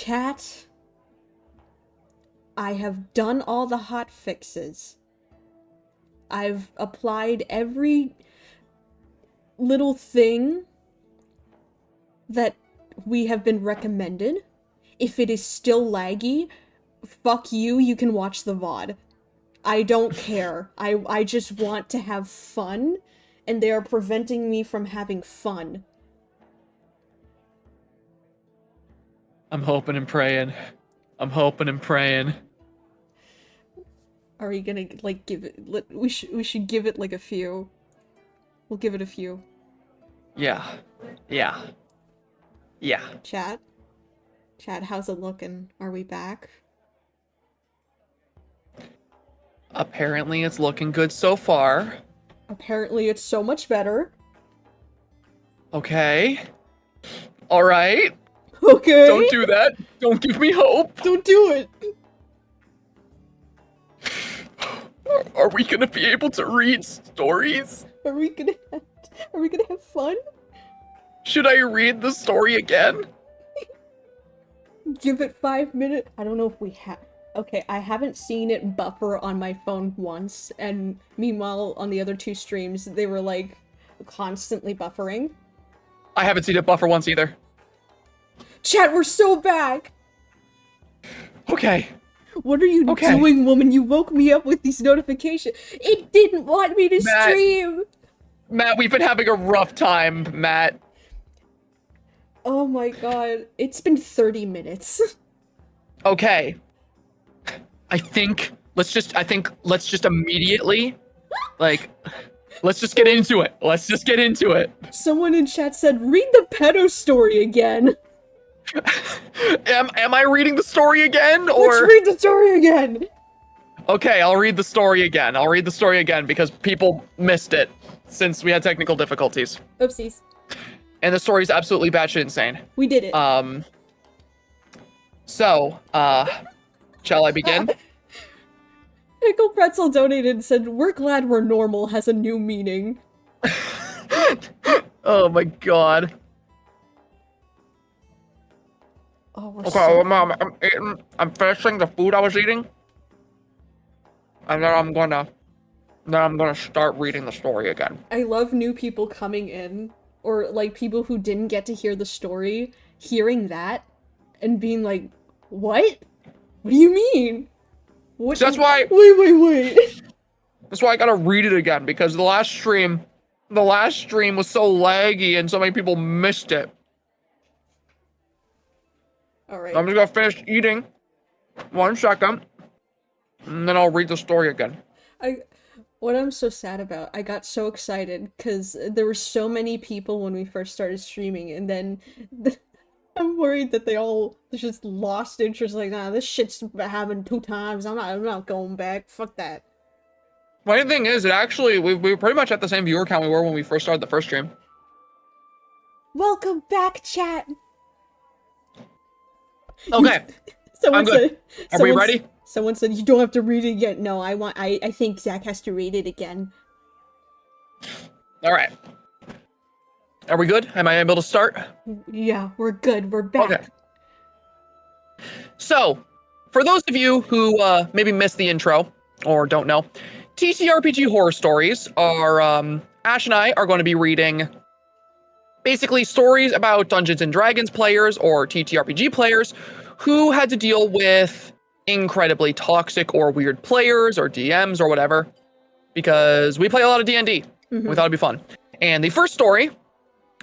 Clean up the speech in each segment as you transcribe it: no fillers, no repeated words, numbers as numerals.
Chat, I have done all the hot fixes. I've applied every little thing that we have been recommended. If it is still laggy, fuck you, you can watch the VOD. I don't care. I just want to have fun, and they are preventing me from having fun. I'm hoping and praying. I'm hoping and praying. Are we gonna, like, give it... We should give it, like, a few. We'll give it a few. Yeah. Yeah. Yeah. Chat? Chat, how's it looking? Are we back? Apparently it's looking good so far. Apparently it's so much better. Okay. Alright. Okay. Don't do that. Don't give me hope. Don't do it. Are we gonna be able to read stories? Are we gonna have fun? Should I read the story again? Give it 5 minutes. I don't know if we have. Okay, I haven't seen it buffer on my phone once, and meanwhile on the other 2 streams they were like constantly buffering. I haven't seen it buffer once either. Chat, we're so back! Okay. What are you doing, woman? You woke me up with these notifications. It didn't want me to stream! Matt, we've been having a rough time, Matt. Oh my god. It's been 30 minutes. Okay. I think let's just immediately, like, let's just get into it. Let's just get into it. Someone in chat said, read the pedo story again. Am I reading the story again, or? Let's read the story again. Okay, I'll read the story again. I'll read the story again because people missed it since we had technical difficulties. Oopsies. And the story's absolutely batshit insane. We did it. So, shall I begin? Pickle Pretzel donated and said, we're glad we're normal has a new meaning. Oh my god. Oh, we're Okay, so... Mom, I'm finishing the food I was eating. And then I'm gonna start reading the story again. I love new people coming in, or like people who didn't get to hear the story, hearing that, and being like, what? What do you mean? What? So that's why... Wait. That's why I gotta read it again, because the last stream was so laggy and so many people missed it. Alright. I'm just gonna finish eating. 1 second. And then I'll read the story again. What I'm so sad about, I got so excited, because there were so many people when we first started streaming, and then I'm worried that they all just lost interest, like, nah, this shit's happened 2 times, I'm not going back, fuck that. Funny thing is, we were pretty much at the same viewer count we were when we first started the first stream. Welcome back, chat! Okay, I'm good. Are we ready? Someone said you don't have to read it again. No, I think Zach has to read it again. All right. Are we good? Am I able to start? Yeah, we're good. We're back. Okay. So, for those of you who maybe missed the intro or don't know, TTRPG horror stories are Ash and I are going to be reading basically stories about Dungeons and Dragons players or TTRPG players who had to deal with incredibly toxic or weird players or DMs or whatever, because we play a lot of D&D. We thought it'd be fun. And the first story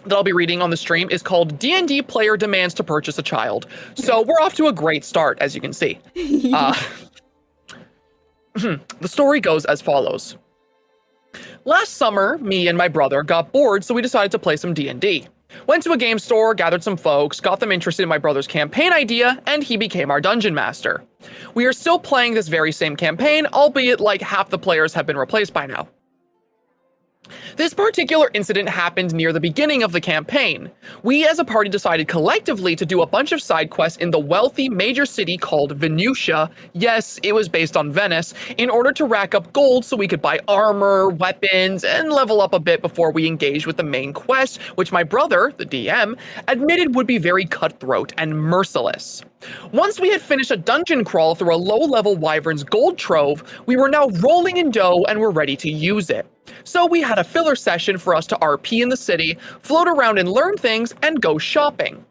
that I'll be reading on the stream is called D&D Player Demands to Purchase a Child. So we're off to a great start, as you can see. The story goes as follows. Last summer, me and my brother got bored, so we decided to play some D&D. Went to a game store, gathered some folks, got them interested in my brother's campaign idea, and he became our dungeon master. We are still playing this very same campaign, albeit like half the players have been replaced by now. This particular incident happened near the beginning of the campaign. We as a party decided collectively to do a bunch of side quests in the wealthy major city called Venusia. Yes, it was based on Venice, in order to rack up gold so we could buy armor, weapons, and level up a bit before we engaged with the main quest, which my brother, the DM, admitted would be very cutthroat and merciless. Once we had finished a dungeon crawl through a low-level wyvern's gold trove, we were now rolling in dough and were ready to use it. So we had a filler session for us to RP in the city, float around and learn things, and go shopping.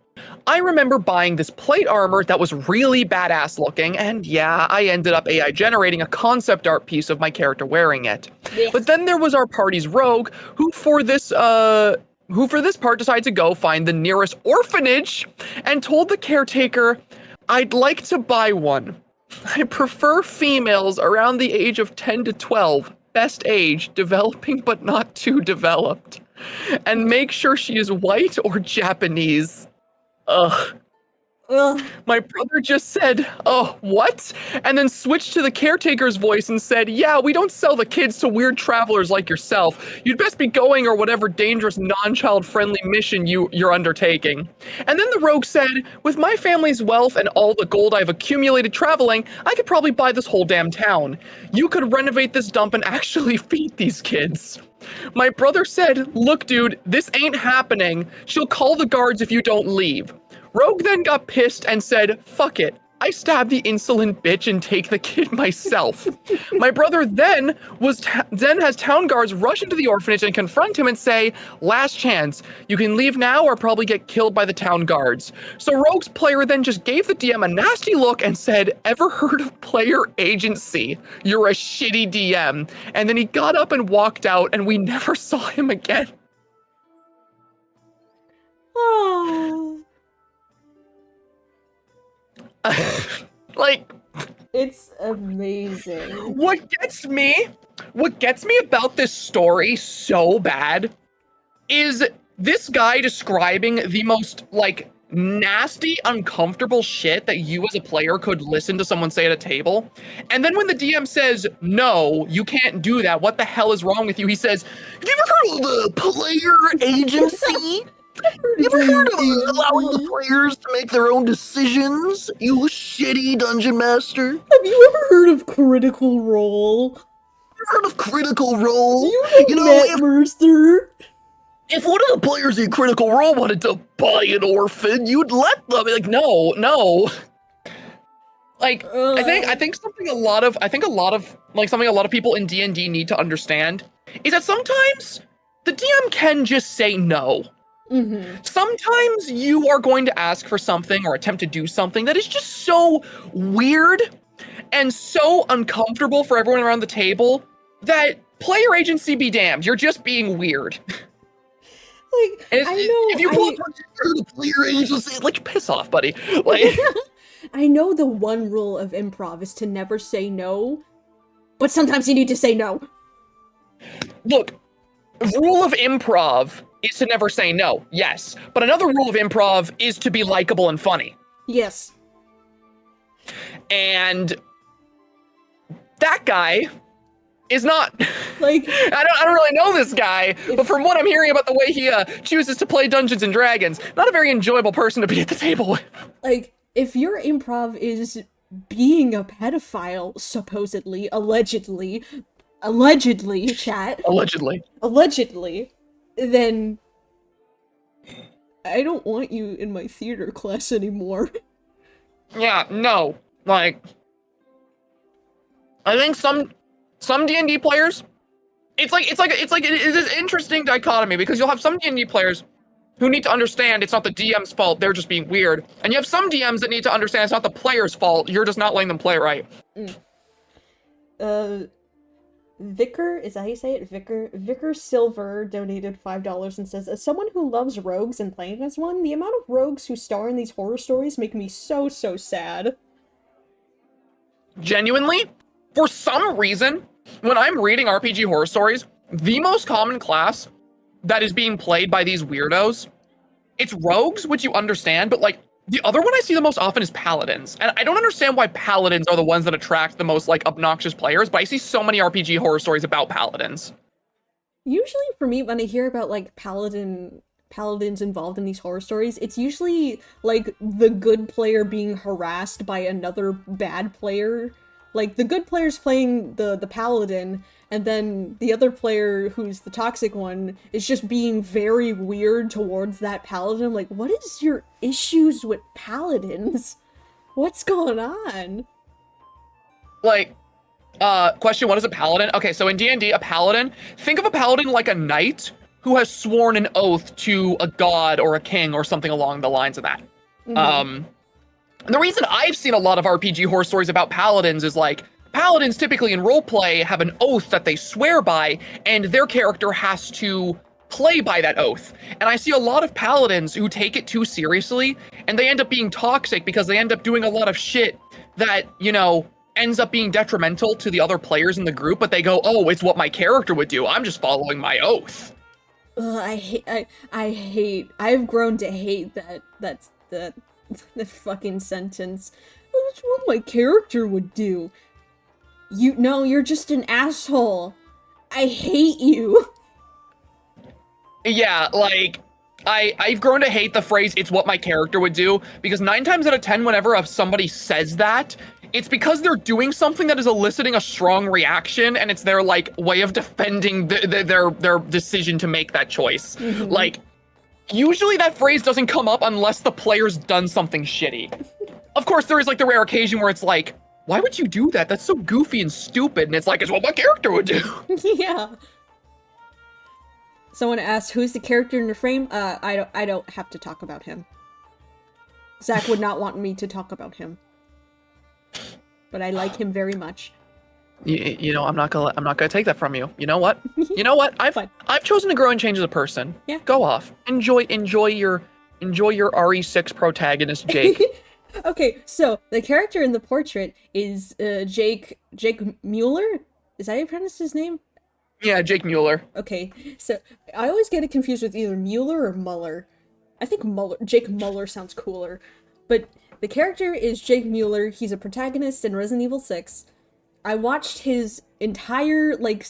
I remember buying this plate armor that was really badass looking, and yeah, I ended up AI generating a concept art piece of my character wearing it. Yes. But then there was our party's rogue, who for this part decided to go find the nearest orphanage and told the caretaker, "I'd like to buy one. I prefer females around the age of 10 to 12. Best age, developing but not too developed. And make sure she is white or Japanese." Ugh. Ugh. My brother just said, "Oh, what?" And then switched to the caretaker's voice and said, "Yeah, we don't sell the kids to weird travelers like yourself. You'd best be going or whatever dangerous non-child friendly mission you're undertaking." And then the rogue said, "With my family's wealth and all the gold I've accumulated traveling, I could probably buy this whole damn town. You could renovate this dump and actually feed these kids." My brother said, "Look, dude, this ain't happening. She'll call the guards if you don't leave." Rogue then got pissed and said, "Fuck it. I stab the insolent bitch and take the kid myself." My brother then has town guards rush into the orphanage and confront him and say, "Last chance. You can leave now or probably get killed by the town guards." So Rogue's player then just gave the DM a nasty look and said, "Ever heard of player agency? You're a shitty DM." And then he got up and walked out and we never saw him again. Oh. Like, It's amazing. what gets me about this story so bad is this guy describing the most, like, nasty, uncomfortable shit that you as a player could listen to someone say at a table. And then when the DM says, "No, you can't do that. What the hell is wrong with you?" He says, "Have you ever heard of the player agency? You ever heard of allowing the players to make their own decisions? You shitty dungeon master. Have you ever heard of Critical Role? Heard of Critical Role? You know, Mercer? If one of the players in Critical Role wanted to buy an orphan, you'd let them." Like, no. Like, I think something a lot of people in D&D need to understand is that sometimes the DM can just say no. Mm-hmm. Sometimes you are going to ask for something or attempt to do something that is just so weird and so uncomfortable for everyone around the table that player agency be damned. You're just being weird. Like, If you pull up the player agency, like, piss off, buddy. Like, I know the one rule of improv is to never say no, but sometimes you need to say no. Look, rule of improv is to never say no, yes. But another rule of improv is to be likable and funny. Yes. And that guy is not. Like, I don't really know this guy, but from what I'm hearing about the way he chooses to play Dungeons and Dragons, not a very enjoyable person to be at the table with. like, if your improv is being a pedophile, supposedly, allegedly, chat. Allegedly, then I don't want you in my theater class anymore. Yeah, no. Like, I think some D&D players, it is an interesting dichotomy because you'll have some D&D players who need to understand it's not the DM's fault, they're just being weird. And you have some DMs that need to understand it's not the player's fault, you're just not letting them play right. Vicar, is that how you say it? Vicar Silver donated $5 and says, "As someone who loves rogues and playing as one, the amount of rogues who star in these horror stories make me so sad." Genuinely, for some reason, when I'm reading RPG horror stories, the most common class that is being played by these weirdos, it's rogues, which you understand, but like the other one I see the most often is paladins. And I don't understand why paladins are the ones that attract the most like obnoxious players, but I see so many RPG horror stories about paladins. Usually for me, when I hear about like paladins involved in these horror stories, it's usually like the good player being harassed by another bad player. Like the good player's playing the paladin, and then the other player who's the toxic one is just being very weird towards that paladin. Like, what is your issues with paladins? What's going on? Like, question, what is a paladin? Okay, so in D&D, a paladin, think of a paladin like a knight who has sworn an oath to a god or a king or something along the lines of that. Mm-hmm. The reason I've seen a lot of RPG horror stories about paladins is like, paladins typically in roleplay have an oath that they swear by, and their character has to play by that oath. And I see a lot of paladins who take it too seriously, and they end up being toxic because they end up doing a lot of shit that, you know, ends up being detrimental to the other players in the group, but they go, oh, it's what my character would do. I'm just following my oath. Ugh, I've grown to hate that's the fucking sentence. Oh, that's what my character would do. You're just an asshole. I hate you. Yeah, like, I've grown to hate the phrase, it's what my character would do, because 9 times out of 10, whenever somebody says that, it's because they're doing something that is eliciting a strong reaction, and it's their, like, way of defending their decision to make that choice. Mm-hmm. Like, usually that phrase doesn't come up unless the player's done something shitty. Of course, there is, like, the rare occasion where it's like, why would you do that? That's so goofy and stupid, and it's like, it's what my character would do. Yeah. Someone asked, who's the character in the frame? I don't have to talk about him. Zach would not want me to talk about him. But I like him very much. You know, I'm not gonna take that from you. You know what? You know what? I've chosen to grow and change as a person. Yeah. Go off. Enjoy your RE6 protagonist, Jake. Okay, so the character in the portrait is Jake Mueller? Is that how you pronounce his name? Yeah, Jake Mueller. Okay, so I always get it confused with either Mueller or Muller. I think Jake Mueller sounds cooler. But the character is Jake Mueller. He's a protagonist in Resident Evil 6. I watched his entire, like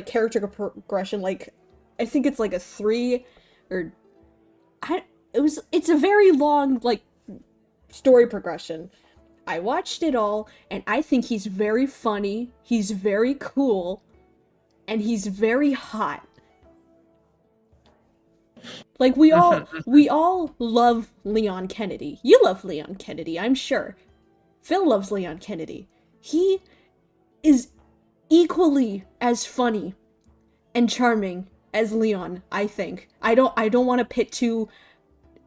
character progression, like, I think it's like a 3, or... It's a very long, like, story progression. I watched it all, and I think he's very funny, he's very cool, and he's very hot. Like, we all love Leon Kennedy. You love Leon Kennedy, I'm sure. Phil loves Leon Kennedy. He is equally as funny and charming as Leon, I think. I don't want to pit two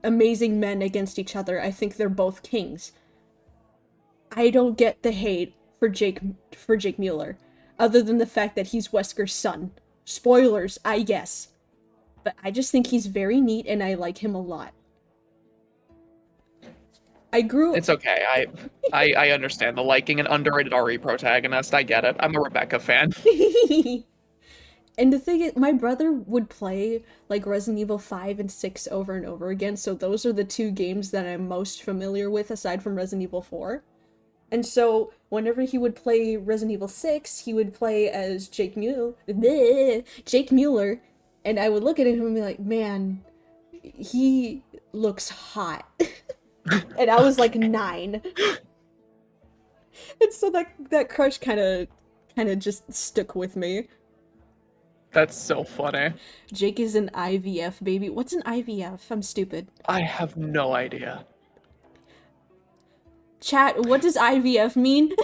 amazing men against each other. I think they're both kings. I don't get the hate for Jake Mueller, other than the fact that he's Wesker's son. Spoilers, I guess. But I just think he's very neat, and I like him a lot. It's okay. I understand the liking an underrated RE protagonist. I get it. I'm a Rebecca fan. And the thing is, my brother would play, like, Resident Evil 5 and 6 over and over again, so those are the 2 games that I'm most familiar with, aside from Resident Evil 4. And so, whenever he would play Resident Evil 6, he would play as Jake Mueller, and I would look at him and be like, man, he looks hot. And I was like 9. And so that crush kind of just stuck with me. That's so funny. Jake is an IVF baby. What's an IVF? I'm stupid. I have no idea. Chat, what does IVF mean?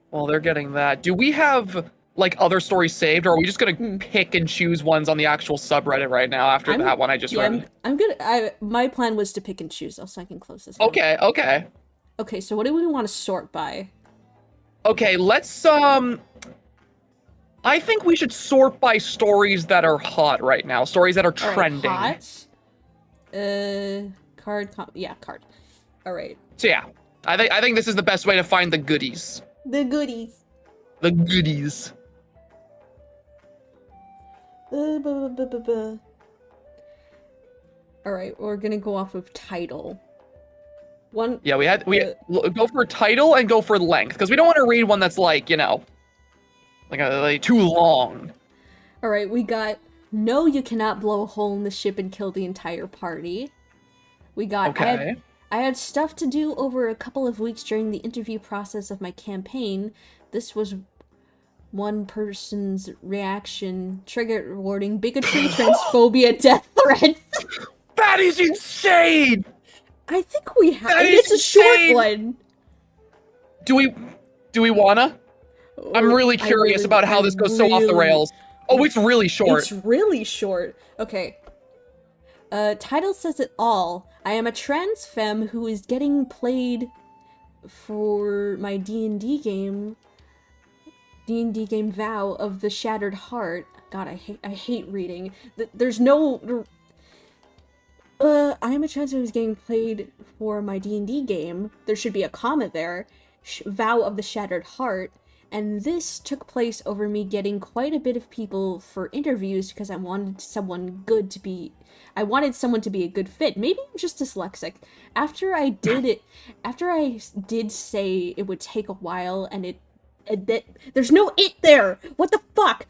Well, they're getting that. Do we have, like, other stories saved, or are we just gonna pick and choose ones on the actual subreddit right now after that one I just read? My plan was to pick and choose, though, so I can close this. Okay, okay. Okay, so what do we want to sort by? Okay, let's, I think we should sort by stories that are hot right now. Stories that are trending. Hot? Card. Alright. So yeah, I think this is the best way to find the goodies. The goodies. The goodies. Alright, we're gonna go off of title. Yeah, we go for title and go for length, because we don't want to read one that's like, you know, like too long. Alright, we got, no, you cannot blow a hole in the ship and kill the entire party. We got, Okay. I had stuff to do over a couple of weeks during the interview process of my campaign. This was one person's reaction. Trigger warning, bigotry, transphobia, death threats. That is insane! I think we have. That It's a is short insane! one. Do we wanna? I'm really curious about how this goes so off the rails. Oh, it's really short. It's really short. Okay. Title says it all. I am a trans femme who is getting played for my D&D game. D&D game Vow of the Shattered Heart. God, I hate reading. There's no... I am a trans femme who is getting played for my D&D game. There should be a comma there. Vow of the Shattered Heart. And this took place over me getting quite a bit of people for interviews because I wanted someone good to be... I wanted someone to be a good fit. Maybe I'm just dyslexic. After I did say it would take a while and there's no it there! What the fuck?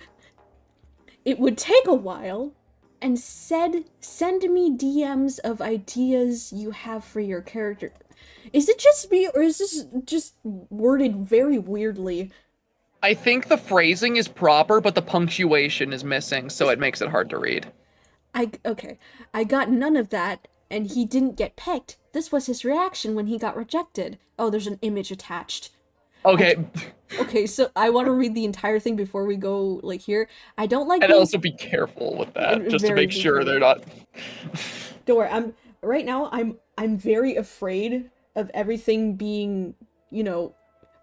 It would take a while and said, send me DMs of ideas you have for your character. Is it just me or is this just worded very weirdly? I think the phrasing is proper, but the punctuation is missing, so it makes it hard to read. Okay. I got none of that, and he didn't get picked. This was his reaction when he got rejected. Oh, there's an image attached. Okay. Okay, so I want to read the entire thing before we go, like, here. I don't like... And also be careful with that, just to make sure they're not... Don't worry, right now, I'm very afraid of everything being, you know...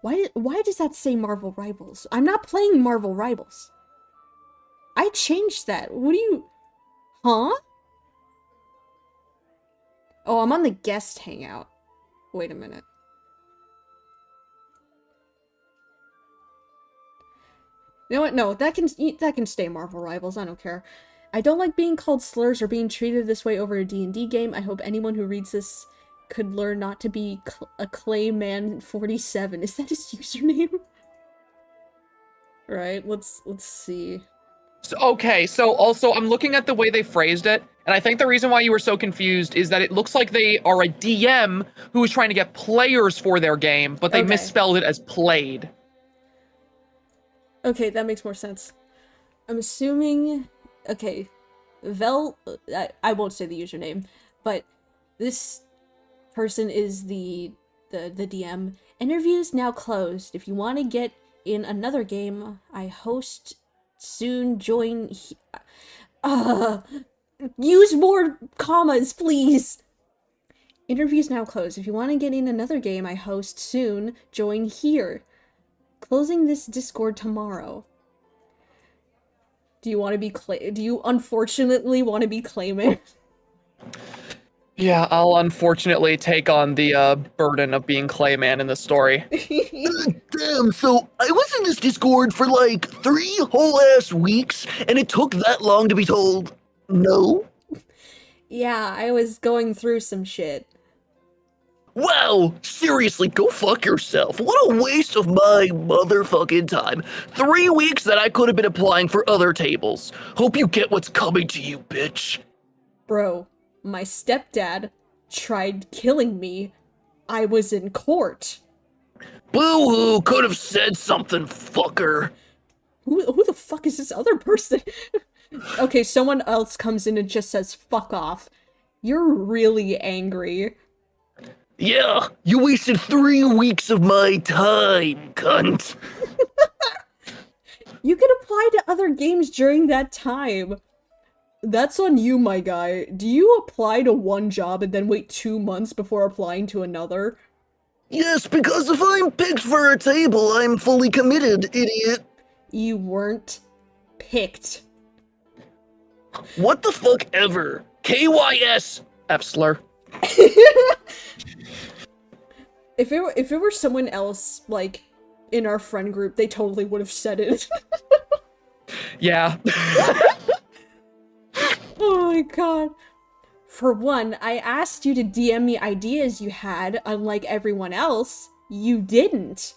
Why does that say Marvel Rivals? I'm not playing Marvel Rivals. I changed that. What do you... Huh? Oh, I'm on the guest hangout. Wait a minute. You know what? No, that can stay Marvel Rivals. I don't care. I don't like being called slurs or being treated this way over a D&D game. I hope anyone who reads this could learn not to be a Clayman47. Is that his username? Right, let's see. So, okay, so also I'm looking at the way they phrased it, and I think the reason why you were so confused is that it looks like they are a DM who is trying to get players for their game, but they misspelled it as played. Okay, that makes more sense. I'm assuming... Okay, I won't say the username, but this person is the DM. Interviews now closed. If you want to get in another game I host soon, join use more commas, please. Interviews now closed. If you want to get in another game I host soon, join here. Closing this Discord tomorrow. Do you want to be do you unfortunately want to be claiming? Yeah, I'll unfortunately take on the burden of being Clayman in the story. Damn, so I was in this Discord for like 3 whole ass weeks, and it took that long to be told no? Yeah, I was going through some shit. Wow, seriously, go fuck yourself. What a waste of my motherfucking time. 3 weeks that I could have been applying for other tables. Hope you get what's coming to you, bitch. Bro, my stepdad tried killing me. I was in court. Boo-hoo, could have said something, fucker. Who the fuck is this other person? Okay, someone else comes in and just says, fuck off. You're really angry. Yeah, you wasted 3 weeks of my time, cunt. You can apply to other games during that time. That's on you, my guy. Do you apply to one job and then wait 2 months before applying to another? Yes, because if I'm picked for a table, I'm fully committed, idiot. You weren't picked. What the fuck ever? KYS! F slur. If it were someone else, like, in our friend group, they totally would have said it. Yeah. Oh my god. For one, I asked you to DM me ideas you had, unlike everyone else. You didn't.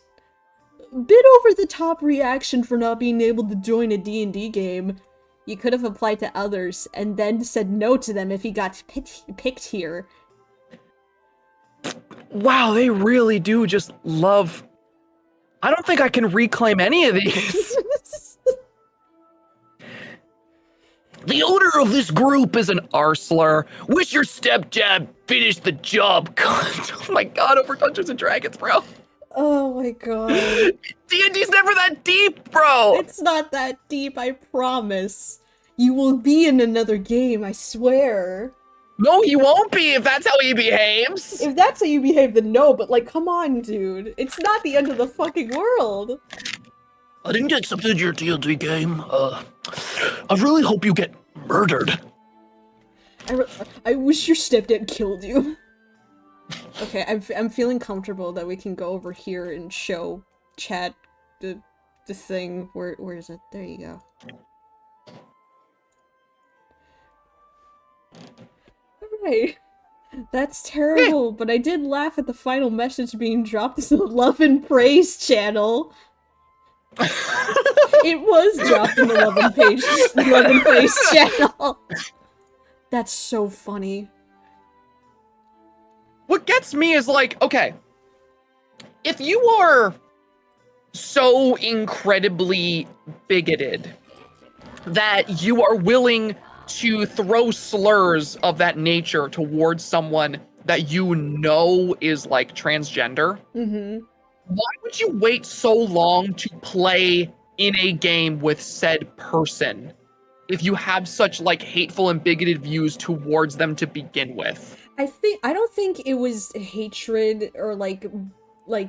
bit over the top reaction for not being able to join a D&D game. You could have applied to others and then said no to them if he got picked here. Wow, they really do just love... I don't think I can reclaim any of these. The owner of this group is an Arslur. wish your step jab finished the job, cunt. Oh my god, over Dungeons and Dragons, bro. Oh my god. D&D's never that deep, bro. It's not that deep, I promise. You will be in another game, I swear. No, he won't be if that's how he behaves. If that's how you behave, then no, but like, come on, dude. It's not the end of the fucking world. I didn't get accepted to your D&D game. I really hope you get murdered. I wish your stepdad killed you. Okay, I'm feeling comfortable that we can go over here and show chat the thing. Where is it? There you go. Alright. That's terrible, but I did laugh at the final message being dropped as a love and praise channel. It was dropped in the love and praise channel. That's so funny. What gets me is like, okay, if you are so incredibly bigoted that you are willing to throw slurs of that nature towards someone that you know is like transgender, why would you wait so long to play in a game with said person if you have such like hateful and bigoted views towards them to begin with? I don't think it was hatred or like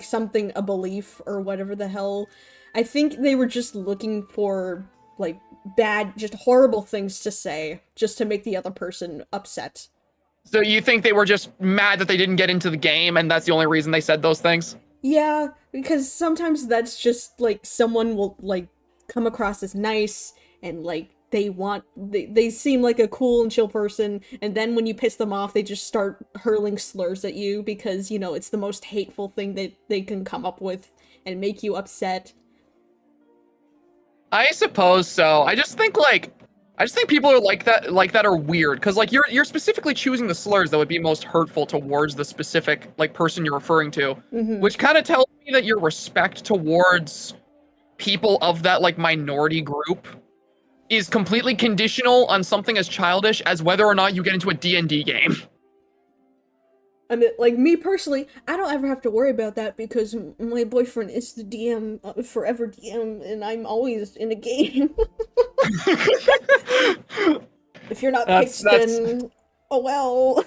something, a belief or whatever the hell. I think they were just looking for like bad, just horrible things to say just to make the other person upset. So you think they were just mad that they didn't get into the game and that's the only reason they said those things? Yeah, because sometimes that's just like someone will like come across as nice and like they seem like a cool and chill person, and then when you piss them off they just start hurling slurs at you because, you know, it's the most hateful thing that they can come up with and make you upset. I suppose so. I just think people are like that are weird because like you're specifically choosing the slurs that would be most hurtful towards the specific like person you're referring to, which kind of tells me that your respect towards people of that like minority group is completely conditional on something as childish as whether or not you get into a D&D game. I mean, like, me personally, I don't ever have to worry about that because my boyfriend is the DM, forever DM, and I'm always in a game. If you're not picked, then oh well.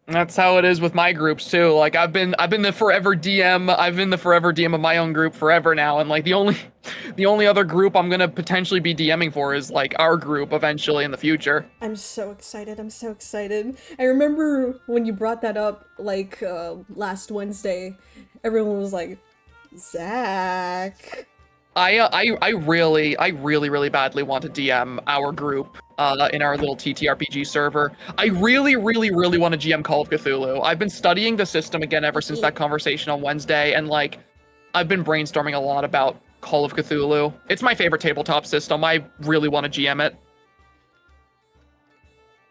That's how it is with my groups too. Like I've been the forever DM. I've been the forever DM of my own group forever now, and like the only other group I'm gonna potentially be DMing for is like our group eventually in the future. I'm so excited. I'm so excited. I remember when you brought that up like last Wednesday, everyone was like, Zach. I really badly want to DM our group in our little TTRPG server. I really want to GM Call of Cthulhu. I've been studying the system again ever since that conversation on Wednesday, and like I've been brainstorming a lot about Call of Cthulhu. It's my favorite tabletop system. I really want to GM it.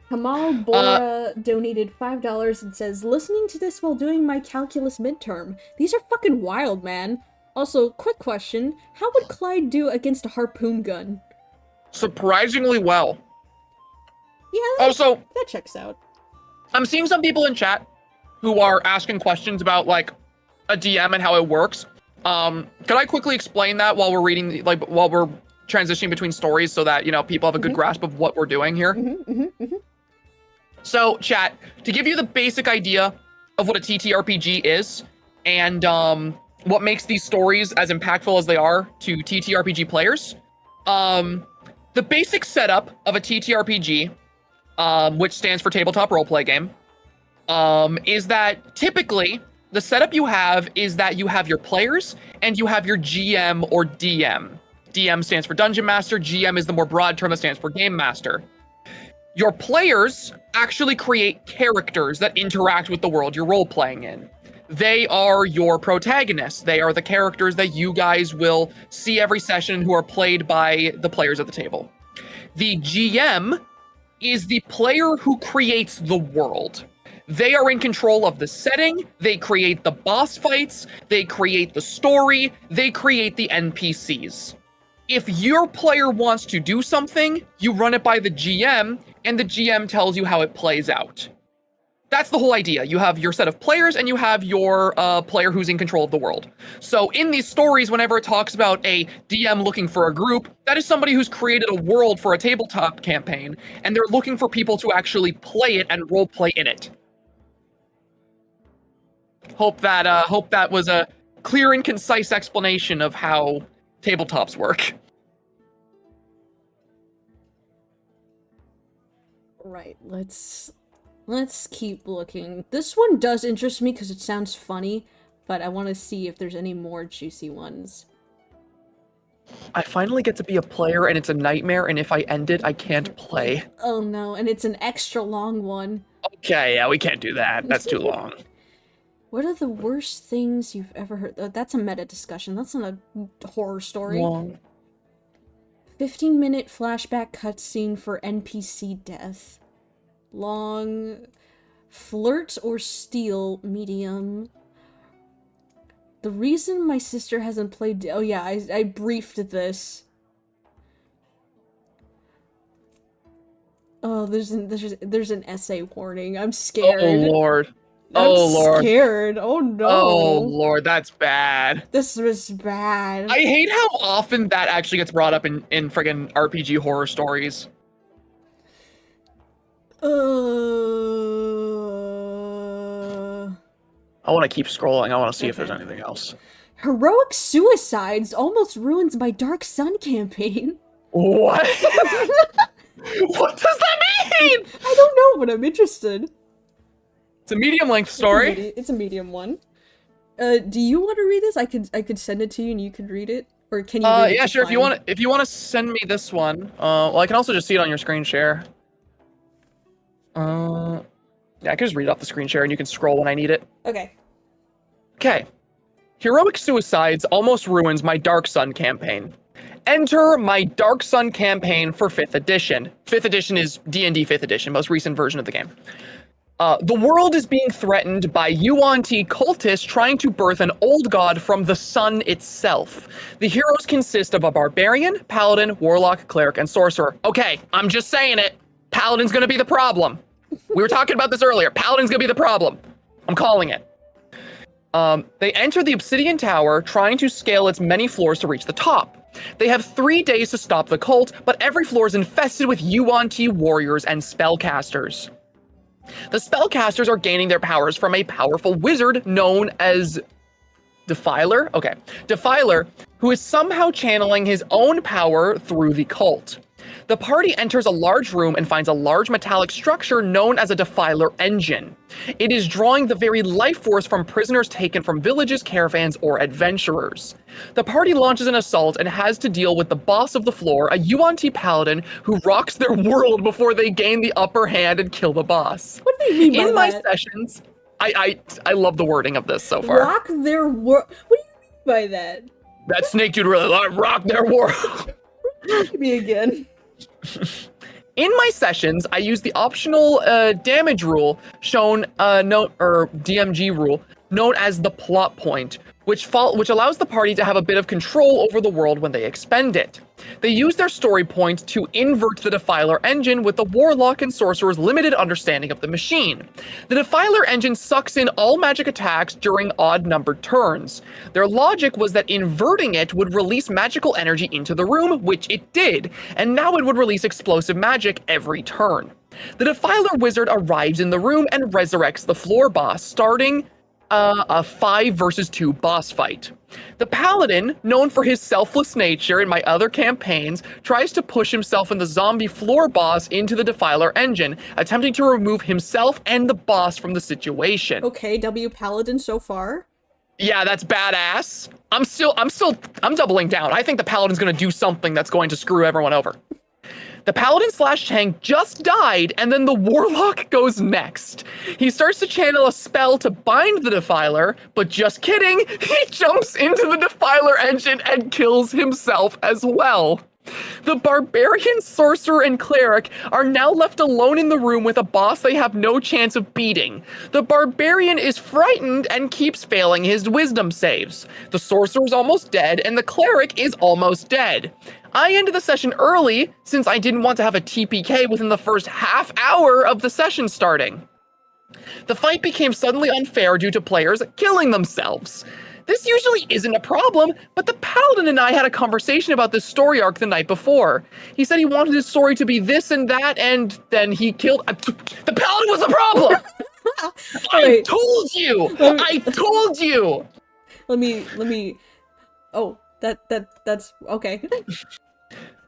Kamal Bora donated $5 and says, listening to this while doing my calculus midterm. These are fucking wild, man. Also, quick question, how would Clyde do against a harpoon gun? Surprisingly well. Yeah, that checks out. I'm seeing some people in chat who are asking questions about like a DM and how it works. Could I quickly explain that while we're reading, like while we're transitioning between stories so that, you know, people have a good grasp of what we're doing here? So, chat, to give you the basic idea of what a TTRPG is and what makes these stories as impactful as they are to TTRPG players, the basic setup of a TTRPG, which stands for tabletop roleplay game, is that typically the setup you have is that you have your players and you have your GM or DM. DM stands for Dungeon Master, GM is the more broad term that stands for Game Master. Your players actually create characters that interact with the world you're role-playing in. They are your protagonists. They are the characters that you guys will see every session who are played by the players at the table. The GM is the player who creates the world. They are in control of the setting, they create the boss fights, they create the story, they create the NPCs. If your player wants to do something, you run it by the GM, and the GM tells you how it plays out. That's the whole idea. You have your set of players, and you have your player who's in control of the world. So in these stories, whenever it talks about a DM looking for a group, that is somebody who's created a world for a tabletop campaign, and they're looking for people to actually play it and roleplay in it. Hope that was a clear and concise explanation of how tabletops work. Right, let's keep looking. This one does interest me because it sounds funny, but I want to see if there's any more juicy ones. I finally get to be a player, and it's a nightmare, and if I end it, I can't play. Oh no, and it's an extra long one. Okay, yeah, we can't do that. That's too long. What are the worst things you've ever heard? That's a meta discussion. That's not a horror story. Long. 15-minute flashback cutscene for NPC death. Long. Flirt or steal, medium. The reason my sister hasn't played... Oh yeah, I briefed this. Oh, there's an essay warning. I'm scared. Oh lord. I'm Lord. scared. Oh no. Oh lord, that's bad. This was bad. I hate how often that actually gets brought up in friggin' RPG horror stories. Uh... I want to keep scrolling. I want to see if there's anything else. Heroic suicides almost ruins my Dark Sun campaign. What? What does that mean? I don't know, but I'm interested. It's a medium-length story. It's a medium one. Do you want to read this? I could send it to you and you could read it, or can you? Read it Yeah, sure. fine? If you want to send me this one, well, I can also just see it on your screen share. Yeah, I can just read it off the screen share, and you can scroll when I need it. Okay. Okay. Heroic suicides almost ruins my Dark Sun campaign. Enter my Dark Sun campaign for 5th edition. 5th edition is D&D 5th edition, most recent version of the game. The world is being threatened by Yuan-Ti cultists trying to birth an old god from the sun itself. The heroes consist of a barbarian, paladin, warlock, cleric, and sorcerer. Okay, I'm just saying it. Paladin's gonna be the problem. We were talking about this earlier. Paladin's gonna be the problem. I'm calling it. They enter the Obsidian Tower, trying to scale its many floors to reach the top. They have 3 days to stop the cult, but every floor is infested with Yuan-Ti warriors and spellcasters. The spellcasters are gaining their powers from a powerful wizard known as Defiler? Okay. Defiler, who is somehow channeling his own power through the cult. The party enters a large room and finds a large metallic structure known as a Defiler engine. It is drawing the very life force from prisoners taken from villages, caravans, or adventurers. The party launches an assault and has to deal with the boss of the floor, a Yuan-Ti paladin who rocks their world before they gain the upper hand and kill the boss. What do you mean by In my that? sessions, I love the wording of this so far. Rock their world. What do you mean by that? That snake dude really rock their world. Read me again. In my sessions, I use the optional damage rule shown, DMG rule, known as the plot point, which allows the party to have a bit of control over the world when they expend it. They use their story points to invert the Defiler engine with the Warlock and Sorcerer's limited understanding of the machine. The Defiler engine sucks in all magic attacks during odd-numbered turns. Their logic was that inverting it would release magical energy into the room, which it did, and now it would release explosive magic every turn. The Defiler wizard arrives in the room and resurrects the floor boss, starting a 5 versus 2 boss fight. The paladin, known for his selfless nature in my other campaigns, tries to push himself and the zombie floor boss into the Defiler engine, attempting to remove himself and the boss from the situation. Okay, W Paladin so far. Yeah, that's badass. I'm doubling down. I think the paladin's gonna do something that's going to screw everyone over. The paladin slash tank just died, and then the warlock goes next. He starts to channel a spell to bind the defiler, but just kidding, he jumps into the defiler engine and kills himself as well. The barbarian, sorcerer, and cleric are now left alone in the room with a boss they have no chance of beating. The barbarian is frightened and keeps failing his wisdom saves. The sorcerer is almost dead, and the cleric is almost dead. I ended the session early since I didn't want to have a TPK within the first half hour of the session starting. The fight became suddenly unfair due to players killing themselves. This usually isn't a problem, but the paladin and I had a conversation about this story arc the night before. He said he wanted his story to be this and that, and then he killed... The paladin was the problem! I told you! I told you! Let me... Oh, that's... Okay.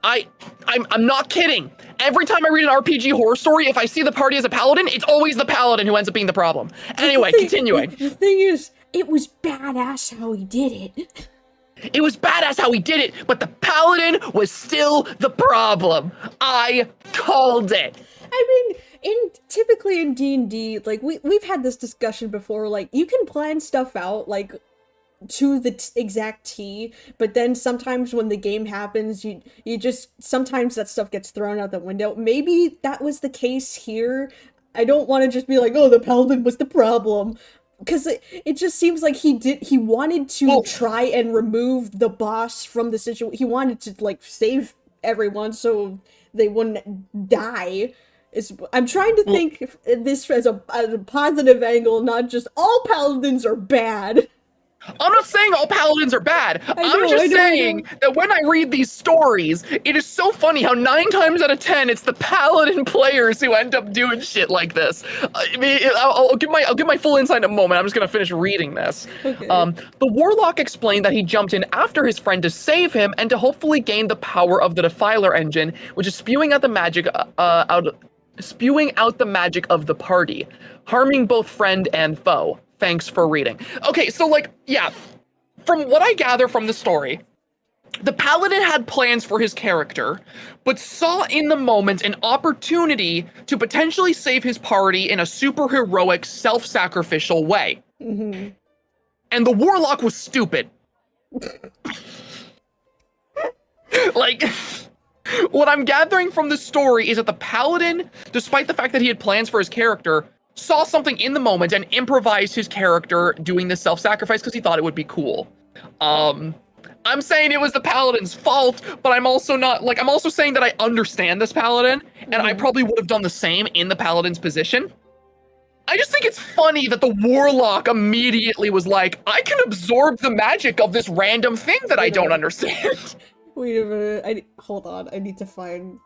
I'm not kidding. Every time I read an RPG horror story, if I see the party as a paladin, it's always the paladin who ends up being the problem. Anyway, continuing. The thing is, it was badass how he did it. It was badass how he did it, but the paladin was still the problem. I called it. I mean, typically in D&D, like, we've had this discussion before, like, you can plan stuff out, like, to the exact T, but then sometimes when the game happens, you just, sometimes that stuff gets thrown out the window. Maybe that was the case here. I don't want to just be like, oh, the paladin was the problem, because it just seems like he wanted to try and remove the boss from the situation. He wanted to, like, save everyone so they wouldn't die. I'm trying to think this as a positive angle, not just all paladins are bad. I'm not saying all paladins are bad. I'm just saying that when I read these stories, it is so funny how 9 times out of 10 it's the paladin players who end up doing shit like this. I mean, I'll give my full insight in a moment. I'm just gonna finish reading this. Okay. The warlock explained that he jumped in after his friend to save him and to hopefully gain the power of the defiler engine, which is spewing out the magic the magic of the party, harming both friend and foe. Thanks for reading. Okay, so, like, yeah, from what I gather from the story, the paladin had plans for his character, but saw in the moment an opportunity to potentially save his party in a super heroic, self-sacrificial way. Mm-hmm. And the warlock was stupid. Like, what I'm gathering from the story is that the paladin, despite the fact that he had plans for his character, saw something in the moment and improvised his character doing this self-sacrifice because he thought it would be cool. I'm saying it was the paladin's fault, but I'm also saying that I understand this paladin, and I probably would have done the same in the paladin's position. I just think it's funny that the warlock immediately was like, I can absorb the magic of this random thing that I don't understand. Wait a minute, hold on, I need to find...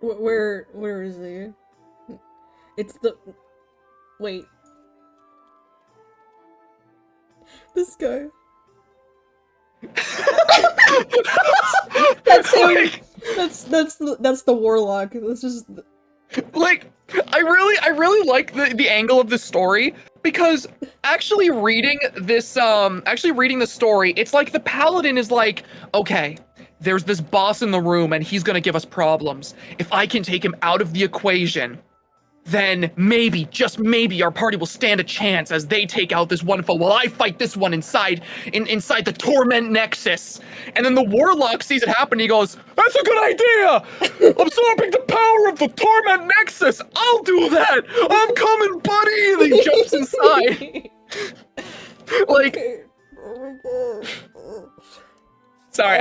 Where is he? It's the... Wait. This guy. That's him. That's the warlock. This is... Like, I really like the angle of this story, because actually reading the story, it's like the paladin is like, okay, there's this boss in the room and he's gonna give us problems. If I can take him out of the equation, then maybe, just maybe, our party will stand a chance as they take out this one foe while I fight this one inside the torment nexus. And then the warlock sees it happen, he goes, that's a good idea! Absorbing the power of the torment nexus! I'll do that! I'm coming, buddy! And he jumps inside. Like... Sorry,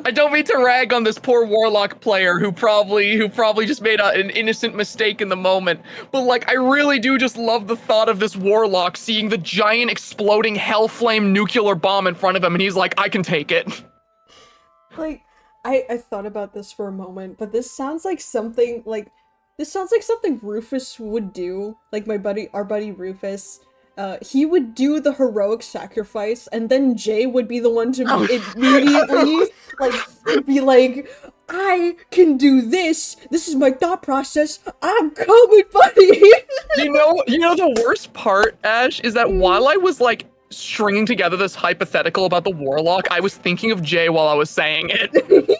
I don't mean to rag on this poor warlock player who probably just made an innocent mistake in the moment, but, like, I really do just love the thought of this warlock seeing the giant exploding hellflame nuclear bomb in front of him, and he's like, I can take it. Like, I thought about this for a moment, but this sounds like something Rufus would do. Like our buddy Rufus. He would do the heroic sacrifice, and then Jay would be the one to immediately, like, be like, I can do this. This is my thought process. I'm coming, buddy. You know the worst part, Ash, is that while I was like stringing together this hypothetical about the Warlock, I was thinking of Jay while I was saying it.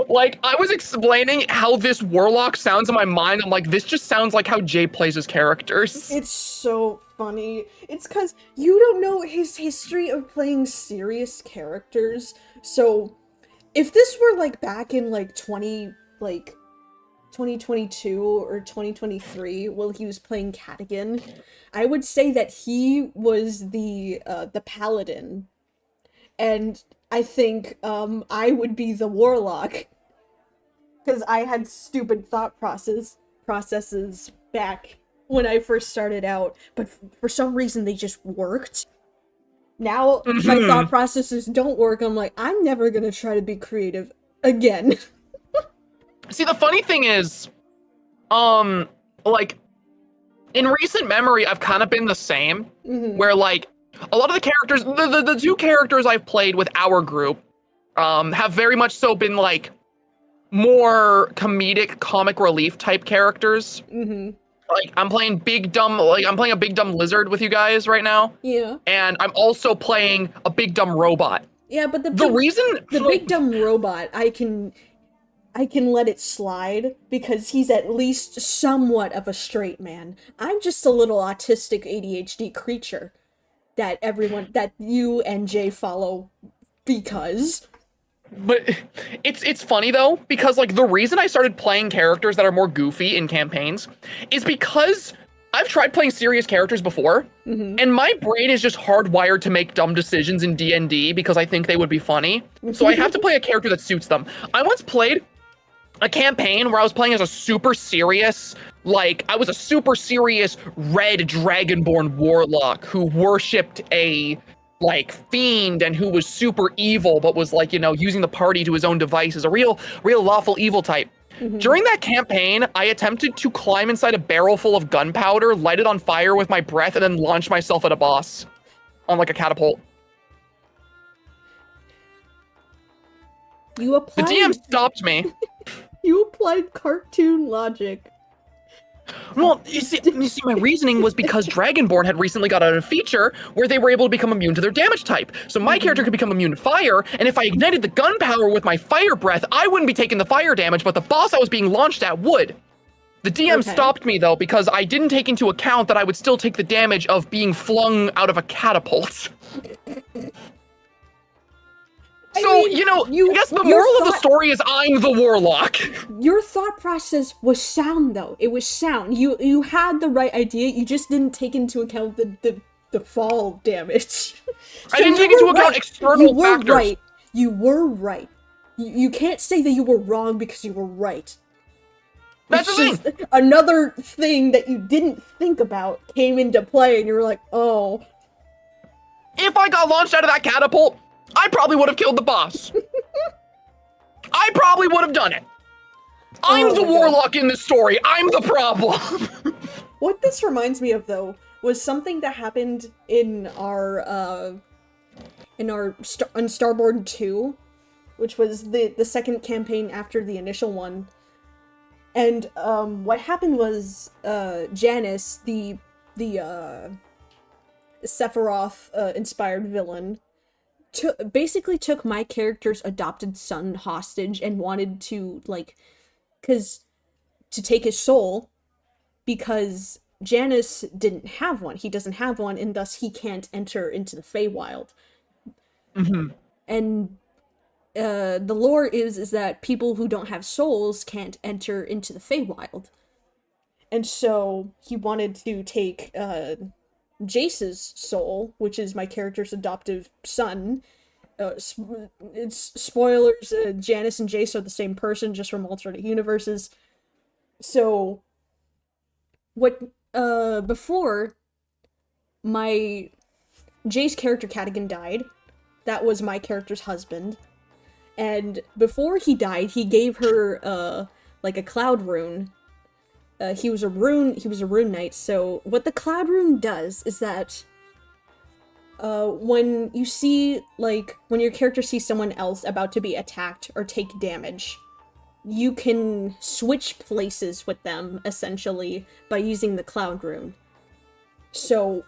Like, I was explaining how this Warlock sounds in my mind. I'm like, this just sounds like how Jay plays his characters. It's so funny. It's because you don't know his history of playing serious characters. So, if this were like back in like 2022 or 2023, while he was playing Cadigan, I would say that he was the paladin, and I think I would be the warlock, because I had stupid thought processes back when I first started out, but for some reason they just worked. Now my thought processes don't work. I'm like, I'm never gonna try to be creative again. See, the funny thing is, like, in recent memory, I've kind of been the same, where, like, a lot of the characters, the two characters I've played with our group, have very much so been, like, more comedic, comic relief type characters. Like, I'm playing a big dumb lizard with you guys right now. Yeah. And I'm also playing a big dumb robot. Yeah, but the big big dumb robot, I can let it slide because he's at least somewhat of a straight man. I'm just a little autistic ADHD creature that you and Jay follow because. But it's funny though, because like the reason I started playing characters that are more goofy in campaigns is because I've tried playing serious characters before, and my brain is just hardwired to make dumb decisions in D&D because I think they would be funny. So I have to play a character that suits them. I once played a campaign where I was playing as a super serious red dragonborn warlock who worshipped a like fiend and who was super evil, but was like, using the party to his own devices, a real lawful evil type. During that campaign, I attempted to climb inside a barrel full of gunpowder, light it on fire with my breath, and then launch myself at a boss on like a catapult. The DM stopped me. You applied cartoon logic. Well, you see, my reasoning was because Dragonborn had recently got out a feature where they were able to become immune to their damage type. So my character could become immune to fire, and if I ignited the gunpowder with my fire breath, I wouldn't be taking the fire damage, but the boss I was being launched at would. The DM stopped me, though, because I didn't take into account that I would still take the damage of being flung out of a catapult. So, I guess the moral of the story is I'm the warlock. Your thought process was sound, though. It was sound. You had the right idea, you just didn't take into account the fall damage. So I didn't take into account external factors. You were right. You can't say that you were wrong because you were right. That's the thing. Another thing that you didn't think about came into play, and you were like, oh. If I got launched out of that catapult, I probably would have killed the boss. I probably would have done it. I'm the warlock in this story. I'm the problem. What this reminds me of, though, was something that happened in our Starborn 2, which was the second campaign after the initial one. And what happened was Janice, the Sephiroth inspired villain, basically took my character's adopted son hostage and wanted to, to take his soul, because Janice didn't have one. He doesn't have one, and thus he can't enter into the Feywild. And the lore is that people who don't have souls can't enter into the Feywild. And so he wanted to take Jace's soul, which is my character's adoptive son. It's spoilers, Janice and Jace are the same person, just from alternate universes. So, before my Jace character Cadigan died, that was my character's husband, and before he died, he gave her, a cloud rune. He was a rune knight, so what the cloud rune does is that when you see, like, when your character sees someone else about to be attacked or take damage, you can switch places with them, essentially, by using the cloud rune. So,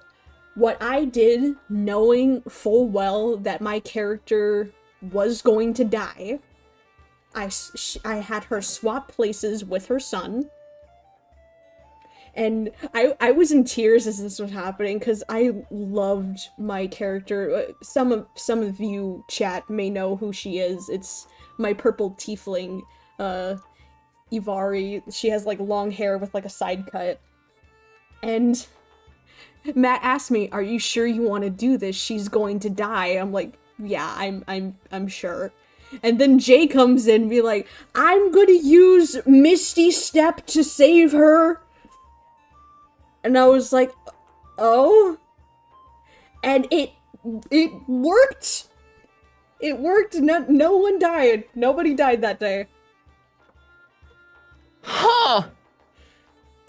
what I did, knowing full well that my character was going to die, I had her swap places with her son. And I was in tears as this was happening because I loved my character. Some of you chat may know who she is. It's my purple tiefling, Ivari. She has like long hair with like a side cut. And Matt asked me, "Are you sure you want to do this? She's going to die." I'm like, "Yeah, I'm sure." And then Jay comes in and be like, "I'm gonna use Misty Step to save her." And I was like, "Oh?" And it worked. It worked. No one died. Nobody died that day. Huh.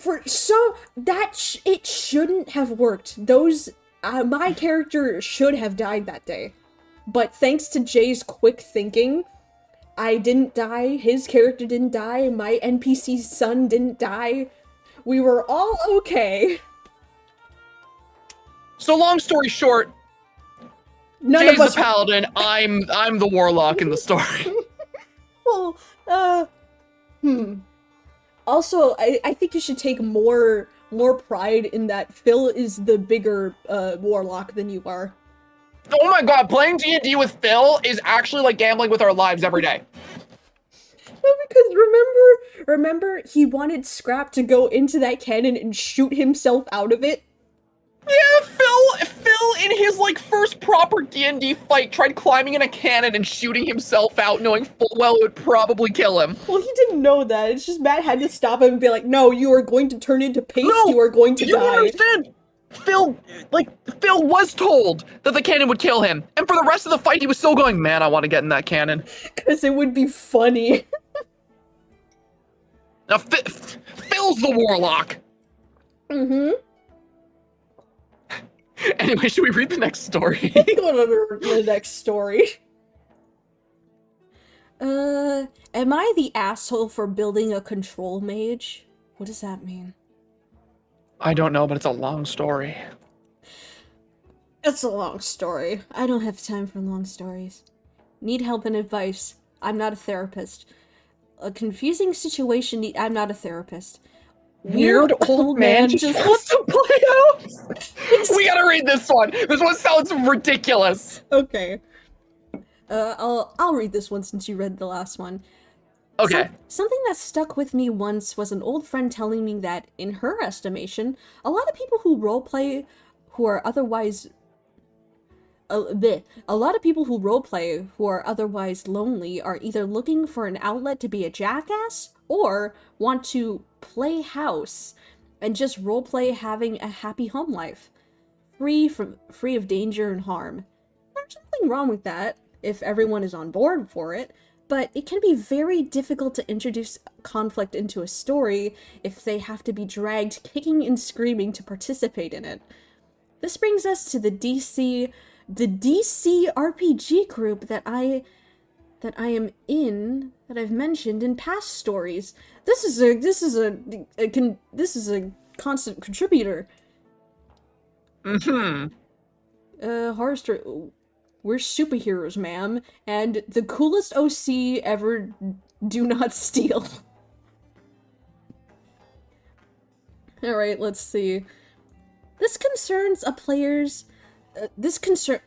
It shouldn't have worked. My character should have died that day. But thanks to Jay's quick thinking, I didn't die, his character didn't die, my NPC's son didn't die. We were all okay. So long story short, None Jay's of us the paladin, I'm the warlock in the story. Well, Also, I think you should take more pride in that Phil is the bigger warlock than you are. Oh my god, playing D&D with Phil is actually like gambling with our lives every day. No, because remember he wanted Scrap to go into that cannon and shoot himself out of it? Yeah, Phil in his like first proper D&D fight tried climbing in a cannon and shooting himself out, knowing full well it would probably kill him. Well, he didn't know that. It's just Matt had to stop him and be like, "No, you are going to turn into paste. No, you are going to you die." don't understand. Phil was told that the cannon would kill him, and for the rest of the fight, he was still going, "Man, I want to get in that cannon." Because it would be funny. Now, Phil's the warlock. Mm-hmm. Anyway, should we read the next story? Go to the next story. Am I the asshole for building a control mage? What does that mean? I don't know, but it's a long story. It's a long story. I don't have time for long stories. Need help and advice. I'm not a therapist. A confusing situation. I'm not a therapist. Weird old man just wants to play out. We gotta read this one. This one sounds ridiculous. Okay. I'll read this one since you read the last one. Okay. Something that stuck with me once was an old friend telling me that, in her estimation, a lot of people who roleplay who are otherwise lonely are either looking for an outlet to be a jackass or want to play house and just roleplay having a happy home life, free of danger and harm. There's nothing wrong with that if everyone is on board for it, but it can be very difficult to introduce conflict into a story if they have to be dragged kicking and screaming to participate in it. This brings us to the DC RPG group that I am in, that I've mentioned in past stories. This is a constant contributor. Horror story. We're superheroes, ma'am, and the coolest OC ever. Do not steal. Alright, let's see. This concerns a player's...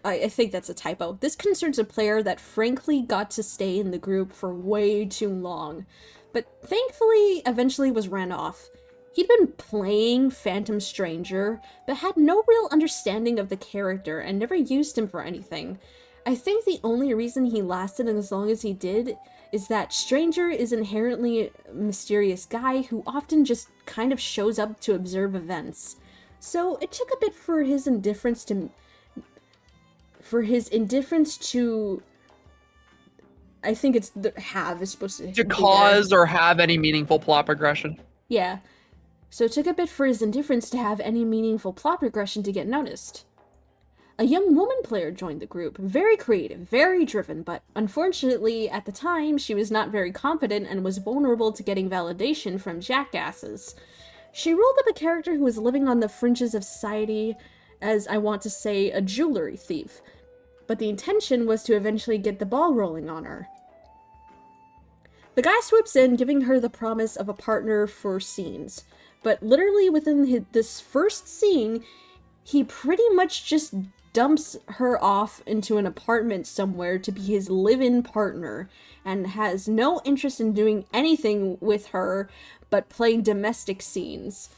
I think that's a typo. This concerns a player that frankly got to stay in the group for way too long, but thankfully eventually was ran off. He'd been playing Phantom Stranger, but had no real understanding of the character and never used him for anything. I think the only reason he lasted as long as he did is that Stranger is inherently a mysterious guy who often just kind of shows up to observe events. So it took a bit for his indifference to... I think it's the have is supposed to... To cause or have any meaningful plot progression. Yeah. So it took a bit for his indifference to have any meaningful plot progression to get noticed. A young woman player joined the group, very creative, very driven, but unfortunately, at the time, she was not very confident and was vulnerable to getting validation from jackasses. She rolled up a character who was living on the fringes of society as, I want to say, a jewelry thief, but the intention was to eventually get the ball rolling on her. The guy swoops in, giving her the promise of a partner for scenes, but literally within this first scene, he pretty much just dumps her off into an apartment somewhere to be his live-in partner, and has no interest in doing anything with her but playing domestic scenes.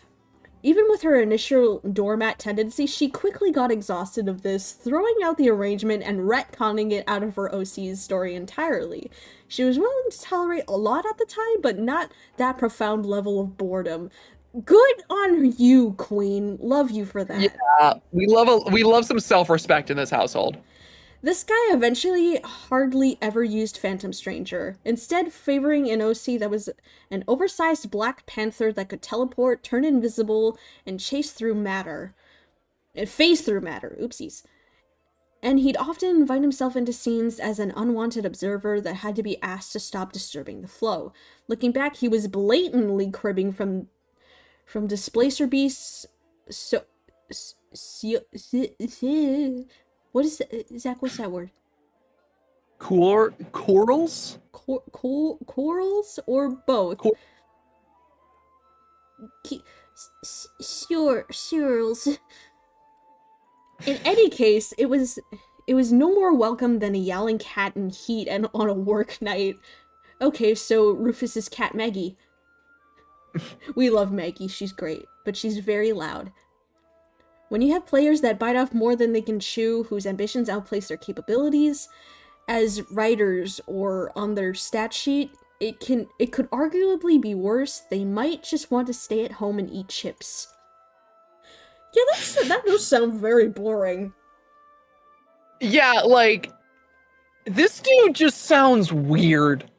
Even with her initial doormat tendency, she quickly got exhausted of this, throwing out the arrangement and retconning it out of her OC's story entirely. She was willing to tolerate a lot at the time, but not that profound level of boredom. Good on you, Queen. Love you for that. Yeah, we love some self-respect in this household. This guy eventually hardly ever used Phantom Stranger, instead favoring an OC that was an oversized Black Panther that could teleport, turn invisible, and chase through matter. And phase through matter, oopsies. And he'd often invite himself into scenes as an unwanted observer that had to be asked to stop disturbing the flow. Looking back, he was blatantly cribbing from Displacer Beasts, what is that? Zach, what's that word? Corals? Corals or both? Surals. In any case, it was no more welcome than a yowling cat in heat and on a work night. Okay, so Rufus's cat Maggie. We love Maggie, she's great, but she's very loud. When you have players that bite off more than they can chew, whose ambitions outplace their capabilities, as writers or on their stat sheet, it could arguably be worse. They might just want to stay at home and eat chips. Yeah, that does sound very boring. Yeah, like, this dude just sounds weird.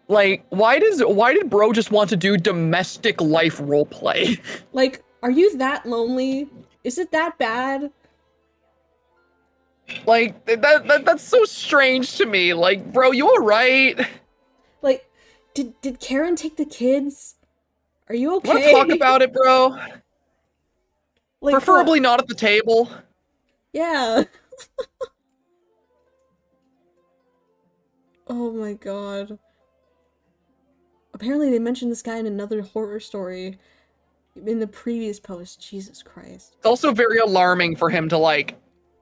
Like, why did bro just want to do domestic life roleplay? Like, are you that lonely? Is it that bad? Like, that's so strange to me. Like, bro, you alright? Like, did Karen take the kids? Are you okay? Wanna talk about it, bro? Like, preferably not at the table. Yeah. Oh my god. Apparently they mentioned this guy in another horror story in the previous post. Jesus Christ. It's also very alarming for him to, like,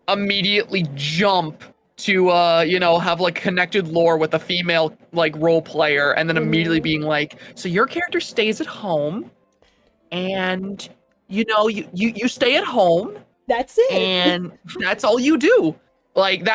immediately jump to, have, like, connected lore with a female, like, role player, and then immediately being like, so your character stays at home, and, you stay at home. That's it. And that's all you do. Like,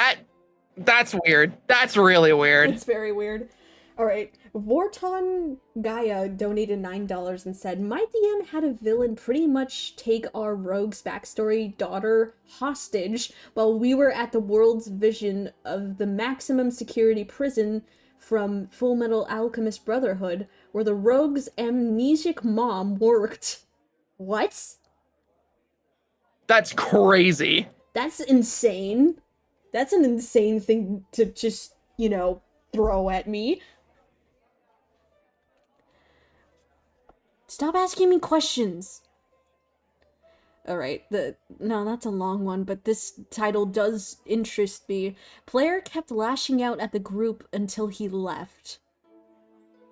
that's weird. That's really weird. It's very weird. Alright, Vorton Gaia donated $9 and said, my DM had a villain pretty much take our rogue's backstory daughter hostage while we were at the world's vision of the maximum security prison from Full Metal Alchemist Brotherhood, where the rogue's amnesiac mom worked. What? That's crazy. That's insane. That's an insane thing to just, throw at me. Stop asking me questions. Alright, no, that's a long one, but this title does interest me. Player kept lashing out at the group until he left.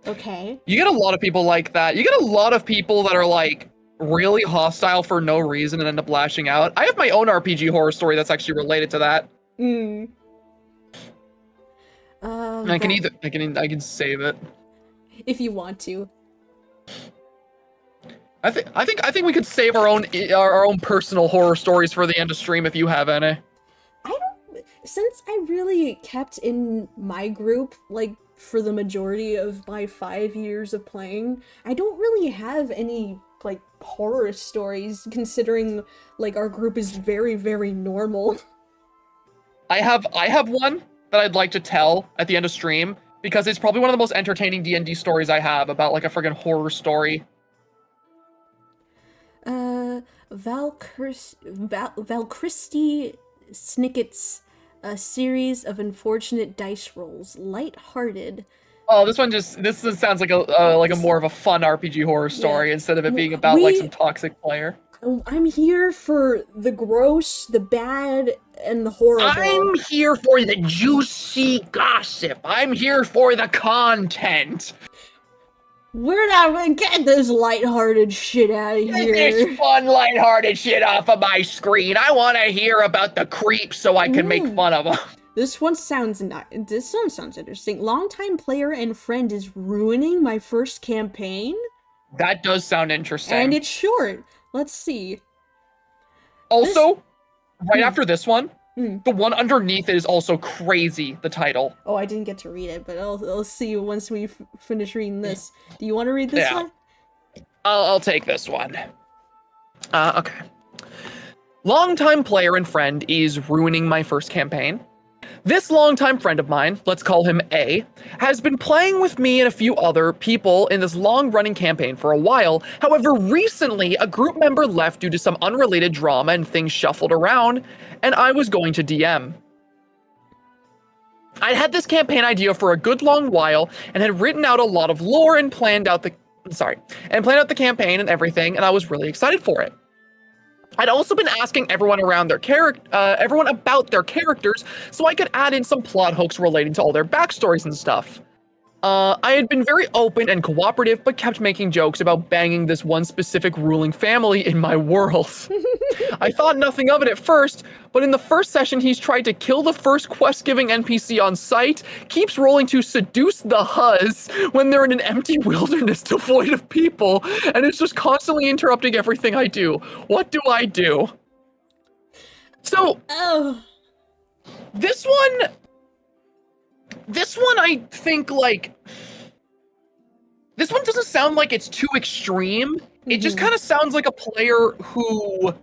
Okay. You get a lot of people like that. You get a lot of people that are, like, really hostile for no reason and end up lashing out. I have my own RPG horror story that's actually related to that. I can save it if you want to. I think we could save our own personal horror stories for the end of stream if you have any. Since I really kept in my group, like, for the majority of my 5 years of playing, I don't really have any, like, horror stories, considering, like, our group is very, very normal. I have one that I'd like to tell at the end of stream, because it's probably one of the most entertaining D&D stories I have about, like, a friggin' horror story. Valchristi Snicket's A Series of Unfortunate Dice Rolls. Light-hearted. Oh, this sounds like a more of a fun RPG horror story instead of it being about like some toxic player. I'm here for the gross, the bad, and the horrible. I'm here for the juicy gossip. I'm here for the content. We're not gonna get this lighthearted shit out of Get here. this fun, lighthearted shit off of my screen. I want to hear about the creeps so I can make fun of them. This one sounds interesting. Longtime player and friend is ruining my first campaign. That does sound interesting. And it's short. Let's see. Also, right after this one, the one underneath it is also crazy, the title. Oh, I didn't get to read it, but I'll see you once we finish reading this. Do you want to read this one? I'll take this one. Okay. Longtime player and friend is ruining my first campaign. This longtime friend of mine, let's call him A, has been playing with me and a few other people in this long-running campaign for a while. However, recently, a group member left due to some unrelated drama and things shuffled around, and I was going to DM. I'd had this campaign idea for a good long while and had written out a lot of lore and planned out the campaign and everything, and I was really excited for it. I'd also been asking everyone around everyone about their characters, so I could add in some plot hooks relating to all their backstories and stuff. I had been very open and cooperative, but kept making jokes about banging this one specific ruling family in my world. I thought nothing of it at first, but in the first session, he's tried to kill the first quest-giving NPC on site, keeps rolling to seduce the Huz when they're in an empty wilderness devoid of people, and it's just constantly interrupting everything I do. What do I do? So, this one, I think, like, this one doesn't sound like it's too extreme. It just kind of sounds like a player who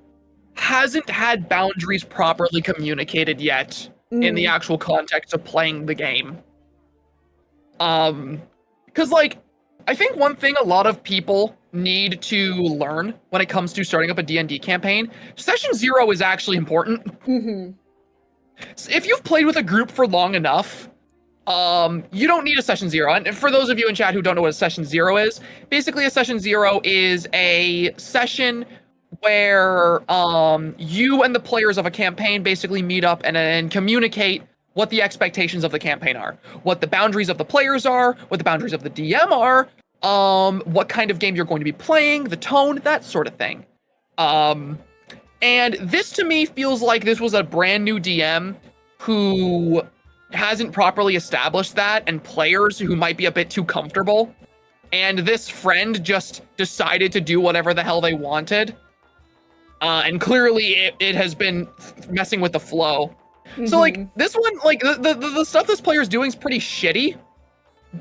hasn't had boundaries properly communicated yet in the actual context of playing the game. Because, like, I think one thing a lot of people need to learn when it comes to starting up a D&D campaign, session 0 is actually important. So if you've played with a group for long enough, you don't need a session 0. And for those of you in chat who don't know what a session 0 is, basically a session 0 is a session where you and the players of a campaign basically meet up and communicate what the expectations of the campaign are, what the boundaries of the players are, what the boundaries of the DM are, what kind of game you're going to be playing, the tone, that sort of thing. And this to me feels like this was a brand new DM who hasn't properly established that, and players who might be a bit too comfortable. And this friend just decided to do whatever the hell they wanted. And clearly it has been messing with the flow. So, like, this one, like, the stuff this player's doing is pretty shitty.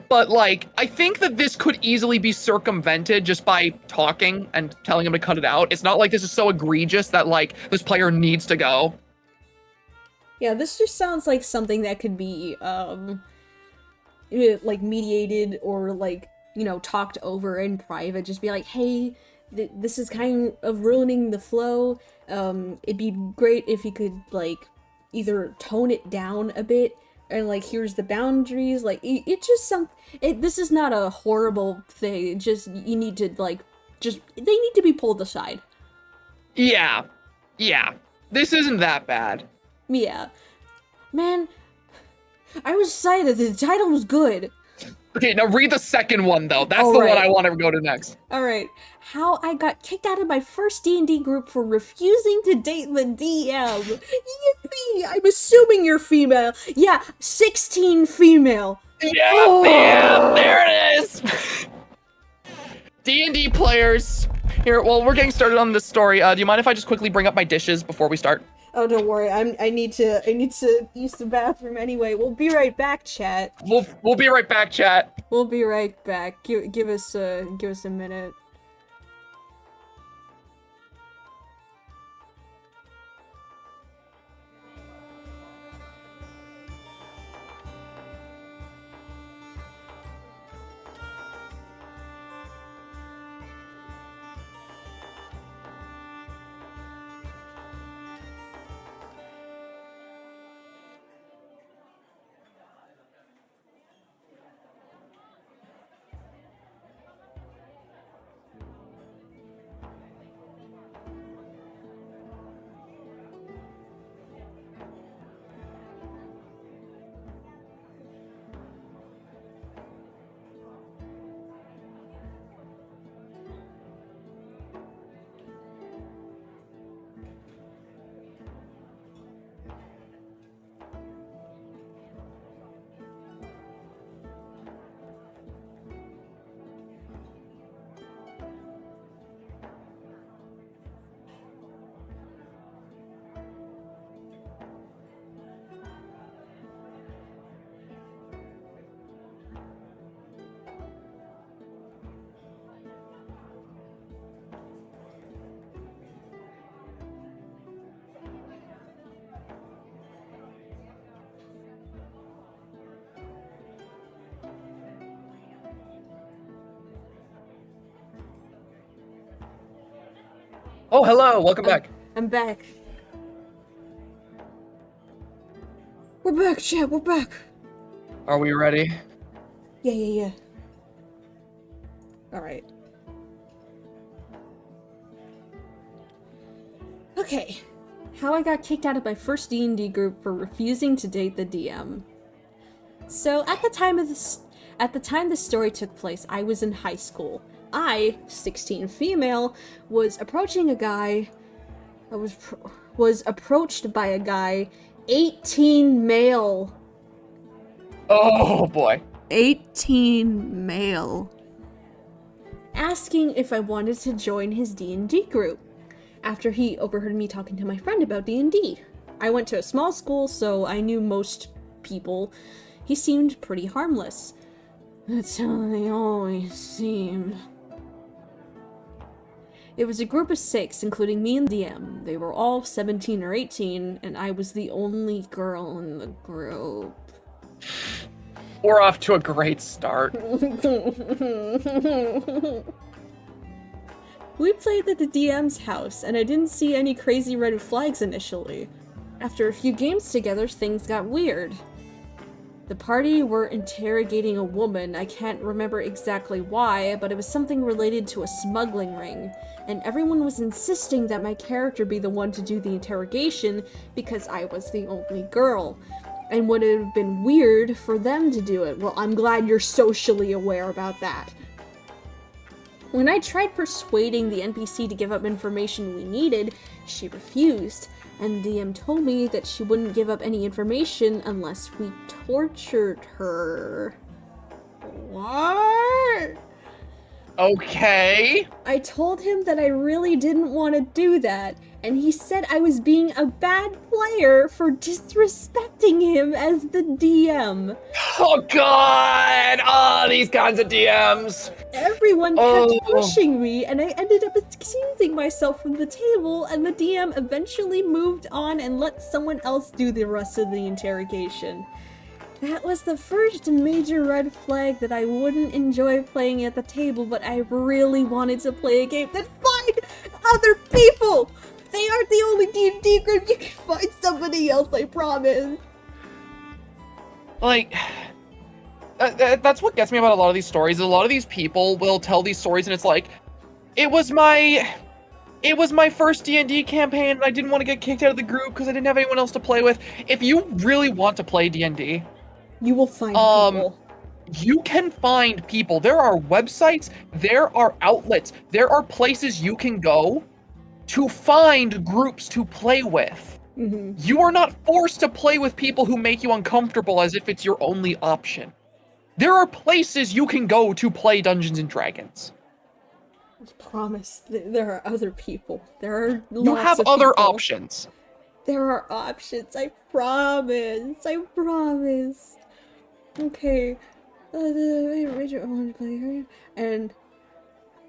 But, like, I think that this could easily be circumvented just by talking and telling him to cut it out. It's not like this is so egregious that, like, this player needs to go. Yeah, this just sounds like something that could be, like, mediated or, like, you know, talked over in private. Just be like, hey, this is kind of ruining the flow. It'd be great if you could, like, either tone it down a bit, and, like, here's the boundaries. Like, it just this is not a horrible thing. It just, you need to, like, they need to be pulled aside. Yeah. This isn't that bad. Yeah. Man, I was excited. The title was good. Okay, now read the second one, though. That's the one I want to go to next. Alright. How I got kicked out of my first D&D group for refusing to date the DM. Yippee! I'm assuming you're female. Yeah, 16 female. Yeah, there it is! D&D players. Here, well, we're getting started on this story. Do you mind if I just quickly bring up my dishes before we start? Oh, don't worry. I need to use the bathroom anyway. We'll be right back, chat. We'll be right back, chat. We'll be right back. Give us a minute. Oh, hello. Welcome back. I'm back. We're back, chat. We're back. Are we ready? Yeah. Alright. Okay. How I got kicked out of my first D&D group for refusing to date the DM. So, at the time this story took place, I was in high school. I, 16 female, was approaching a guy... was approached by a guy, 18 male. Oh, boy. 18 male. Asking if I wanted to join his D&D group, after he overheard me talking to my friend about D&D. I went to a small school, so I knew most people. He seemed pretty harmless. That's how they always seemed. It was a group of 6, including me and the DM. They were all 17 or 18, and I was the only girl in the group. We're off to a great start. We played at the DM's house, and I didn't see any crazy red flags initially. After a few games together, things got weird. The party were interrogating a woman. I can't remember exactly why, but it was something related to a smuggling ring, and everyone was insisting that my character be the one to do the interrogation because I was the only girl. And would it have been weird for them to do it? Well, I'm glad you're socially aware about that. When I tried persuading the NPC to give up information we needed, she refused, and the DM told me that she wouldn't give up any information unless we tortured her. What? Okay. I told him that I really didn't want to do that, and he said I was being a bad player for disrespecting him as the DM. Oh, God. Oh, these kinds of DMs. Everyone kept pushing me, and I ended up excusing myself from the table, and the DM eventually moved on and let someone else do the rest of the interrogation. That was the first major red flag that I wouldn't enjoy playing at the table, but I really wanted to play a game. Then find other people! They aren't the only D&D group. You can find somebody else, I promise. Like, that's what gets me about a lot of these stories. A lot of these people will tell these stories and it's like, it was my first D&D campaign and I didn't want to get kicked out of the group because I didn't have anyone else to play with. If you really want to play D&D, you will find people. You can find people. There are websites, there are outlets, there are places you can go to find groups to play with. Mm-hmm. You are not forced to play with people who make you uncomfortable as if it's your only option. There are places you can go to play Dungeons and Dragons. I promise, there are other people. There are lots You have of other people. options. There are options, I promise. I promise. Okay. And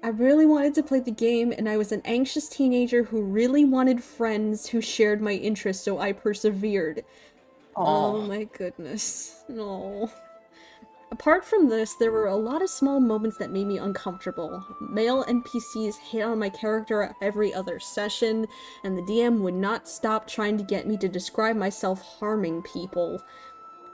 I really wanted to play the game, and I was an anxious teenager who really wanted friends who shared my interests, so I persevered. Oh my goodness. No. Apart from this, there were a lot of small moments that made me uncomfortable. Male NPCs hit on my character every other session, and the DM would not stop trying to get me to describe myself harming people.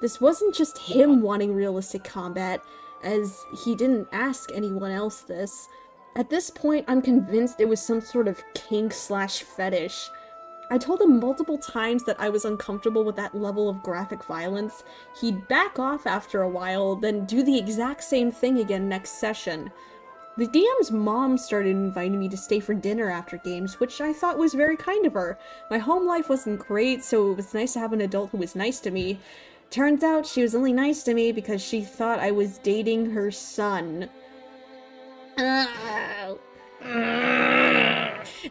This wasn't just him wanting realistic combat, as he didn't ask anyone else this. At this point, I'm convinced it was some sort of kink/fetish. I told him multiple times that I was uncomfortable with that level of graphic violence. He'd back off after a while, then do the exact same thing again next session. The DM's mom started inviting me to stay for dinner after games, which I thought was very kind of her. My home life wasn't great, so it was nice to have an adult who was nice to me. Turns out she was only nice to me because she thought I was dating her son.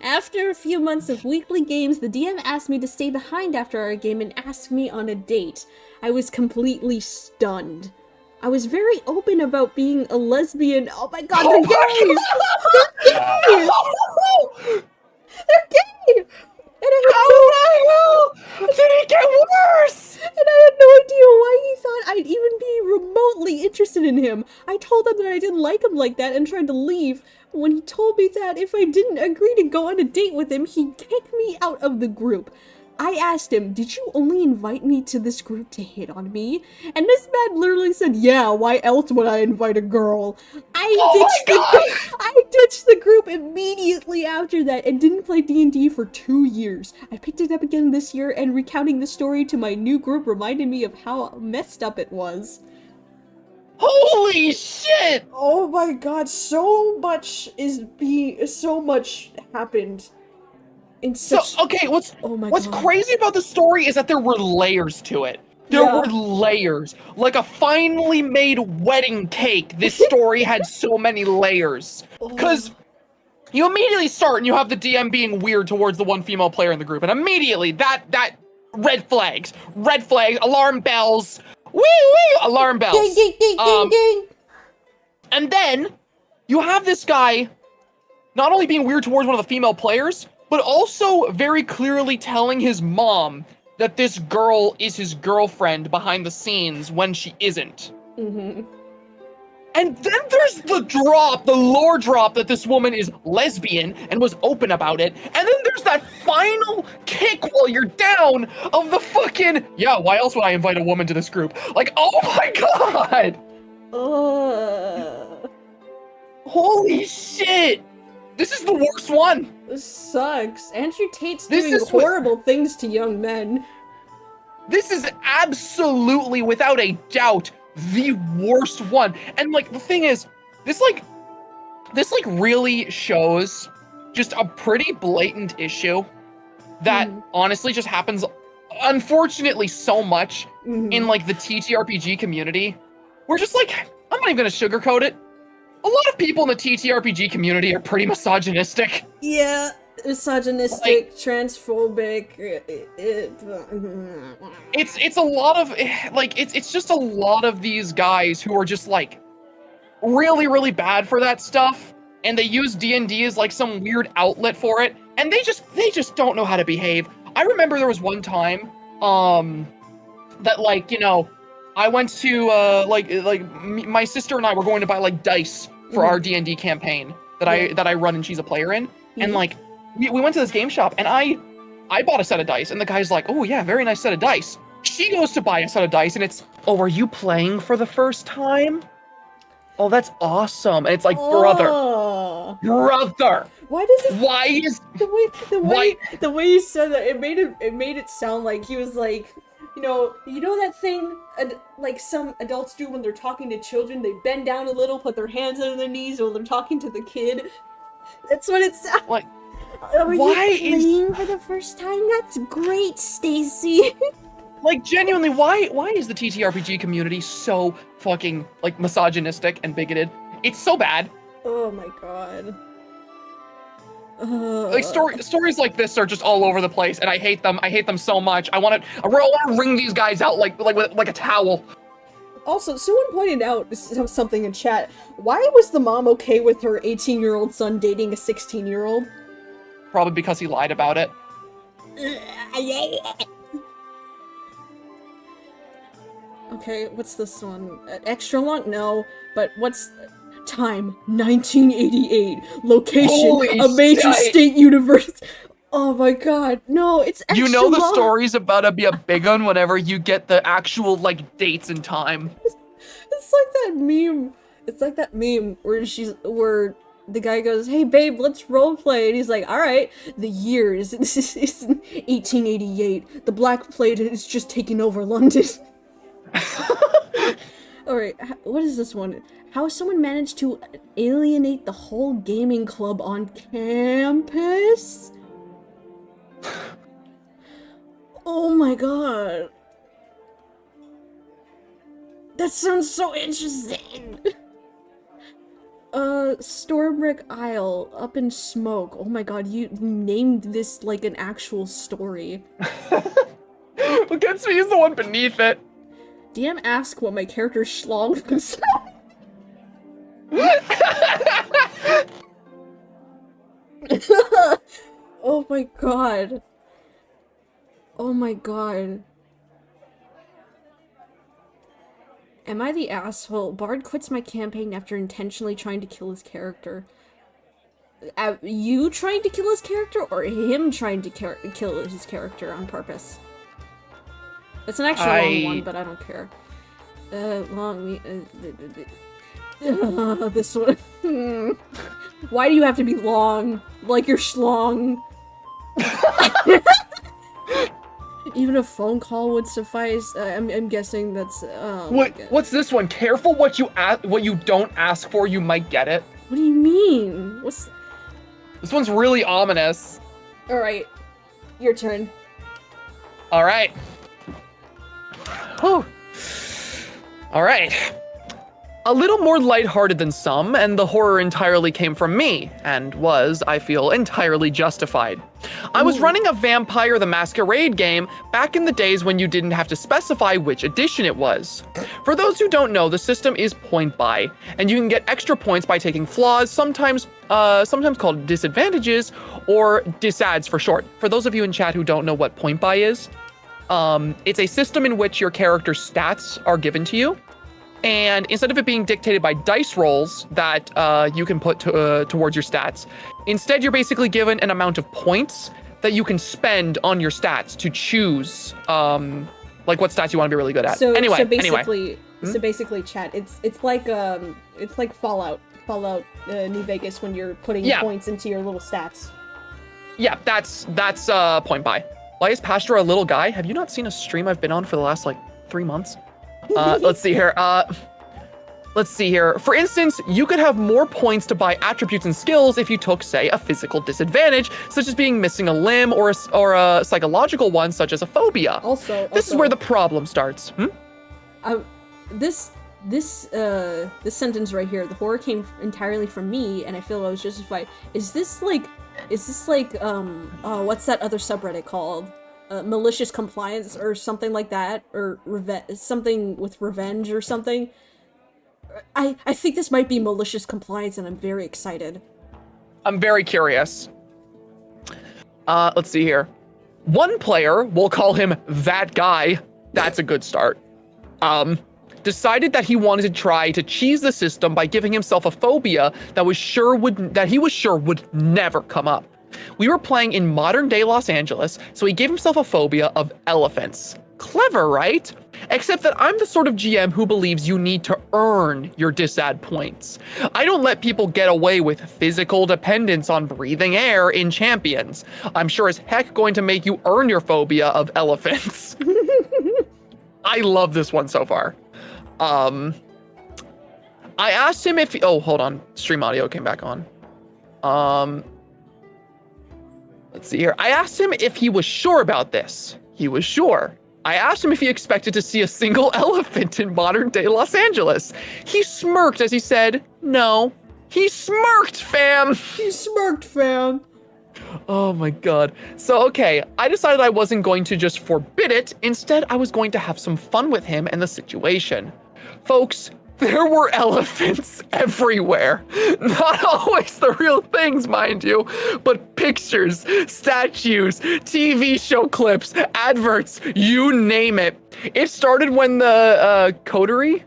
After a few months of weekly games, the DM asked me to stay behind after our game and asked me on a date. I was completely stunned. I was very open about being a lesbian. Oh my god, they're gay! They're gay! They're gay! And I had Did it get worse? And I had no idea why he thought I'd even be remotely interested in him. I told him that I didn't like him like that and tried to leave. When he told me that if I didn't agree to go on a date with him, he'd kick me out of the group. I asked him, did you only invite me to this group to hit on me? And this man literally said, yeah, why else would I invite a girl? I ditched the group immediately after that and didn't play D&D for 2 years. I picked it up again this year, and recounting the story to my new group reminded me of how messed up it was. Holy shit! Oh my god, so much happened. Okay, what's God. crazy about the story is that there were layers to it. There were layers. Like a finely made wedding cake, this story had so many layers. Because you immediately start and you have the DM being weird towards the one female player in the group. And immediately, that red flags, alarm bells, alarm bells. Ding, ding, ding, ding, ding. And then, you have this guy not only being weird towards one of the female players, but also very clearly telling his mom that this girl is his girlfriend behind the scenes when she isn't. Mm-hmm. And then there's the lore drop that this woman is lesbian and was open about it. And then there's that final kick while you're down of the fucking, yeah, why else would I invite a woman to this group? Like, oh my god! Holy shit! This is the worst one! This sucks. Andrew Tate's This doing is horrible things to young men. This is absolutely, without a doubt, the worst one. And like, the thing is, this really shows just a pretty blatant issue that honestly just happens, unfortunately, so much in like the TTRPG community. We're just like, I'm not even gonna sugarcoat it. A lot of people in the TTRPG community are pretty misogynistic. Yeah, misogynistic, like, transphobic. It's a lot of like it's just a lot of these guys who are just like really, really bad for that stuff, and they use D&D as like some weird outlet for it, and they just don't know how to behave. I remember there was one time that, like, you know, I went to my sister and I were going to buy like dice for our D&D campaign that I run and she's a player in, and like we went to this game shop and I bought a set of dice, and the guy's like, oh yeah, very nice set of dice. She goes to buy a set of dice and it's, oh, are you playing for the first time? Oh, that's awesome. And it's like, brother. Why does it? Why is the way you said that, it made it sound like he was like, you know that thing like some adults do when they're talking to children, they bend down a little, put their hands under their knees while they're talking to the kid. That's what it sounds like. Are you playing for the first time? That's great, Stacy. Like, genuinely, why is the TTRPG community so fucking like misogynistic and bigoted? It's so bad. Oh my god. Like stories like this are just all over the place, and I hate them. I hate them so much. I want to wring these guys out like a towel. Also, someone pointed out something in chat. Why was the mom okay with her 18-year-old son dating a 16-year-old? Probably because he lied about it. Okay, what's this one? Extra long? No, but what's... Time, 1988. Location, Holy a major shit. state university. Oh my god, no, it's extra You know the long. story's about to be a big one whenever you get the actual, like, dates and time. It's like that meme. It's like that meme where the guy goes, hey babe, let's roleplay, and he's like, alright, the years, this is 1888, the Black Plague is just taking over London. Alright, what is this one? How someone managed to alienate the whole gaming club on campus? Oh my god. That sounds so interesting! Stormbrick Isle, up in smoke. Oh my god, you named this like an actual story. What gets me is the one beneath it. DM asked what my character's schlong was. Oh my god. Oh my god. Am I the asshole? Bard quits my campaign after intentionally trying to kill his character. You trying to kill his character, or him trying to kill his character on purpose? It's an extra long one, but I don't care. This one. Why do you have to be long? Like you're schlong. Even a phone call would suffice. I'm guessing that's. What's this one? Careful what you don't ask for, you might get it. What do you mean? What's? This one's really ominous. All right, your turn. All right. Whew. All right. A little more lighthearted than some, and the horror entirely came from me, and was, I feel, entirely justified. I was running a Vampire the Masquerade game back in the days when you didn't have to specify which edition it was. For those who don't know, the system is point buy, and you can get extra points by taking flaws, sometimes called disadvantages, or disads for short. For those of you in chat who don't know what point buy is, it's a system in which your character's stats are given to you. And instead of it being dictated by dice rolls that you can put towards your stats, instead you're basically given an amount of points that you can spend on your stats to choose like what stats you want to be really good at. So anyway. basically, chat. It's like Fallout New Vegas when you're putting points into your little stats. Yeah, that's point buy. Why is Pastra a little guy? Have you not seen a stream I've been on for the last like 3 months? Let's see here. For instance, you could have more points to buy attributes and skills if you took, say, a physical disadvantage, such as being missing a limb, or a psychological one, such as a phobia. This is where the problem starts. This sentence right here, the horror came entirely from me, and I feel I was justified. Is this like, what's that other subreddit called? Malicious compliance or something like that, or something with revenge or something. I think this might be malicious compliance, and I'm very excited. I'm very curious. Let's see here. One player, we'll call him that guy, that's a good start, decided that he wanted to try to cheese the system by giving himself a phobia that he was sure would never come up. We were playing in modern day Los Angeles, so he gave himself a phobia of elephants. Clever, right? Except that I'm the sort of GM who believes you need to earn your disad points. I don't let people get away with physical dependence on breathing air in champions. I'm sure as heck going to make you earn your phobia of elephants. I love this one so far. I asked him if oh, hold on. Stream audio came back on. Let's see here. I asked him if he was sure about this. He was sure. I asked him if he expected to see a single elephant in modern day Los Angeles. He smirked as he said, no. He smirked, fam. He smirked, fam. Oh my god. So, okay, I decided I wasn't going to just forbid it. Instead, I was going to have some fun with him and the situation. Folks, there were elephants everywhere. Not always the real things, mind you, but pictures, statues, TV show clips, adverts, you name it. It started when the coterie,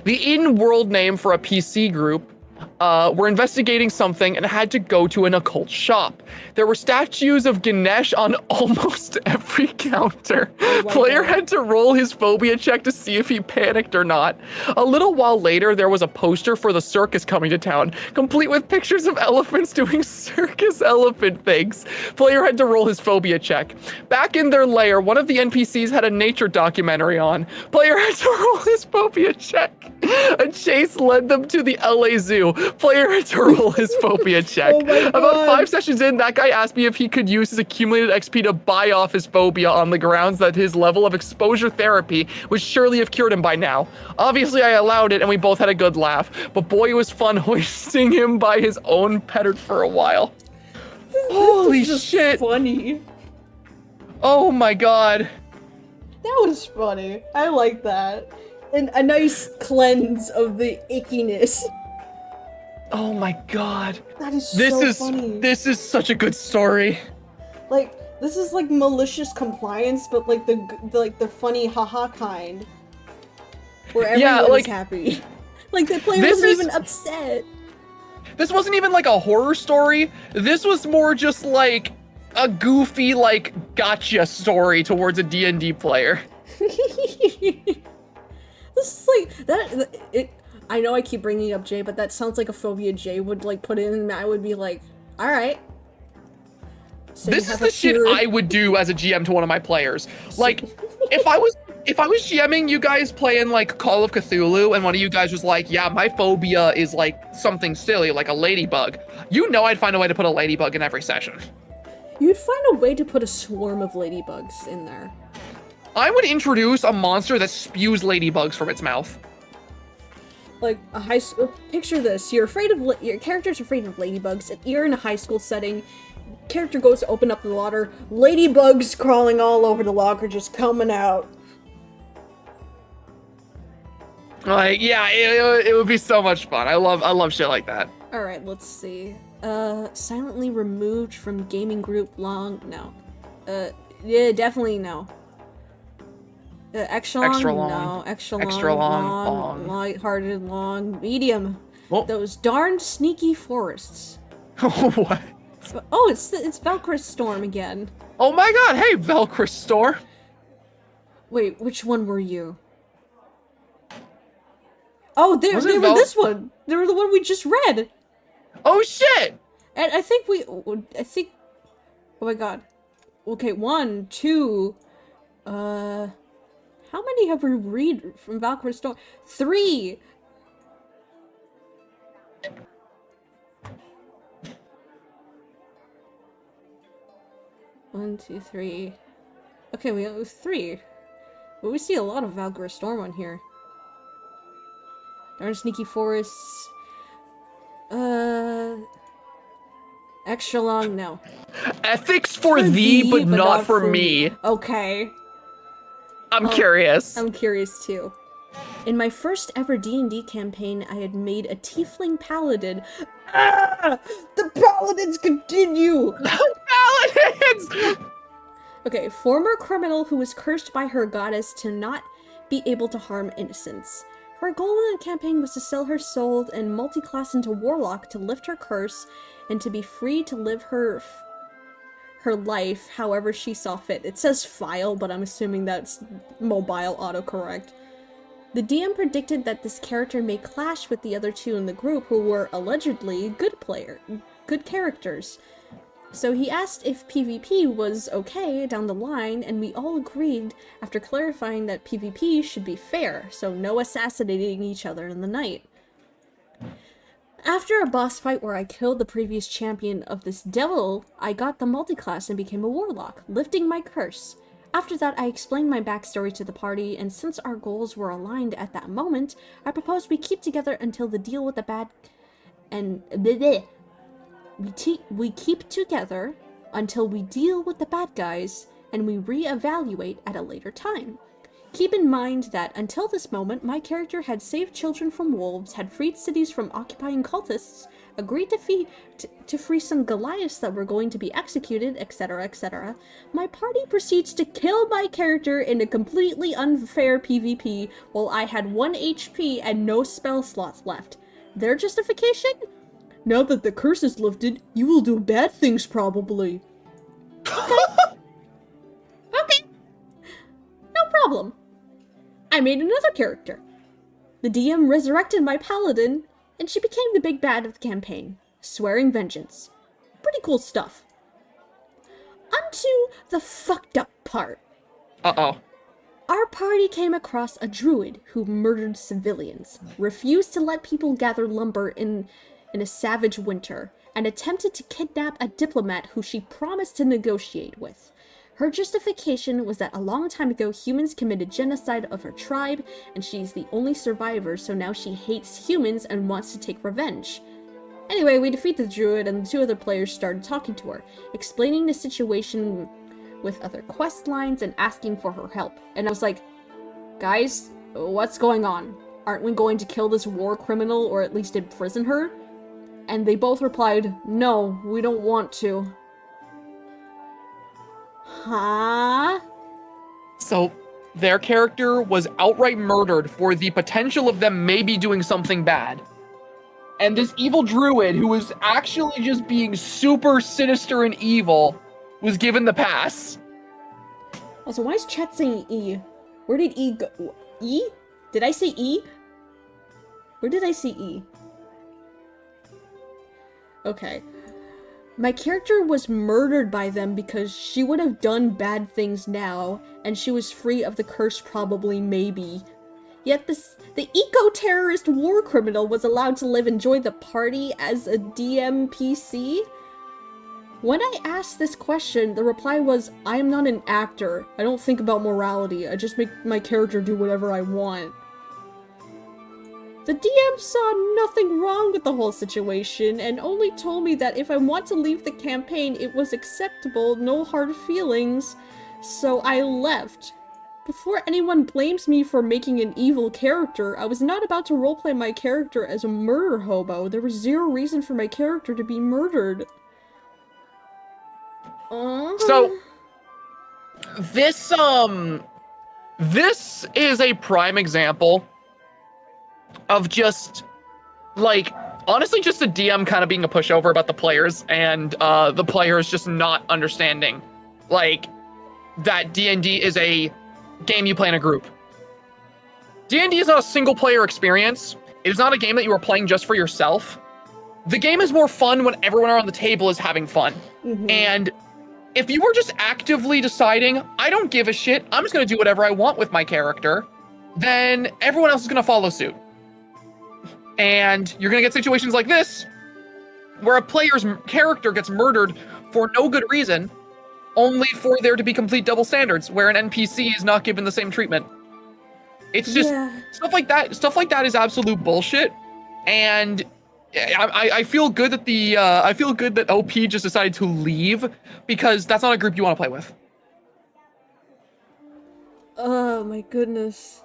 the in-world name for a PC group, were investigating something and had to go to an occult shop. There were statues of Ganesh on almost every counter. Player had to roll his phobia check to see if he panicked or not. A little while later, there was a poster for the circus coming to town, complete with pictures of elephants doing circus elephant things. Player had to roll his phobia check. Back in their lair, one of the NPCs had a nature documentary on. Player had to roll his phobia check. A chase led them to the LA Zoo. Player had to roll his phobia check. Oh About 5 sessions in, that guy asked me if he could use his accumulated XP to buy off his phobia on the grounds that his level of exposure therapy would surely have cured him by now. Obviously, I allowed it and we both had a good laugh, but boy, it was fun hoisting him by his own petard for a while. Holy shit. Funny. Oh my god. That was funny. I like that. And a nice cleanse of the ickiness. Oh my god. That is so funny. This is such a good story. Like, this is like malicious compliance, but like the funny haha kind. where everyone is like, happy. Like, the player this wasn't is- even upset. This wasn't even like a horror story. This was more just like a goofy, like, gotcha story towards a D&D player. This is like that. I know I keep bringing up Jay, but that sounds like a phobia Jay would like put in, and I would be like, "All right." So This is the shit I would do as a GM to one of my players. Like, if I was GMing you guys playing like Call of Cthulhu, and one of you guys was like, "Yeah, my phobia is like something silly, like a ladybug," you know I'd find a way to put a ladybug in every session. You'd find a way to put a swarm of ladybugs in there. I would introduce a monster that spews ladybugs from its mouth. Like a high school. Picture this: your character's afraid of ladybugs, and you're in a high school setting. Character goes to open up the water. Ladybugs crawling all over the locker, just coming out. Like, yeah, it would be so much fun. I love shit like that. All right, let's see. Silently removed from gaming group. No. Yeah, definitely no. Extra long? Extra long. No. Extra long. Extra long. Light-hearted, long. Medium. Oh. Those darn sneaky forests. What? Oh, it's Valkyrie Storm again. Oh my god, hey, Velcris Store. Wait, which one were you? Oh, they were this one. They were the one we just read. Oh shit! And I think, oh my god. Okay, 1, 2, how many have we read from Valkyrie Storm? 3! One, two, three. Okay, we have 3. But we see a lot of Valkyrie Storm on here. Darn sneaky forests. Extra long, no. Ethics for thee, but not for me. Okay. I'm curious. I'm curious too. In my first ever D&D campaign, I had made a tiefling paladin. Ah! The paladins continue! Paladins! Okay, former criminal who was cursed by her goddess to not be able to harm innocents. Her goal in the campaign was to sell her soul and multi-class into Warlock to lift her curse and to be free to live her life however she saw fit. It says file, but I'm assuming that's mobile autocorrect. The DM predicted that this character may clash with the other 2 in the group who were allegedly good characters. So he asked if PvP was okay down the line, and we all agreed after clarifying that PvP should be fair, so no assassinating each other in the night. After a boss fight where I killed the previous champion of this devil, I got the multiclass and became a warlock, lifting my curse. After that, I explained my backstory to the party, and since our goals were aligned at that moment, I proposed we keep together until the deal with the bad... and... We keep together until we deal with the bad guys, and we re-evaluate at a later time. Keep in mind that until this moment, my character had saved children from wolves, had freed cities from occupying cultists, agreed to free some Goliaths that were going to be executed, etc., etc. My party proceeds to kill my character in a completely unfair PvP while I had 1 HP and no spell slots left. Their justification? Now that the curse is lifted, you will do bad things probably. Okay. Okay. No problem. I made another character. The DM resurrected my paladin, and she became the big bad of the campaign, swearing vengeance. Pretty cool stuff. Onto the fucked up part. Uh-oh. Our party came across a druid who murdered civilians, refused to let people gather lumber in a savage winter, and attempted to kidnap a diplomat who she promised to negotiate with. Her justification was that a long time ago humans committed genocide of her tribe, and she's the only survivor, so now she hates humans and wants to take revenge. Anyway, we defeat the druid, and the 2 other players started talking to her, explaining the situation with other quest lines and asking for her help. And I was like, guys, what's going on? Aren't we going to kill this war criminal or at least imprison her? And they both replied, no, we don't want to. Huh? So, their character was outright murdered for the potential of them maybe doing something bad. And this evil druid, who was actually just being super sinister and evil, was given the pass. Also, why is chat saying E? Where did E go? E? Did I say E? Where did I say E? Okay. My character was murdered by them because she would have done bad things now, and she was free of the curse probably, maybe. Yet the eco-terrorist war criminal was allowed to live and join the party as a DMPC? When I asked this question, the reply was, I am not an actor. I don't think about morality. I just make my character do whatever I want. The DM saw nothing wrong with the whole situation, and only told me that if I want to leave the campaign, it was acceptable, no hard feelings, so I left. Before anyone blames me for making an evil character, I was not about to roleplay my character as a murder hobo. There was zero reason for my character to be murdered. So, this is a prime example of just, like, honestly just a DM kind of being a pushover about the players, and the players just not understanding, like, that D&D is a game you play in a group. D&D is not a single player experience. It is not a game that you are playing just for yourself. The game is more fun when everyone around the table is having fun. Mm-hmm. And if you were just actively deciding, I don't give a shit, I'm just going to do whatever I want with my character, then everyone else is going to follow suit. And you're going to get situations like this, where a player's character gets murdered for no good reason, only for there to be complete double standards, where an NPC is not given the same treatment. It's just, stuff like that is absolute bullshit. And I feel good that I feel good that OP just decided to leave, because that's not a group you want to play with. Oh my goodness.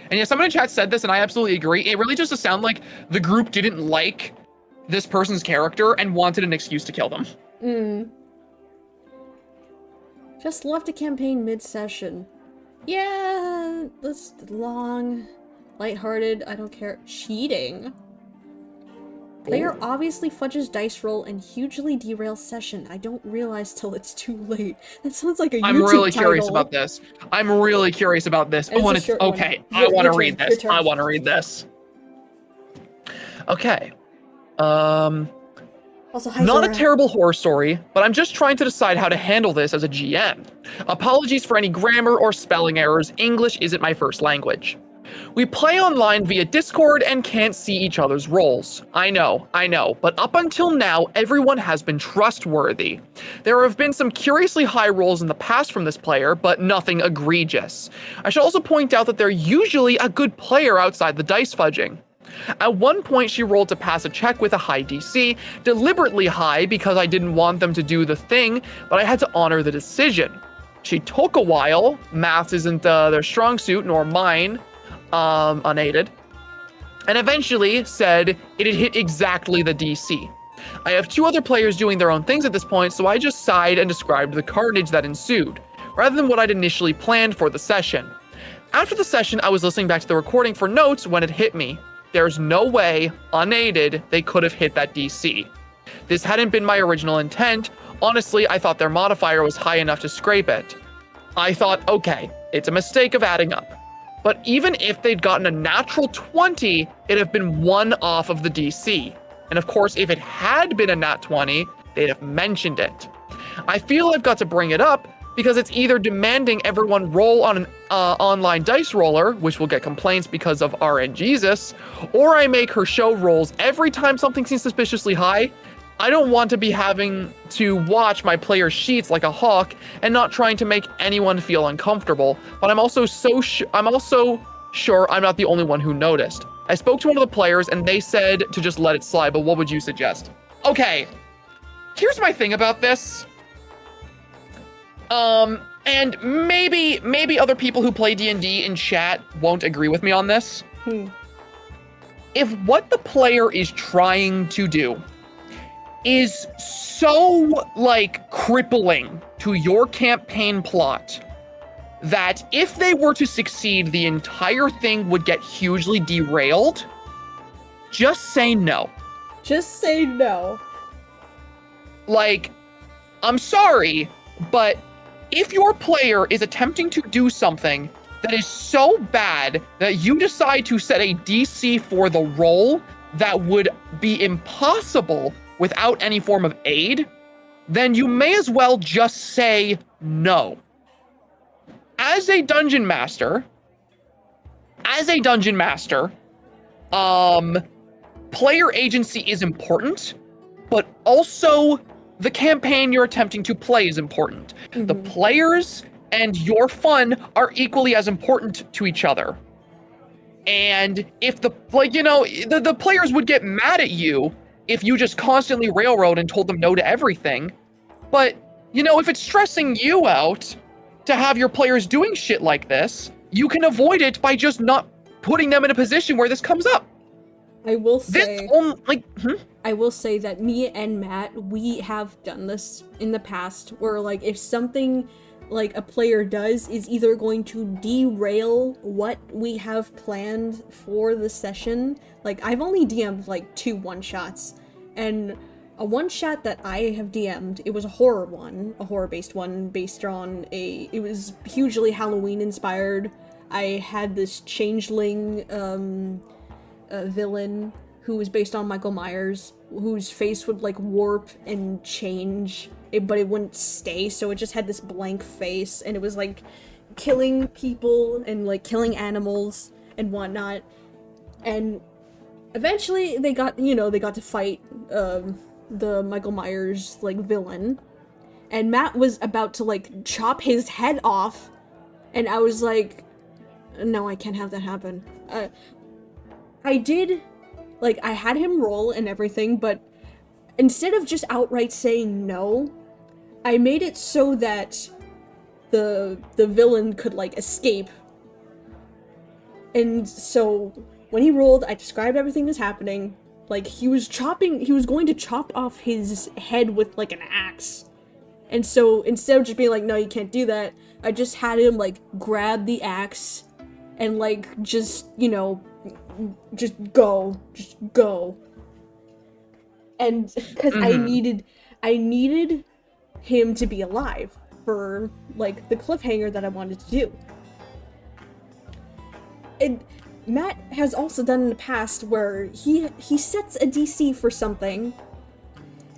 And yeah, someone in chat said this, and I absolutely agree. It really just sounded like the group didn't like this person's character and wanted an excuse to kill them. Just left a campaign mid-session. Yeah, that's long. Lighthearted, I don't care. Cheating. Player obviously fudges dice roll and hugely derails session. I don't realize till it's too late. That sounds like a YouTube I'm really title. curious about this. I'm really curious about this. And Oh, and it's it's a short okay. one. I want to Your read turn, this. your turn. I want to read this. Okay. Also, hi, Not a Zora. terrible horror story, but I'm just trying to decide how to handle this as a GM. Apologies for any grammar or spelling errors. English isn't my first language. We play online via Discord and can't see each other's roles. I know, but up until now, everyone has been trustworthy. There have been some curiously high rolls in the past from this player, but nothing egregious. I should also point out that they're usually a good player outside the dice fudging. At one point, she rolled to pass a check with a high DC, deliberately high because I didn't want them to do the thing, but I had to honor the decision. She took a while, math isn't their strong suit, nor mine, unaided, and eventually said it had hit exactly the DC. I have two other players doing their own things at this point, so I just sighed and described the carnage that ensued, rather than what I'd initially planned for the session. After the session, I was listening back to the recording for notes when it hit me. There's no way, unaided, they could have hit that DC. This hadn't been my original intent. Honestly, I thought their modifier was high enough to scrape it. I thought, okay, it's a mistake of adding up. But even if they'd gotten a natural 20, it'd have been one off of the DC. And of course, if it had been a nat 20, they'd have mentioned it. I feel I've got to bring it up because it's either demanding everyone roll on an online dice roller, which will get complaints because of RNGesus, or I make her show rolls every time something seems suspiciously high. I don't want to be having to watch my player's sheets like a hawk and not trying to make anyone feel uncomfortable, but I'm also sure I'm not the only one who noticed. I spoke to one of the players and they said to just let it slide, but what would you suggest? Okay, here's my thing about this. And maybe other people who play D&D in chat won't agree with me on this. If what the player is trying to do is so, like, crippling to your campaign plot that if they were to succeed, the entire thing would get hugely derailed, just say no. Just say no. Like, I'm sorry, but if your player is attempting to do something that is so bad that you decide to set a DC for the roll that would be impossible without any form of aid, then you may as well just say no. As a dungeon master, player agency is important, but also the campaign you're attempting to play is important. Mm-hmm. The players and your fun are equally as important to each other. And if the players would get mad at you if you just constantly railroad and told them no to everything. But, if it's stressing you out to have your players doing shit like this, you can avoid it by just not putting them in a position where this comes up. I will say I will say that me and Matt, we have done this in the past where if something a player does is either going to derail what we have planned for the session. I've only DM'd 2 one-shots, and a one-shot that I have DM'd, it was a horror-based one based on it was hugely Halloween inspired. I had this changeling villain who was based on Michael Myers, whose face would warp and change, but it wouldn't stay, so it just had this blank face, and it was killing people and killing animals and whatnot. And eventually they got to fight the Michael Myers villain, and Matt was about to chop his head off, and I was like, no, I can't have that happen. I did, I had him roll and everything, but instead of just outright saying no, I made it so that the villain could escape. And so when he rolled, I described everything that's happening. He was going to chop off his head with an axe. And so instead of just being no, you can't do that, I just had him grab the axe and just go. And because I needed him to be alive for the cliffhanger that I wanted to do. And Matt has also done in the past where he sets a DC for something,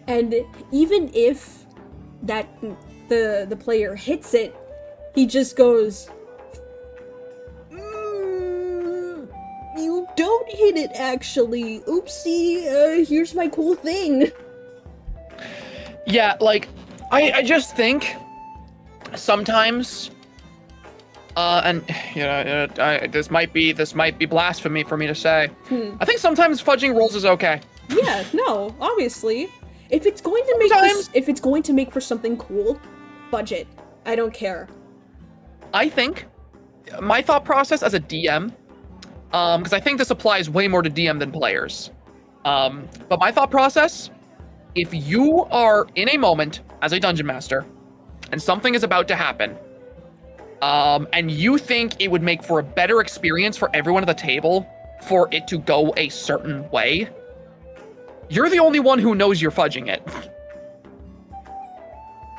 and even if the player hits it, he just goes, you don't hit it actually, oopsie, here's my cool thing. Yeah, I just think sometimes, this might be blasphemy for me to say. I think sometimes fudging rolls is okay. Yeah, no, obviously. If it's going to make for something cool, fudge it. I don't care. I think my thought process as a DM, because I think this applies way more to DM than players. But my thought process, if you are in a moment as a dungeon master and something is about to happen, and you think it would make for a better experience for everyone at the table for it to go a certain way, you're the only one who knows you're fudging it.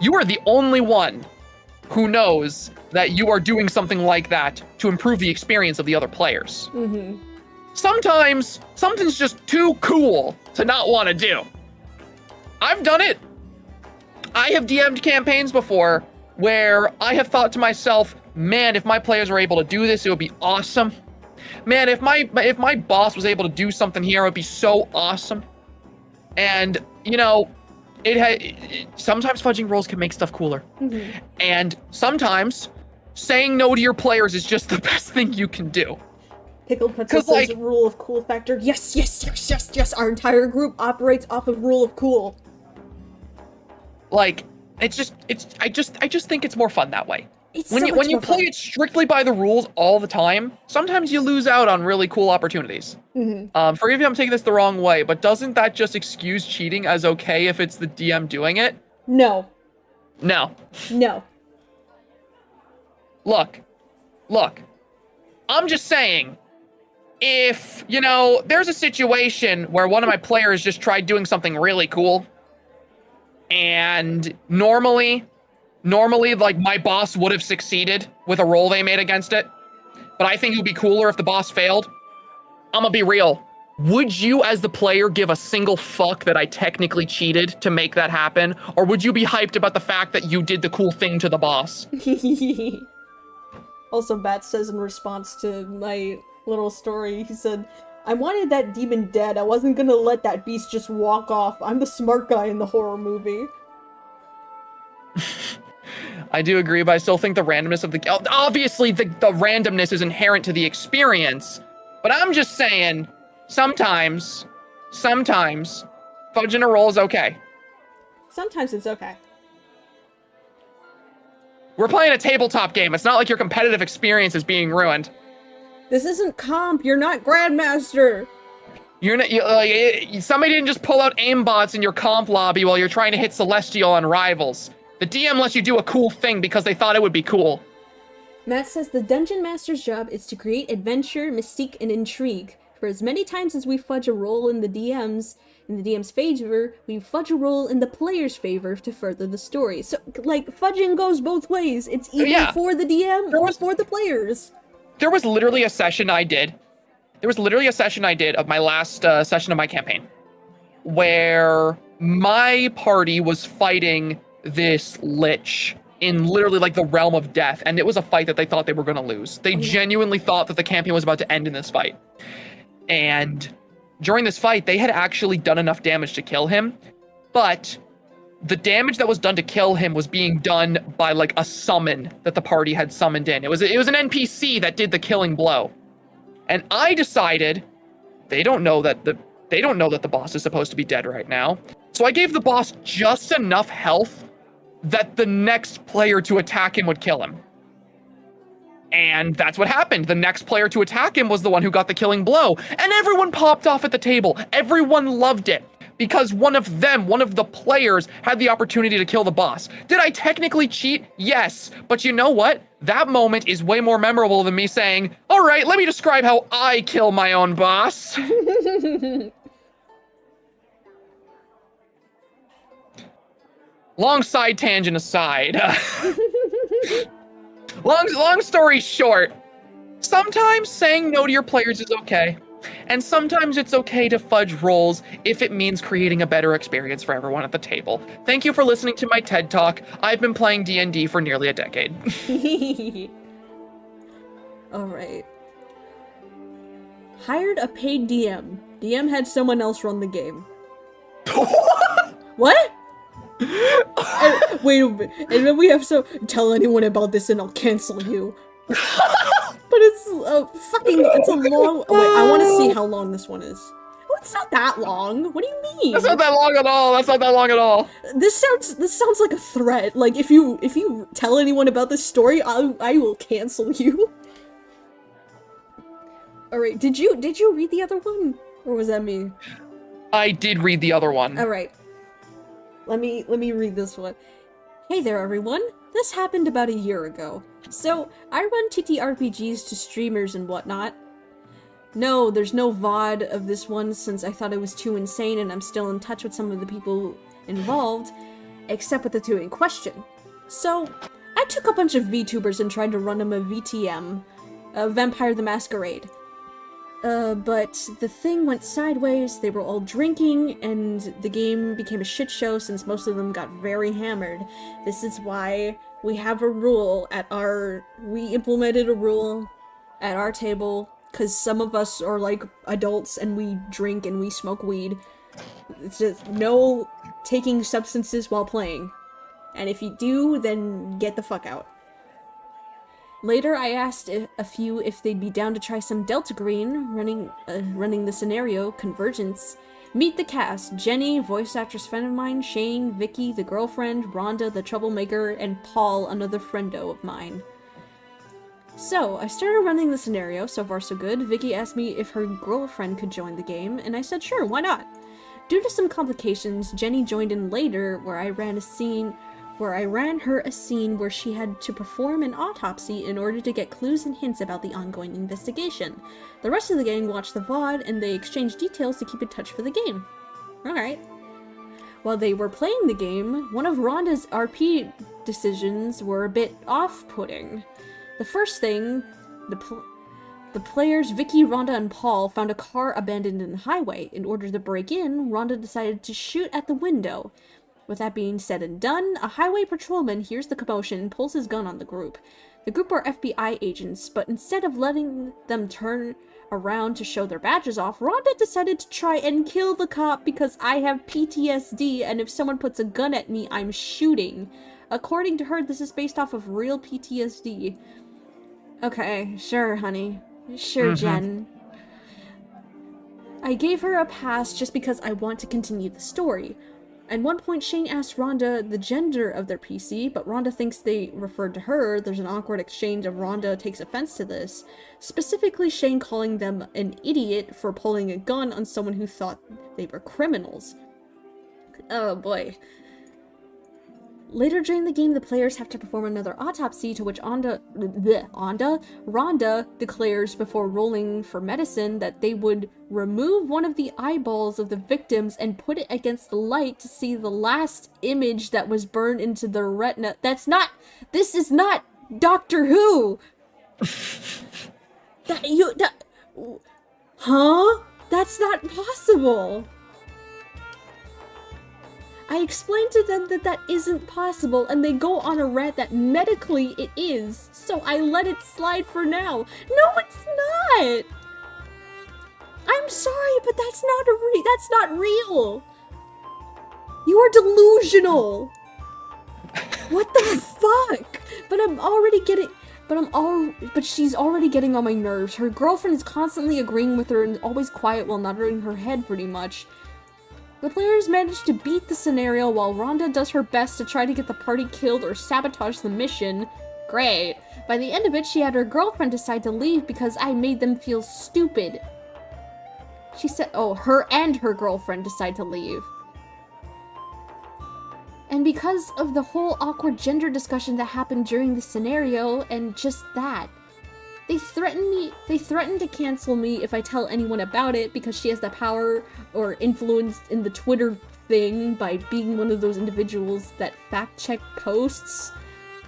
You are the only one who knows that you are doing something like that to improve the experience of the other players. Mm-hmm. Sometimes something's just too cool to not want to do. I've done it. I have DM'd campaigns before where I have thought to myself, man, if my players were able to do this, it would be awesome. Man, if my boss was able to do something here, it would be so awesome. And, sometimes fudging rolls can make stuff cooler. Mm-hmm. And sometimes saying no to your players is just the best thing you can do. Pickle Pretzel says rule of cool factor. Yes. Our entire group operates off of rule of cool. I just think it's more fun that way. When you play it strictly by the rules all the time, sometimes you lose out on really cool opportunities. Mm-hmm. Forgive me if I'm taking this the wrong way, but doesn't that just excuse cheating as okay if it's the DM doing it? No. look, I'm just saying, if, you know, there's a situation where one of my players just tried doing something really cool, and normally, like, my boss would have succeeded with a roll they made against it, but I think it would be cooler if the boss failed. I'm gonna be real. Would you, as the player, give a single fuck that I technically cheated to make that happen? Or would you be hyped about the fact that you did the cool thing to the boss? Also, Bat says in response to my little story, he said, I wanted that demon dead. I wasn't gonna let that beast just walk off. I'm the smart guy in the horror movie. I do agree, but I still think the randomness of the... Obviously, the randomness is inherent to the experience, but I'm just saying... Sometimes, fudging a roll is okay. Sometimes it's okay. We're playing a tabletop game. It's not like your competitive experience is being ruined. This isn't comp. You're not Grandmaster. You're not. Somebody didn't just pull out aimbots in your comp lobby while you're trying to hit Celestial on Rivals. The DM lets you do a cool thing because they thought it would be cool. Matt says the Dungeon Master's job is to create adventure, mystique, and intrigue. For as many times as we fudge a roll in the DM's favor, we fudge a roll in the player's favor to further the story. So, like, fudging goes both ways. It's either for the DM or for the players. There was literally a session I did. Of my last session of my campaign, where my party was fighting this lich in literally like the realm of death, and it was a fight that they thought they were going to lose. They genuinely thought that the campaign was about to end in this fight. And during this fight, they had actually done enough damage to kill him, but the damage that was done to kill him was being done by like a summon that the party had summoned in. It was an NPC that did the killing blow. And I decided they don't know that the boss is supposed to be dead right now. So I gave the boss just enough health that the next player to attack him would kill him. And that's what happened. The next player to attack him was the one who got the killing blow. And everyone popped off at the table. Everyone loved it. Because one of the players, had the opportunity to kill the boss. Did I technically cheat? Yes. But you know what? That moment is way more memorable than me saying, all right, let me describe how I kill my own boss. Long side tangent aside. Long story short, sometimes saying no to your players is okay, and sometimes it's okay to fudge rolls if it means creating a better experience for everyone at the table. Thank you for listening to my TED Talk. I've been playing D&D for nearly a decade. Alright. Hired a paid DM. DM had someone else run the game. What? Wait a minute. And then we have tell anyone about this and I'll cancel you. But it's it's a long... Wait, I want to see how long this one is. Oh, it's not that long. What do you mean? That's not that long at all. This sounds like a threat. Like, if you tell anyone about this story, I will cancel you. Alright, did you read the other one? Or was that me? I did read the other one. Alright. Let me read this one. Hey there, everyone. This happened about a year ago. So, I run ttrpgs to streamers and whatnot. No, there's no VOD of this one since I thought it was too insane and I'm still in touch with some of the people involved, except with the two in question. So, I took a bunch of VTubers and tried to run them a VTM, Vampire the Masquerade. But the thing went sideways, they were all drinking, and the game became a shit show since most of them got very hammered. This is why we have a rule we implemented a rule at our table, because some of us are like adults and we drink and we smoke weed. It's just no taking substances while playing. And if you do, then get the fuck out. Later, I asked a few if they'd be down to try some Delta Green, running the scenario, Convergence. Meet the cast: Jenny, voice actress friend of mine, Shane, Vicky, the girlfriend, Rhonda, the troublemaker, and Paul, another friendo of mine. So, I started running the scenario, so far so good. Vicky asked me if her girlfriend could join the game, and I said sure, why not? Due to some complications, Jenny joined in later, where I ran a scene where I ran her a scene where she had to perform an autopsy in order to get clues and hints about the ongoing investigation. The rest of the gang watched the VOD and they exchanged details to keep in touch for the game. Alright. While they were playing the game, one of Rhonda's RP decisions were a bit off-putting. The first thing, the players Vicky, Rhonda, and Paul found a car abandoned in the highway. In order to break in, Rhonda decided to shoot at the window. With that being said and done, a highway patrolman hears the commotion and pulls his gun on the group. The group are FBI agents, but instead of letting them turn around to show their badges off, Rhonda decided to try and kill the cop because I have PTSD, and if someone puts a gun at me, I'm shooting. According to her, this is based off of real PTSD. Okay, sure, honey. Sure, Jen. I gave her a pass just because I want to continue the story. At one point, Shane asked Rhonda the gender of their PC, but Rhonda thinks they referred to her. There's an awkward exchange of Rhonda takes offense to this. Specifically, Shane calling them an idiot for pulling a gun on someone who thought they were criminals. Oh boy. Later during the game, the players have to perform another autopsy, to which Rhonda declares before rolling for medicine that they would remove one of the eyeballs of the victims and put it against the light to see the last image that was burned into their retina. This is not Doctor Who! Huh? That's not possible! I explained to them that that isn't possible, and they go on a rant that medically it is, so I let it slide for now. No, it's not! I'm sorry, but that's not real! You are delusional! What the fuck? But she's already getting on my nerves. Her girlfriend is constantly agreeing with her and always quiet while nodding her head pretty much. The players manage to beat the scenario while Rhonda does her best to try to get the party killed or sabotage the mission. Great. By the end of it, she had her girlfriend decide to leave because I made them feel stupid. She said, her and her girlfriend decide to leave. And because of the whole awkward gender discussion that happened during the scenario, and just that. They threatened to cancel me if I tell anyone about it because she has the power or influence in the Twitter thing by being one of those individuals that fact-check posts.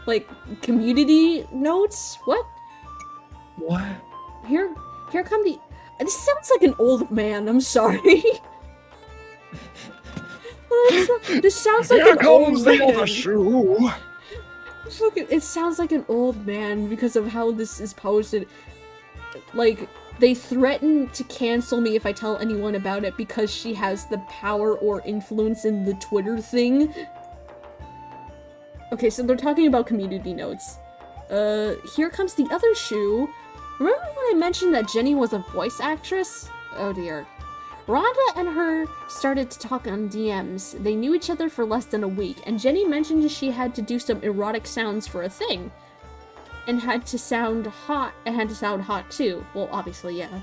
Like, community notes? What? What? Here come the... This sounds like an old man, I'm sorry. This sounds like an old man. Here comes the other shoe. It sounds like an old man because of how this is posted. Like, they threaten to cancel me if I tell anyone about it because she has the power or influence in the Twitter thing. Okay, so they're talking about community notes. Here comes the other shoe. Remember when I mentioned that Jenny was a voice actress? Oh dear. Rhonda and her started to talk on DMs. They knew each other for less than a week, and Jenny mentioned she had to do some erotic sounds for a thing. And had to sound hot, too. Well, obviously, yeah.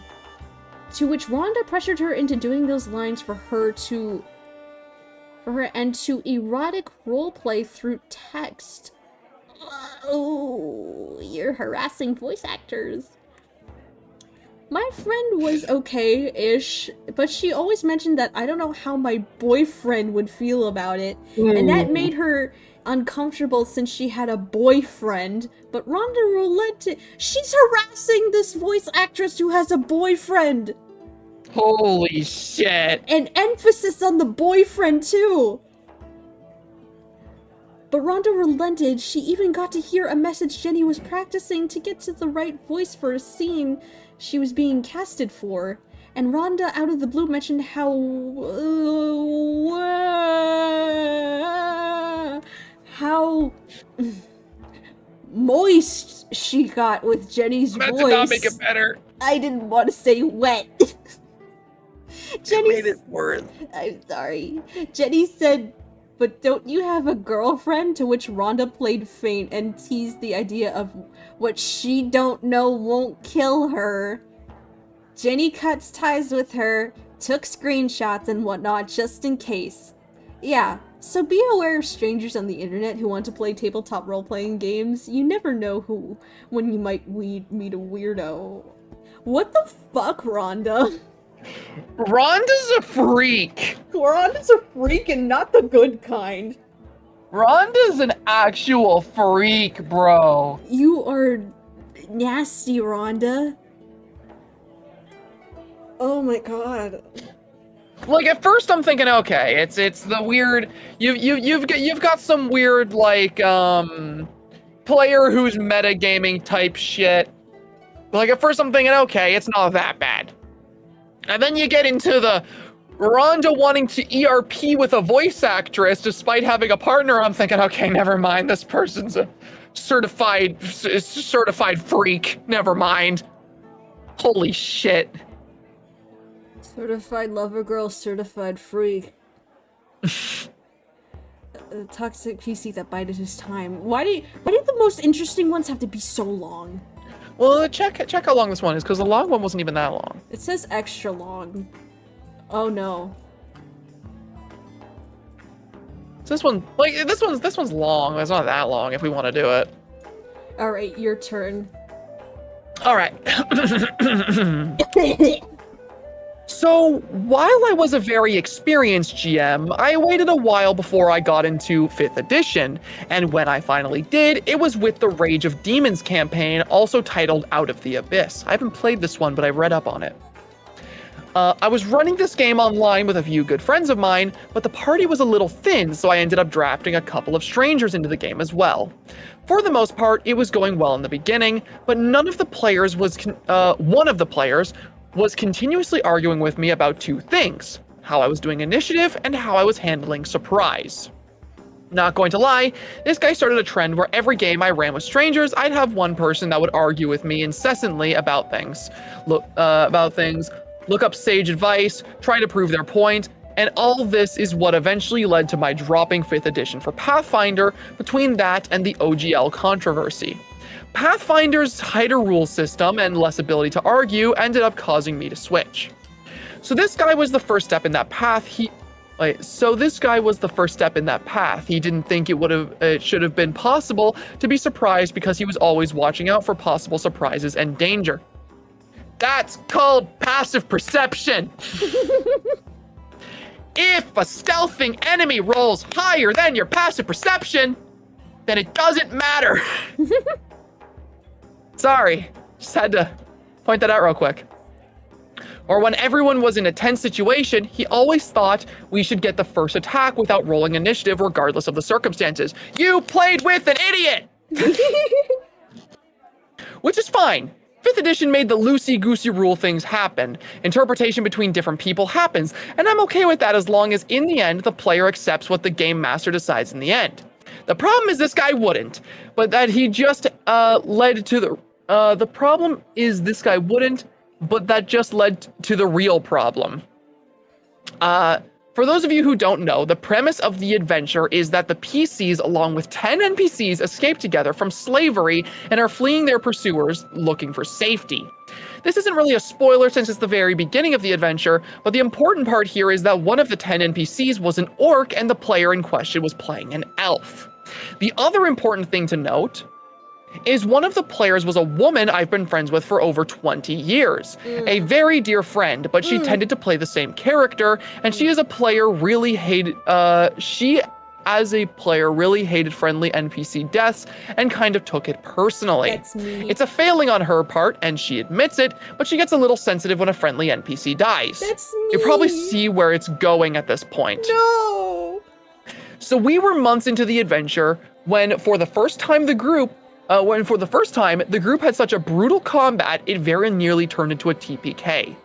To which Rhonda pressured her into doing those lines for her and to erotic roleplay through text. Oh, you're harassing voice actors. My friend was okay-ish, but she always mentioned that I don't know how my boyfriend would feel about it, and that made her uncomfortable since she had a boyfriend, but Rhonda relented. She's harassing this voice actress who has a boyfriend! Holy shit! And emphasis on the boyfriend, too! But Rhonda relented. She even got to hear a message Jenny was practicing to get to the right voice for a scene she was being casted for. And Rhonda, out of the blue, mentioned how moist she got with Jenny's voice. That did not make it better. I didn't want to say wet. Jenny made it worse. I'm sorry. Jenny said, "But don't you have a girlfriend?" To which Rhonda played faint and teased the idea of what she don't know won't kill her. Jenny cuts ties with her, took screenshots and whatnot just in case. Yeah, So be aware of strangers on the internet who want to play tabletop role-playing games. You never know when you might meet a weirdo. What the fuck, Rhonda? Rhonda's a freak. Rhonda's a freak and not the good kind. Rhonda's an actual freak, bro. You are nasty, Rhonda. Oh my god. Like at first I'm thinking, okay, it's the weird. You've got some weird like player who's metagaming type shit. Like at first I'm thinking, okay, it's not that bad. And then you get into the Rhonda wanting to ERP with a voice actress despite having a partner. I'm thinking, okay, never mind. This person's a certified freak. Never mind. Holy shit. Certified lover girl, certified freak. A toxic PC that bided his time. Why did the most interesting ones have to be so long? Well, check how long this one is, because the long one wasn't even that long. It says extra long. Oh no. So this one's long. It's not that long if we want to do it. All right, your turn. All right. So, while I was a very experienced GM, I waited a while before I got into 5th edition, and when I finally did, it was with the Rage of Demons campaign, also titled Out of the Abyss. I haven't played this one, but I read up on it. I was running this game online with a few good friends of mine, but the party was a little thin, so I ended up drafting a couple of strangers into the game as well. For the most part, it was going well in the beginning, but one of the players was continuously arguing with me about two things: how I was doing initiative and how I was handling surprise. Not going to lie, this guy started a trend where every game I ran with strangers, I'd have one person that would argue with me incessantly about things. Look up sage advice, try to prove their point, and all this is what eventually led to my dropping 5th edition for Pathfinder between that and the OGL controversy. Pathfinder's tighter rule system and less ability to argue ended up causing me to switch. So this guy was the first step in that path. He didn't think it should have been possible to be surprised because he was always watching out for possible surprises and danger. That's called passive perception. If a stealthing enemy rolls higher than your passive perception, then it doesn't matter. Sorry, just had to point that out real quick. Or when everyone was in a tense situation, he always thought we should get the first attack without rolling initiative regardless of the circumstances. You played with an idiot! Which is fine. 5th edition made the loosey-goosey rule things happen. Interpretation between different people happens, and I'm okay with that as long as in the end the player accepts what the game master decides in the end. The problem is this guy wouldn't, but that he just led to the problem is this guy wouldn't, but that just led to the real problem. For those of you who don't know, the premise of the adventure is that the PCs, along with 10 NPCs, escape together from slavery and are fleeing their pursuers looking for safety. This isn't really a spoiler since it's the very beginning of the adventure, but the important part here is that one of the 10 NPCs was an orc and the player in question was playing an elf. The other important thing to note is one of the players was a woman I've been friends with for over 20 years. A very dear friend, but she tended to play the same character, and she as a player really hated friendly NPC deaths and kind of took it personally. That's me. It's a failing on her part, and she admits it, but she gets a little sensitive when a friendly NPC dies. That's me. You probably see where it's going at this point. No! So we were months into the adventure when for the first time the group had such a brutal combat, it very nearly turned into a TPK.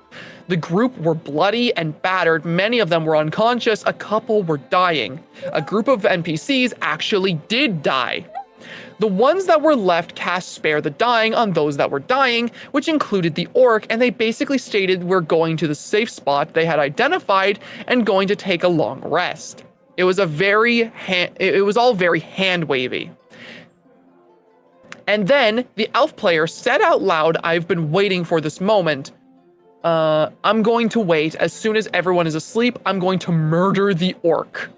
The group were bloody and battered, many of them were unconscious, a couple were dying. A group of NPCs actually did die. The ones that were left cast Spare the Dying on those that were dying, which included the orc, and they basically stated we're going to the safe spot they had identified and going to take a long rest. It was all very hand-wavy. And then the elf player said out loud, I've been waiting for this moment. I'm going to wait. As soon as everyone is asleep, I'm going to murder the orc.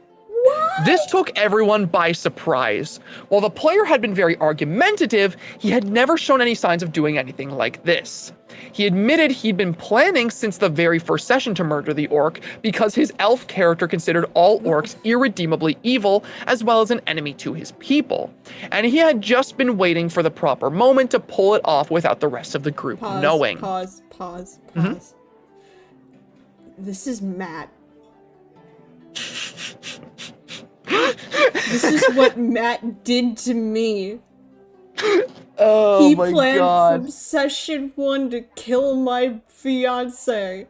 Why? This took everyone by surprise. While the player had been very argumentative, he had never shown any signs of doing anything like this. He admitted he'd been planning since the very first session to murder the orc because his elf character considered all orcs irredeemably evil as well as an enemy to his people. And he had just been waiting for the proper moment to pull it off without the rest of the group knowing. Pause. This is Matt. This is what Matt did to me. Oh he my planned god. from session 1 to kill my fiance.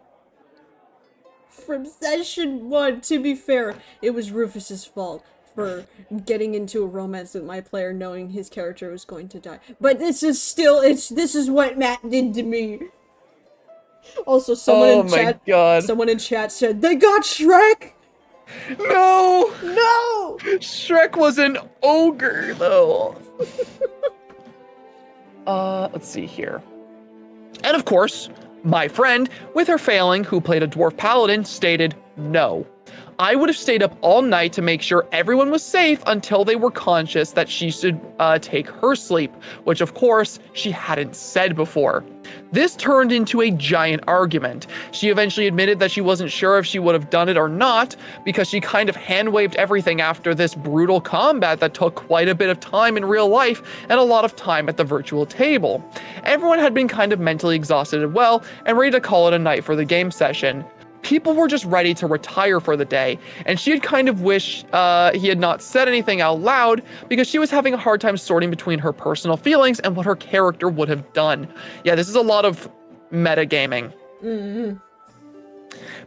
From session 1, to be fair, it was Rufus's fault for getting into a romance with my player knowing his character was going to die. But this is still, this is what Matt did to me. Also, someone in chat said, they got Shrek! No! No! Shrek was an ogre, though. Let's see here. And of course, my friend, with her failing, who played a dwarf paladin, stated no. I would have stayed up all night to make sure everyone was safe until they were conscious that she should take her sleep, which of course she hadn't said before. This turned into a giant argument. She eventually admitted that she wasn't sure if she would have done it or not because she kind of hand-waved everything after this brutal combat that took quite a bit of time in real life and a lot of time at the virtual table. Everyone had been kind of mentally exhausted as well and ready to call it a night for the game session. People were just ready to retire for the day, and she had kind of wished he had not said anything out loud because she was having a hard time sorting between her personal feelings and what her character would have done. Yeah, this is a lot of metagaming. Mm-hmm.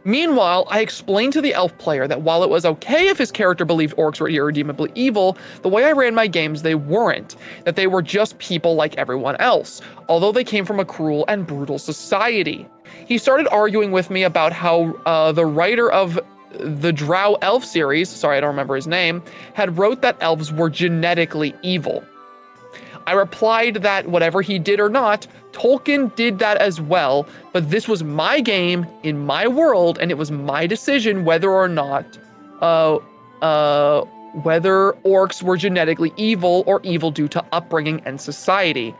Meanwhile, I explained to the elf player that while it was okay if his character believed orcs were irredeemably evil, the way I ran my games, they weren't. That they were just people like everyone else, although they came from a cruel and brutal society. He started arguing with me about how the writer of the Drow Elf series, sorry, I don't remember his name, had wrote that elves were genetically evil. I replied that whatever he did or not, Tolkien did that as well, but this was my game in my world, and it was my decision whether or not, whether orcs were genetically evil or evil due to upbringing and society.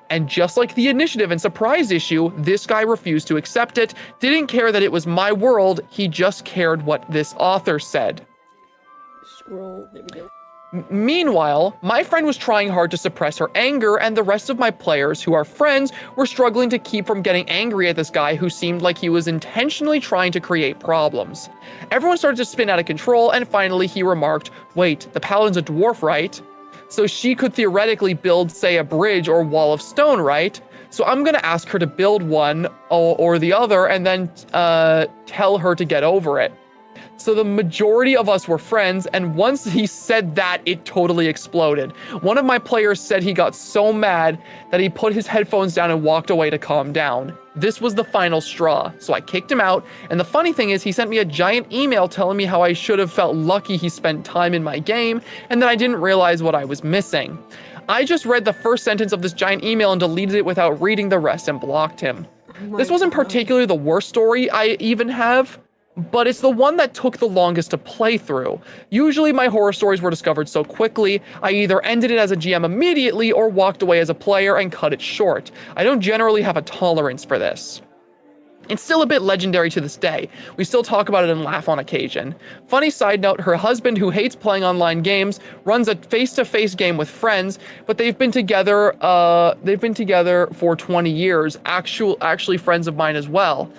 And just like the initiative and surprise issue, this guy refused to accept it, didn't care that it was my world, he just cared what this author said. Scroll, there we go. Meanwhile, my friend was trying hard to suppress her anger, and the rest of my players, who are friends, were struggling to keep from getting angry at this guy who seemed like he was intentionally trying to create problems. Everyone started to spin out of control, and finally he remarked, wait, the paladin's a dwarf, right? So she could theoretically build, say, a bridge or wall of stone, right? So I'm gonna ask her to build one or the other, and then tell her to get over it. So the majority of us were friends, and once he said that, it totally exploded. One of my players said he got so mad that he put his headphones down and walked away to calm down. This was the final straw, so I kicked him out, and the funny thing is he sent me a giant email telling me how I should have felt lucky he spent time in my game, and that I didn't realize what I was missing. I just read the first sentence of this giant email and deleted it without reading the rest and blocked him. This wasn't particularly the worst story I even have, but it's the one that took the longest to play through. Usually my horror stories were discovered so quickly, I either ended it as a GM immediately or walked away as a player and cut it short. I don't generally have a tolerance for this. It's still a bit legendary to this day. We still talk about it and laugh on occasion. Funny side note, her husband, who hates playing online games, runs a face-to-face game with friends, but they've been together for 20 years, actually friends of mine as well.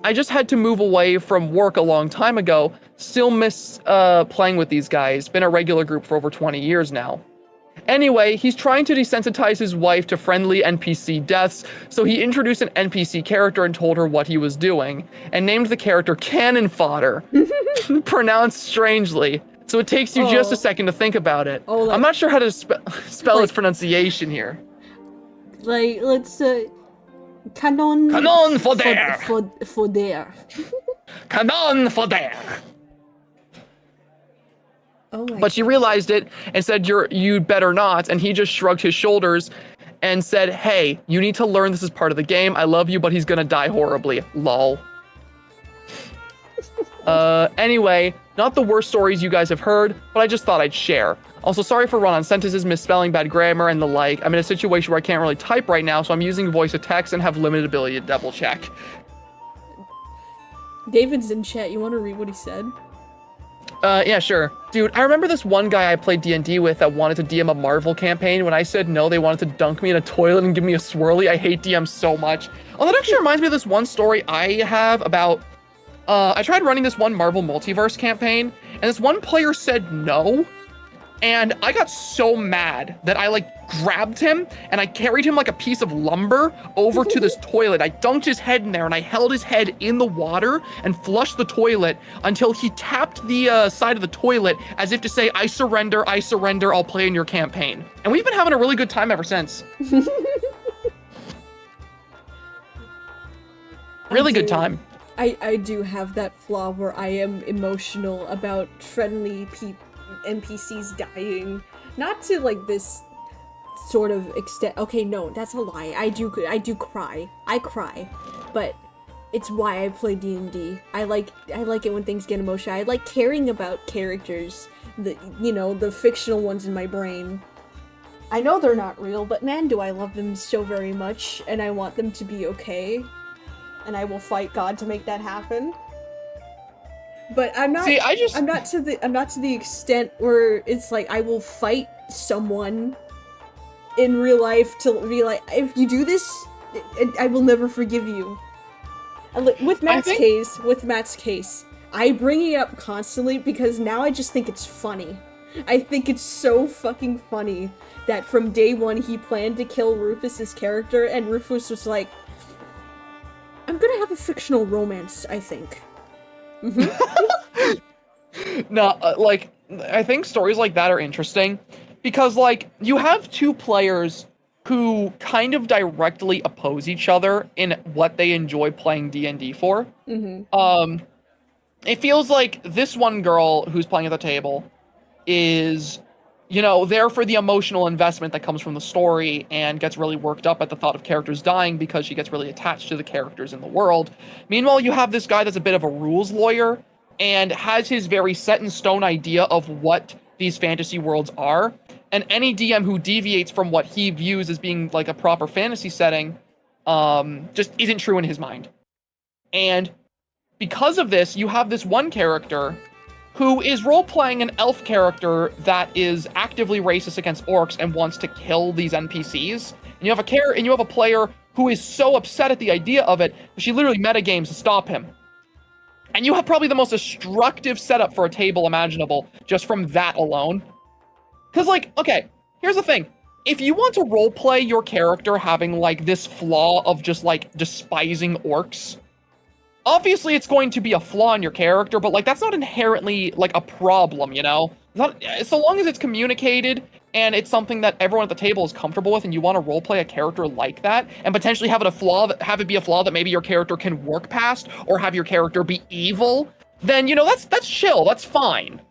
I just had to move away from work a long time ago. Still miss playing with these guys. Been a regular group for over 20 years now. Anyway, he's trying to desensitize his wife to friendly NPC deaths, so he introduced an NPC character and told her what he was doing, and named the character Cannon Fodder, pronounced strangely. So it takes you just a second to think about it. Oh, like, I'm not sure how to spell its pronunciation here. Like, let's Canon Fodder! Fodder. Cannon Fodder! Oh my But she realized it and said, you'd better not. And he just shrugged his shoulders and said, hey, you need to learn this is part of the game. I love you, but he's gonna die horribly. Lol. Anyway, not the worst stories you guys have heard, but I just thought I'd share. Also, sorry for run-on sentences, misspelling, bad grammar, and the like. I'm in a situation where I can't really type right now, so I'm using voice to text and have limited ability to double check. David's in chat. You want to read what he said? Yeah, sure. Dude, I remember this one guy I played D&D with that wanted to DM a Marvel campaign. When I said no, they wanted to dunk me in a toilet and give me a swirly. I hate DMs so much. Oh, that actually reminds me of this one story I have about... I tried running this one Marvel Multiverse campaign, and this one player said no. And I got so mad that I, like, grabbed him, and I carried him like a piece of lumber over to this toilet. I dunked his head in there, and I held his head in the water and flushed the toilet until he tapped the side of the toilet as if to say, I surrender, I'll play in your campaign. And we've been having a really good time ever since. Really good time. I do have that flaw where I am emotional about friendly NPCs dying. Not to, like, this sort of extent. Okay, no, that's a lie. I do cry. I cry. But it's why I play D&D. I like it when things get emotional. I like caring about characters, the fictional ones in my brain. I know they're not real, but man, do I love them so very much, and I want them to be okay. And I will fight God to make that happen. But I'm not. See, I'm not to the extent where it's like I will fight someone in real life to be like, if you do this, I will never forgive you. And with Matt's case, I bring it up constantly because now I just think it's funny. I think it's so fucking funny that from day one he planned to kill Rufus's character, and Rufus was like, I'm gonna have a fictional romance, I think. No, like, I think stories like that are interesting because, like, you have two players who kind of directly oppose each other in what they enjoy playing D&D for. It feels like this one girl who's playing at the table is, there for the emotional investment that comes from the story and gets really worked up at the thought of characters dying because she gets really attached to the characters in the world. Meanwhile, you have this guy that's a bit of a rules lawyer and has his very set in stone idea of what these fantasy worlds are. And any DM who deviates from what he views as being like a proper fantasy setting just isn't true in his mind. And because of this, you have this one character who is role-playing an elf character that is actively racist against orcs and wants to kill these NPCs. And you have a player who is so upset at the idea of it that she literally metagames to stop him. And you have probably the most destructive setup for a table imaginable just from that alone. Because, like, okay, here's the thing. If you want to roleplay your character having, like, this flaw of just, like, despising orcs, obviously it's going to be a flaw in your character, but, like, that's not inherently, like, a problem, so long as it's communicated and it's something that everyone at the table is comfortable with and you want to roleplay a character like that and potentially have it be a flaw that maybe your character can work past or have your character be evil, then, that's chill, that's fine.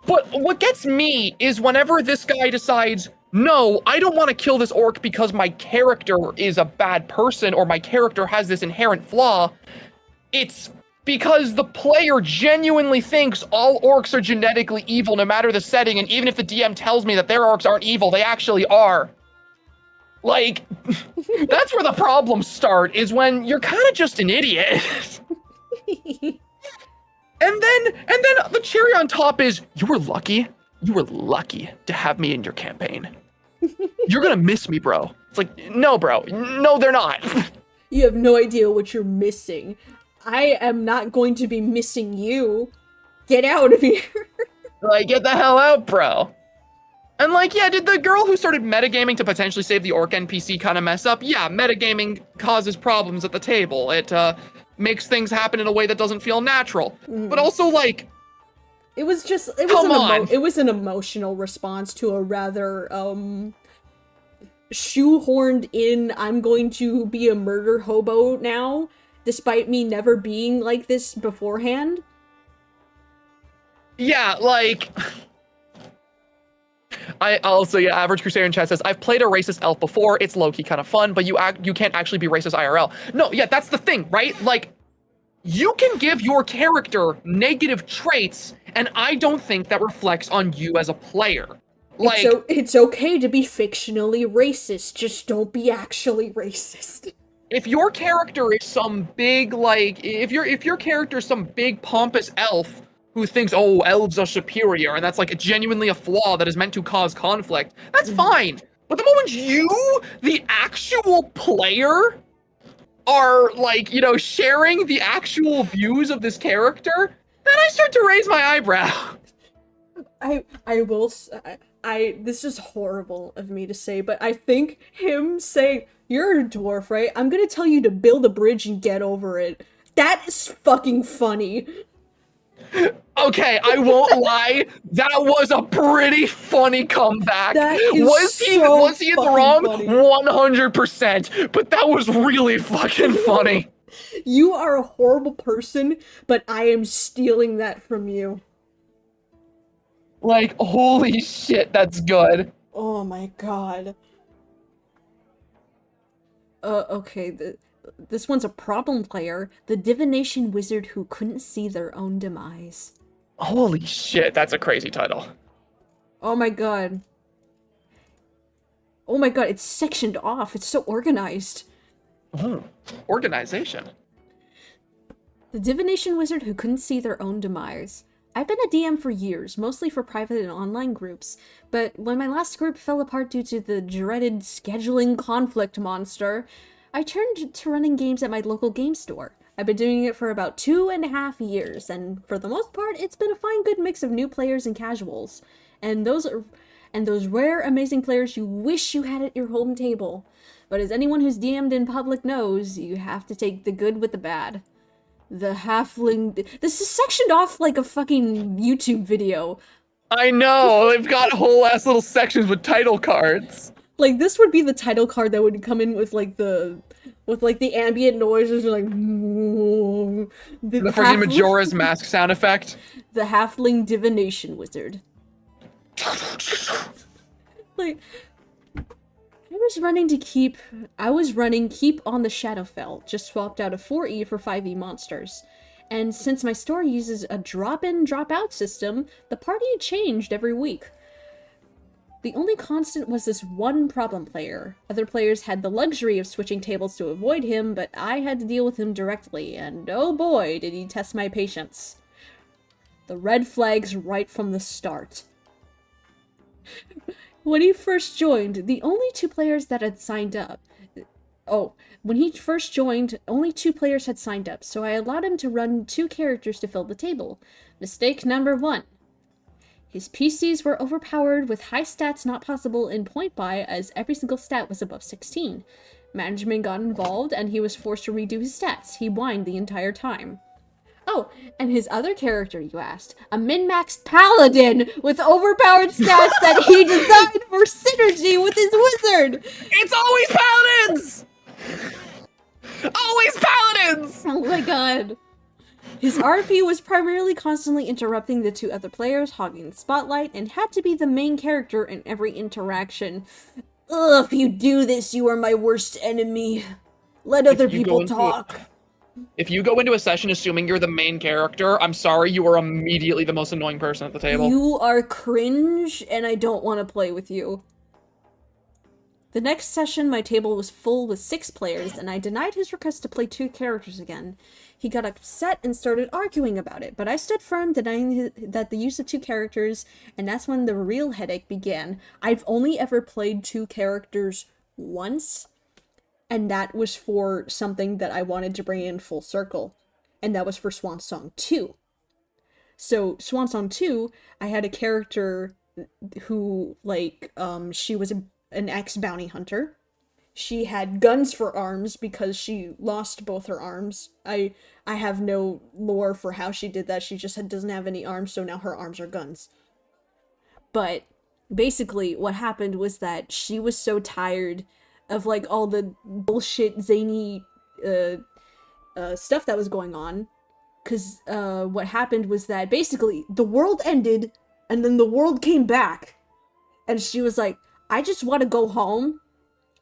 But what gets me is whenever this guy decides, no, I don't want to kill this orc because my character is a bad person or my character has this inherent flaw, it's because the player genuinely thinks all orcs are genetically evil no matter the setting, and even if the DM tells me that their orcs aren't evil, they actually are. Like, that's where the problems start, is when you're kind of just an idiot. And then the cherry on top is, you were lucky to have me in your campaign. You're gonna miss me, bro. It's like, no, bro. No, they're not. You have no idea what you're missing. I am not going to be missing you. Get out of here. Like, get the hell out, bro. And, like, yeah, did the girl who started metagaming to potentially save the orc NPC kind of mess up? Yeah, metagaming causes problems at the table. It makes things happen in a way that doesn't feel natural. But also, like, it was an emotional response to a rather shoehorned in, I'm going to be a murder hobo now, despite me never being like this beforehand. Yeah, like, Average Crusader in chat says, I've played a racist elf before, it's low-key kind of fun, but you can't actually be racist IRL. No, yeah, that's the thing, right? Like, you can give your character negative traits, and I don't think that reflects on you as a player. Like, It's okay to be fictionally racist, just don't be actually racist. if your character is some big, like, if your character is some big pompous elf who thinks, oh, elves are superior, and that's like genuinely a flaw that is meant to cause conflict, that's fine. But the moment you, the actual player, are like, sharing the actual views of this character, then I start to raise my eyebrow. I will this is horrible of me to say, but I think him saying, "You're a dwarf, right? I'm gonna tell you to build a bridge and get over it." That is fucking funny. Okay, I won't lie. That was a pretty funny comeback. That is Was he in the fucking wrong? funny. 100%. But that was really fucking funny. You are a horrible person, but I am stealing that from you. Like, holy shit, that's good. Oh my god. Okay, this one's a problem player, the divination wizard who couldn't see their own demise. Holy shit, that's a crazy title. Oh my god. Oh my god, it's sectioned off. It's so organized. Oh, organization. The divination wizard who couldn't see their own demise. I've been a DM for years, mostly for private and online groups, but when my last group fell apart due to the dreaded scheduling conflict monster, I turned to running games at my local game store. I've been doing it for about 2.5 years, and for the most part, it's been a fine good mix of new players and casuals. And those rare, amazing players you wish you had at your home table. But as anyone who's DM'd in public knows, you have to take the good with the bad. The halfling... This is sectioned off like a fucking YouTube video. I know, they've got whole ass little sections with title cards. Like, this would be the title card that would come in with, like, the ambient noises, like... The freaking Majora's Mask sound effect. The halfling divination wizard. Like... I was running Keep on the Shadowfell, just swapped out a 4E for 5E monsters. And since my store uses a drop-in, drop-out system, the party changed every week. The only constant was this one problem player. Other players had the luxury of switching tables to avoid him, but I had to deal with him directly, and oh boy, did he test my patience. The red flags right from the start. When he first joined, the only 2 players that had signed up... when he first joined, only 2 players had signed up, so I allowed him to run 2 characters to fill the table. Mistake number 1. His PCs were overpowered with high stats not possible in point buy, as every single stat was above 16. Management got involved, and he was forced to redo his stats. He whined the entire time. Oh, and his other character, you asked. A min-maxed paladin with overpowered stats that he designed for synergy with his wizard! It's always paladins! Always paladins! Oh my god. His RP was primarily constantly interrupting the 2 other players, hogging the spotlight, and had to be the main character in every interaction. Ugh, if you do this, you are my worst enemy. Let other people talk. If you go into a session assuming you're the main character, I'm sorry, you are immediately the most annoying person at the table. You are cringe, and I don't want to play with you. The next session, my table was full with 6 players, and I denied his request to play 2 characters again. He got upset and started arguing about it, but I stood firm, denying that the use of 2 characters, and that's when the real headache began. I've only ever played 2 characters once, and that was for something that I wanted to bring in full circle, and that was for Swan Song 2. So, Swan Song 2, I had a character who, like, she was an ex-bounty hunter. She had guns for arms because she lost both her arms. I have no lore for how she did that. She just doesn't have any arms, so now her arms are guns. But basically what happened was that she was so tired of like all the bullshit zany stuff that was going on, because what happened was that basically the world ended and then the world came back, and she was like, I just want to go home.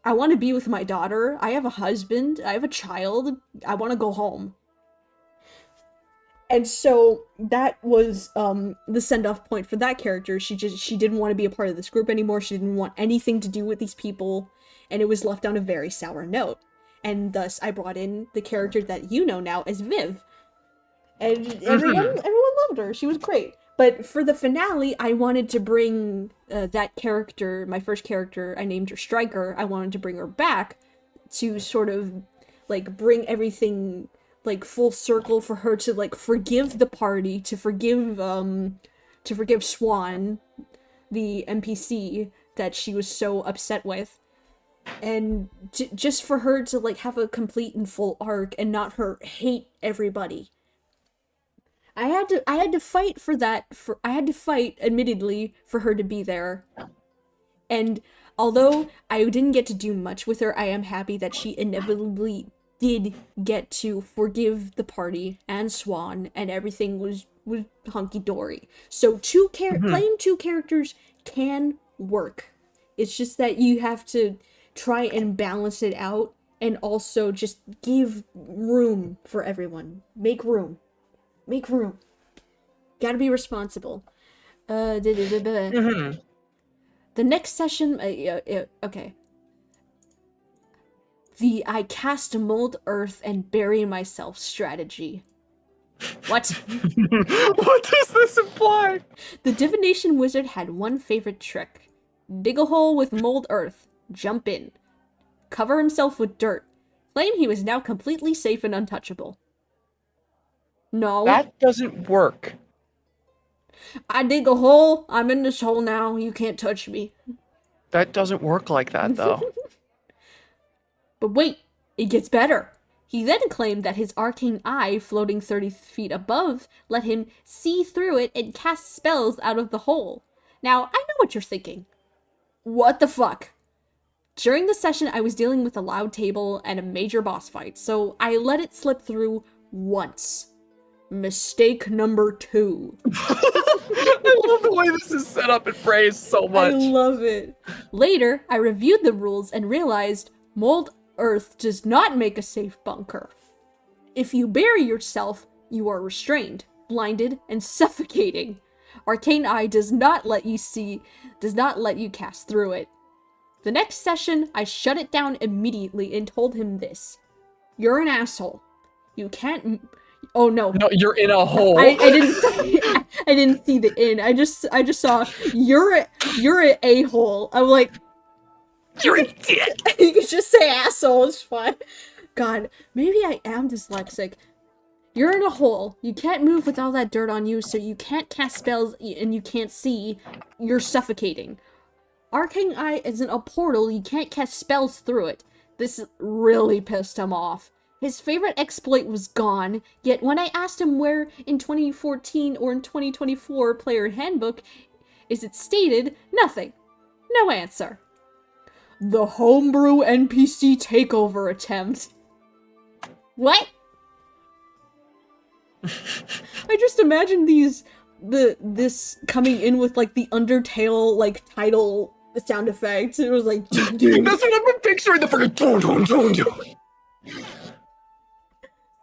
I want to be with my daughter. I have a husband. I have a child. I want to go home. And so that was the send-off point for that character. She didn't want to be a part of this group anymore. She didn't want anything to do with these people, and it was left on a very sour note. And thus I brought in the character that you know now as Viv. And everyone loved her. She was great. But for the finale, I wanted to bring that character, my first character, I named her Striker. I wanted to bring her back to sort of like bring everything like full circle for her to like forgive the party, to forgive Swan, the NPC that she was so upset with, and just for her to like have a complete and full arc and not her hate everybody. I had to fight for that. I had to fight, admittedly, for her to be there. And although I didn't get to do much with her, I am happy that she inevitably did get to forgive the party and Swan, and everything was hunky-dory. So playing two characters can work. It's just that you have to try and balance it out, and also just give room for everyone. Make room. Make room. Gotta be responsible. The next session, okay. The I cast mold earth and bury myself strategy. What? What does this imply? The divination wizard had one favorite trick. Dig a hole with mold earth. Jump in. Cover himself with dirt. Claim he was now completely safe and untouchable. No. That doesn't work. I dig a hole. I'm in this hole now. You can't touch me. That doesn't work like that, though. But wait, it gets better. He then claimed that his arcane eye, floating 30 feet above, let him see through it and cast spells out of the hole. Now, I know what you're thinking. What the fuck? During the session, I was dealing with a loud table and a major boss fight, so I let it slip through once. Mistake number 2. I love the way this is set up and phrased so much. I love it. Later, I reviewed the rules and realized mold earth does not make a safe bunker. If you bury yourself, you are restrained, blinded, and suffocating. Arcane Eye does not let you cast through it. The next session, I shut it down immediately and told him this. You're an asshole. You can't... Oh no. No, you're in a hole. I didn't see the in. I just saw you're an a-hole. I'm like, You're a dick. you could just say asshole, it's fine. God, maybe I am dyslexic. You're in a hole. You can't move with all that dirt on you, so you can't cast spells and you can't see. You're suffocating. Arcane Eye isn't a portal. You can't cast spells through it. This really pissed him off. His favorite exploit was gone, yet when I asked him where in 2014 or in 2024 player handbook is it stated, nothing. No answer. The homebrew NPC takeover attempt. What? I just imagine this coming in with like the Undertale like title sound effects. It was like That's what I'm picturing. The fucking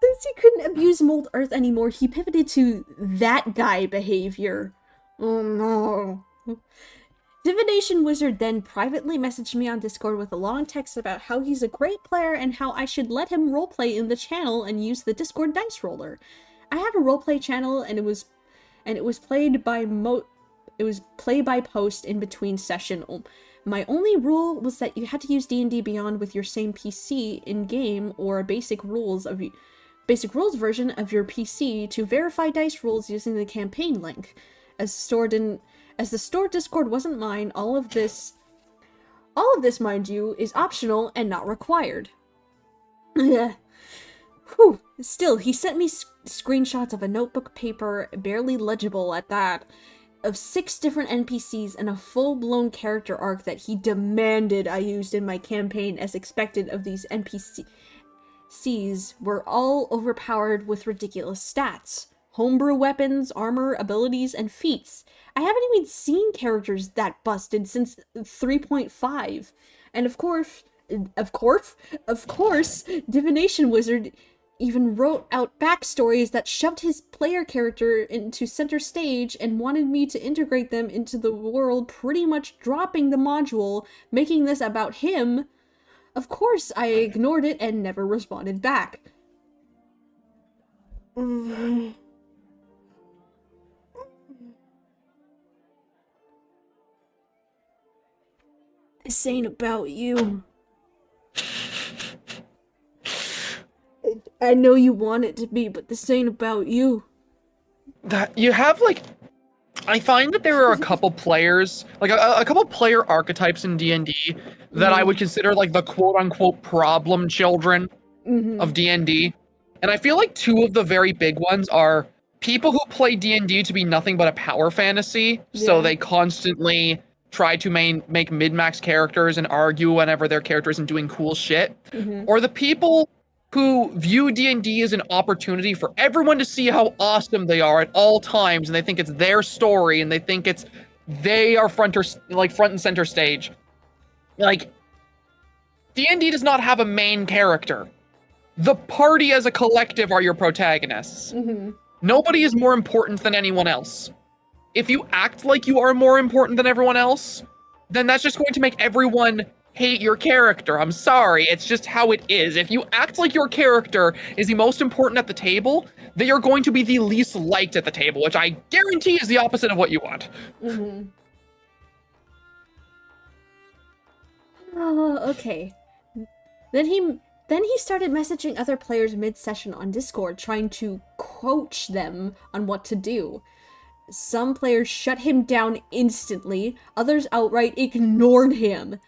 Since he couldn't abuse Mold Earth anymore, he pivoted to that guy behavior. Oh no. Divination Wizard then privately messaged me on Discord with a long text about how he's a great player and how I should let him roleplay in the channel and use the Discord dice roller. I had a roleplay channel and it was played by play by post in between session. My only rule was that you had to use D&D Beyond with your same PC in game or a basic rules version of your PC to verify dice rolls using the campaign link. As the store Discord wasn't mine, all of this, mind you, is optional and not required. Whew. Still, he sent me screenshots of a notebook paper, barely legible at that, of 6 different NPCs and a full-blown character arc that he demanded I used in my campaign as expected of these NPCs were all overpowered with ridiculous stats. Homebrew weapons, armor, abilities, and feats. I haven't even seen characters that busted since 3.5. And of course, Divination Wizard, even wrote out backstories that shoved his player character into center stage and wanted me to integrate them into the world, pretty much dropping the module, making this about him. Of course, I ignored it and never responded back. This ain't about you. I know you want it to be, but this ain't about you. That you have like, I find that there are a couple players, like a couple player archetypes in D&D that I would consider like the quote-unquote problem children of D&D. And I feel like two of the very big ones are people who play D&D to be nothing but a power fantasy, so they constantly try to make mid-max characters and argue whenever their character isn't doing cool shit, or the people who view D&D as an opportunity for everyone to see how awesome they are at all times, and they think it's their story, and they think they are front and center stage. Like, D&D does not have a main character. The party as a collective are your protagonists. Nobody is more important than anyone else. If you act like you are more important than everyone else, then that's just going to make everyone hate your character. I'm sorry, it's just how it is. If you act like your character is the most important at the table, then you're going to be the least liked at the table, which I guarantee is the opposite of what you want. Oh, okay. Then he started messaging other players mid-session on Discord, trying to coach them on what to do. Some players shut him down instantly, others outright ignored him.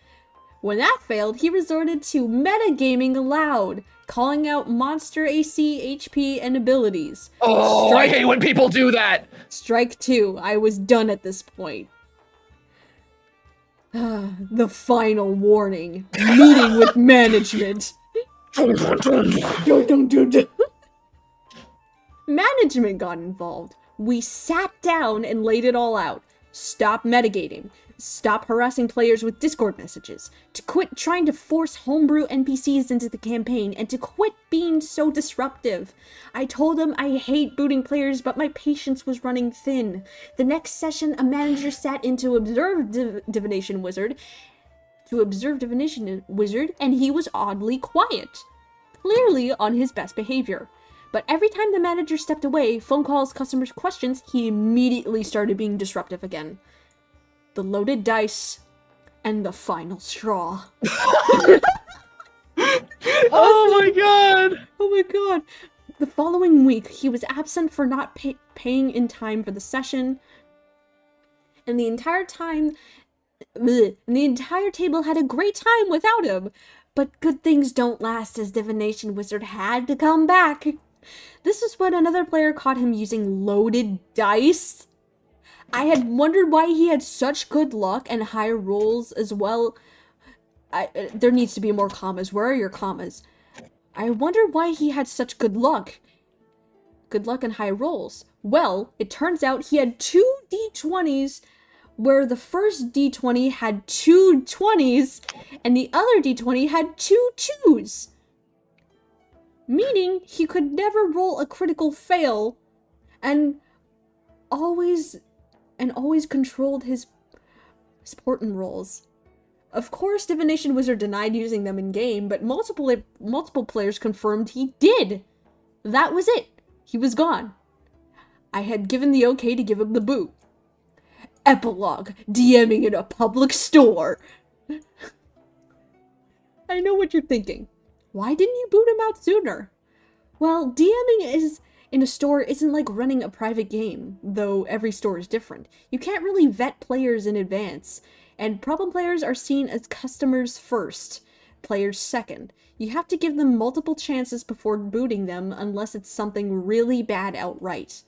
When that failed, he resorted to metagaming aloud, calling out monster AC, HP, and abilities. Oh, I hate when people do that! Strike 2. I was done at this point. The final warning. Meeting with management. Management got involved. We sat down and laid it all out. Stop metagaming. Stop harassing players with Discord messages. To quit trying to force homebrew NPCs into the campaign, and to quit being so disruptive. I told him I hate booting players, but my patience was running thin. The next session, a manager sat in to observe Divination Wizard, and he was oddly quiet. Clearly on his best behavior. But every time the manager stepped away, phone calls, customers' questions, he immediately started being disruptive again. The loaded dice, and the final straw. Oh my god! Oh my god. The following week, he was absent for not paying in time for the session. And the entire table had a great time without him. But good things don't last, as Divination Wizard had to come back. This is when another player caught him using loaded dice. I had wondered why he had such good luck and high rolls as well. There needs to be more commas. Where are your commas? I wondered why he had such good luck. Good luck and high rolls. Well, it turns out he had 2 D20s, where the first D20 had 2 20s, and the other D20 had 2 2s. Meaning he could never roll a critical fail, and always controlled his important rolls. Of course, Divination Wizard denied using them in-game, but multiple players confirmed he did. That was it. He was gone. I had given the okay to give him the boot. Epilogue. DMing in a public store. I know what you're thinking. Why didn't you boot him out sooner? Well, DMing in a store isn't like running a private game, though every store is different. You can't really vet players in advance, and problem players are seen as customers first, players second. You have to give them multiple chances before booting them unless it's something really bad outright.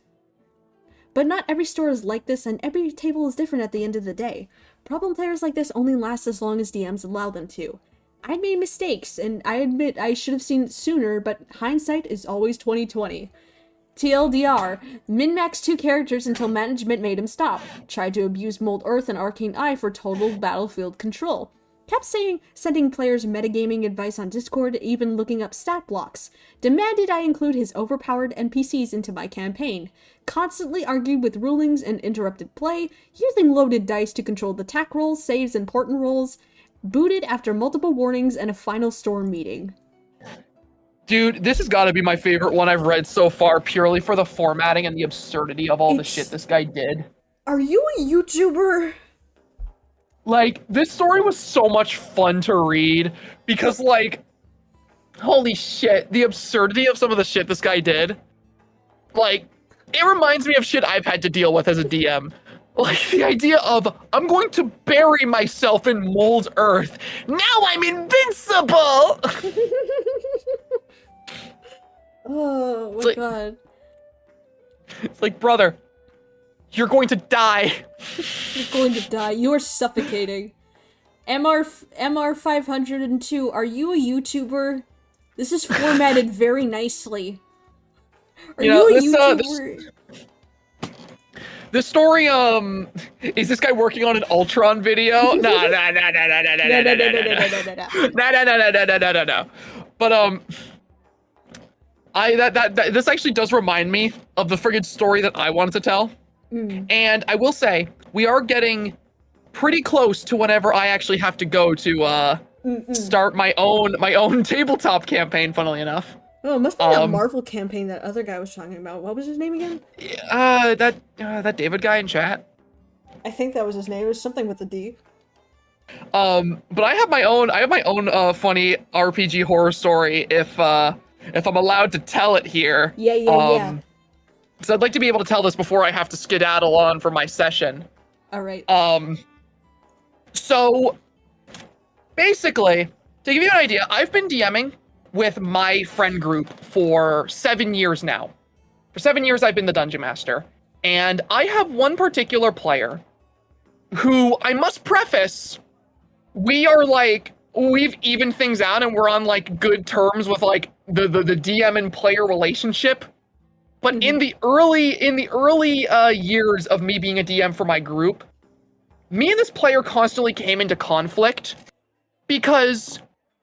But not every store is like this, and every table is different at the end of the day. Problem players like this only last as long as DMs allow them to. I made mistakes, and I admit I should have seen it sooner, but hindsight is always 20/20. TLDR, min-maxed 2 characters until management made him stop. Tried to abuse Mold Earth and Arcane Eye for total battlefield control. kept sending players metagaming advice on Discord, even looking up stat blocks, demanded I include his overpowered NPCs into my campaign, constantly argued with rulings and interrupted play, using loaded dice to control the attack rolls, saves, and important rolls, booted after multiple warnings and a final storm meeting. Dude, this has got to be my favorite one I've read so far, purely for the formatting and the absurdity of all the shit this guy did. Are you a YouTuber? Like, this story was so much fun to read because, like, holy shit, the absurdity of some of the shit this guy did. Like, it reminds me of shit I've had to deal with as a DM. Like, the idea of, I'm going to bury myself in mold earth. Now I'm invincible! Oh my god. It's like, brother, you're going to die. You're going to die. You are suffocating. MR502, are you a YouTuber? This is formatted very nicely. Are you a YouTuber? This story, is this guy working on an Ultron video? No. But, this actually does remind me of the friggin' story that I wanted to tell. And I will say, we are getting pretty close to whenever I actually have to go to, start my own tabletop campaign, funnily enough. Oh, it must be that Marvel campaign that other guy was talking about. What was his name again? That David guy in chat. I think that was his name. It was something with a D. But I have my own funny RPG horror story if I'm allowed to tell it here. Yeah. So I'd like to be able to tell this before I have to skedaddle on for my session. All right. So basically, to give you an idea, I've been DMing with my friend group for 7 years now. For 7 years, I've been the Dungeon Master. And I have one particular player who, I must preface, we've evened things out and we're on, like, good terms with, like, the DM and player relationship. But in the early years of me being a DM for my group, me and this player constantly came into conflict because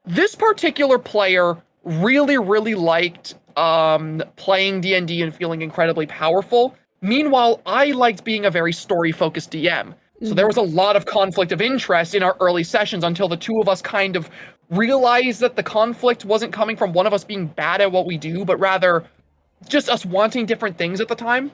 this particular player really, really liked playing D&D and feeling incredibly powerful. Meanwhile, I liked being a very story-focused DM. So there was a lot of conflict of interest in our early sessions until the two of us kind of realized that the conflict wasn't coming from one of us being bad at what we do, but rather just us wanting different things at the time.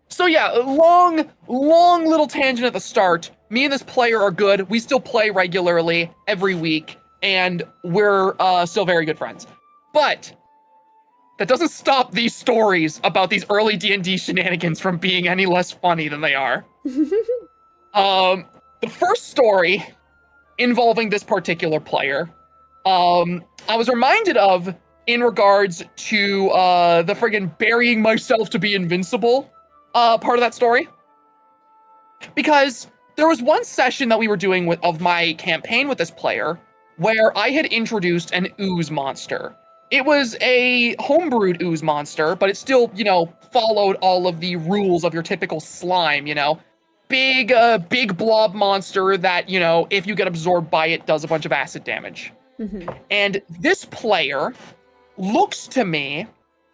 So yeah, long little tangent at the start. Me and this player are good. We still play regularly every week, and we're still very good friends. But that doesn't stop these stories about these early D&D shenanigans from being any less funny than they are. The first story involving this particular player, I was reminded of in regards to the friggin' burying myself to be invincible part of that story. Because there was one session that we were doing of my campaign with this player where I had introduced an ooze monster. It was a homebrewed ooze monster, but it still, followed all of the rules of your typical slime, Big blob monster that, if you get absorbed by it, does a bunch of acid damage. And this player looks to me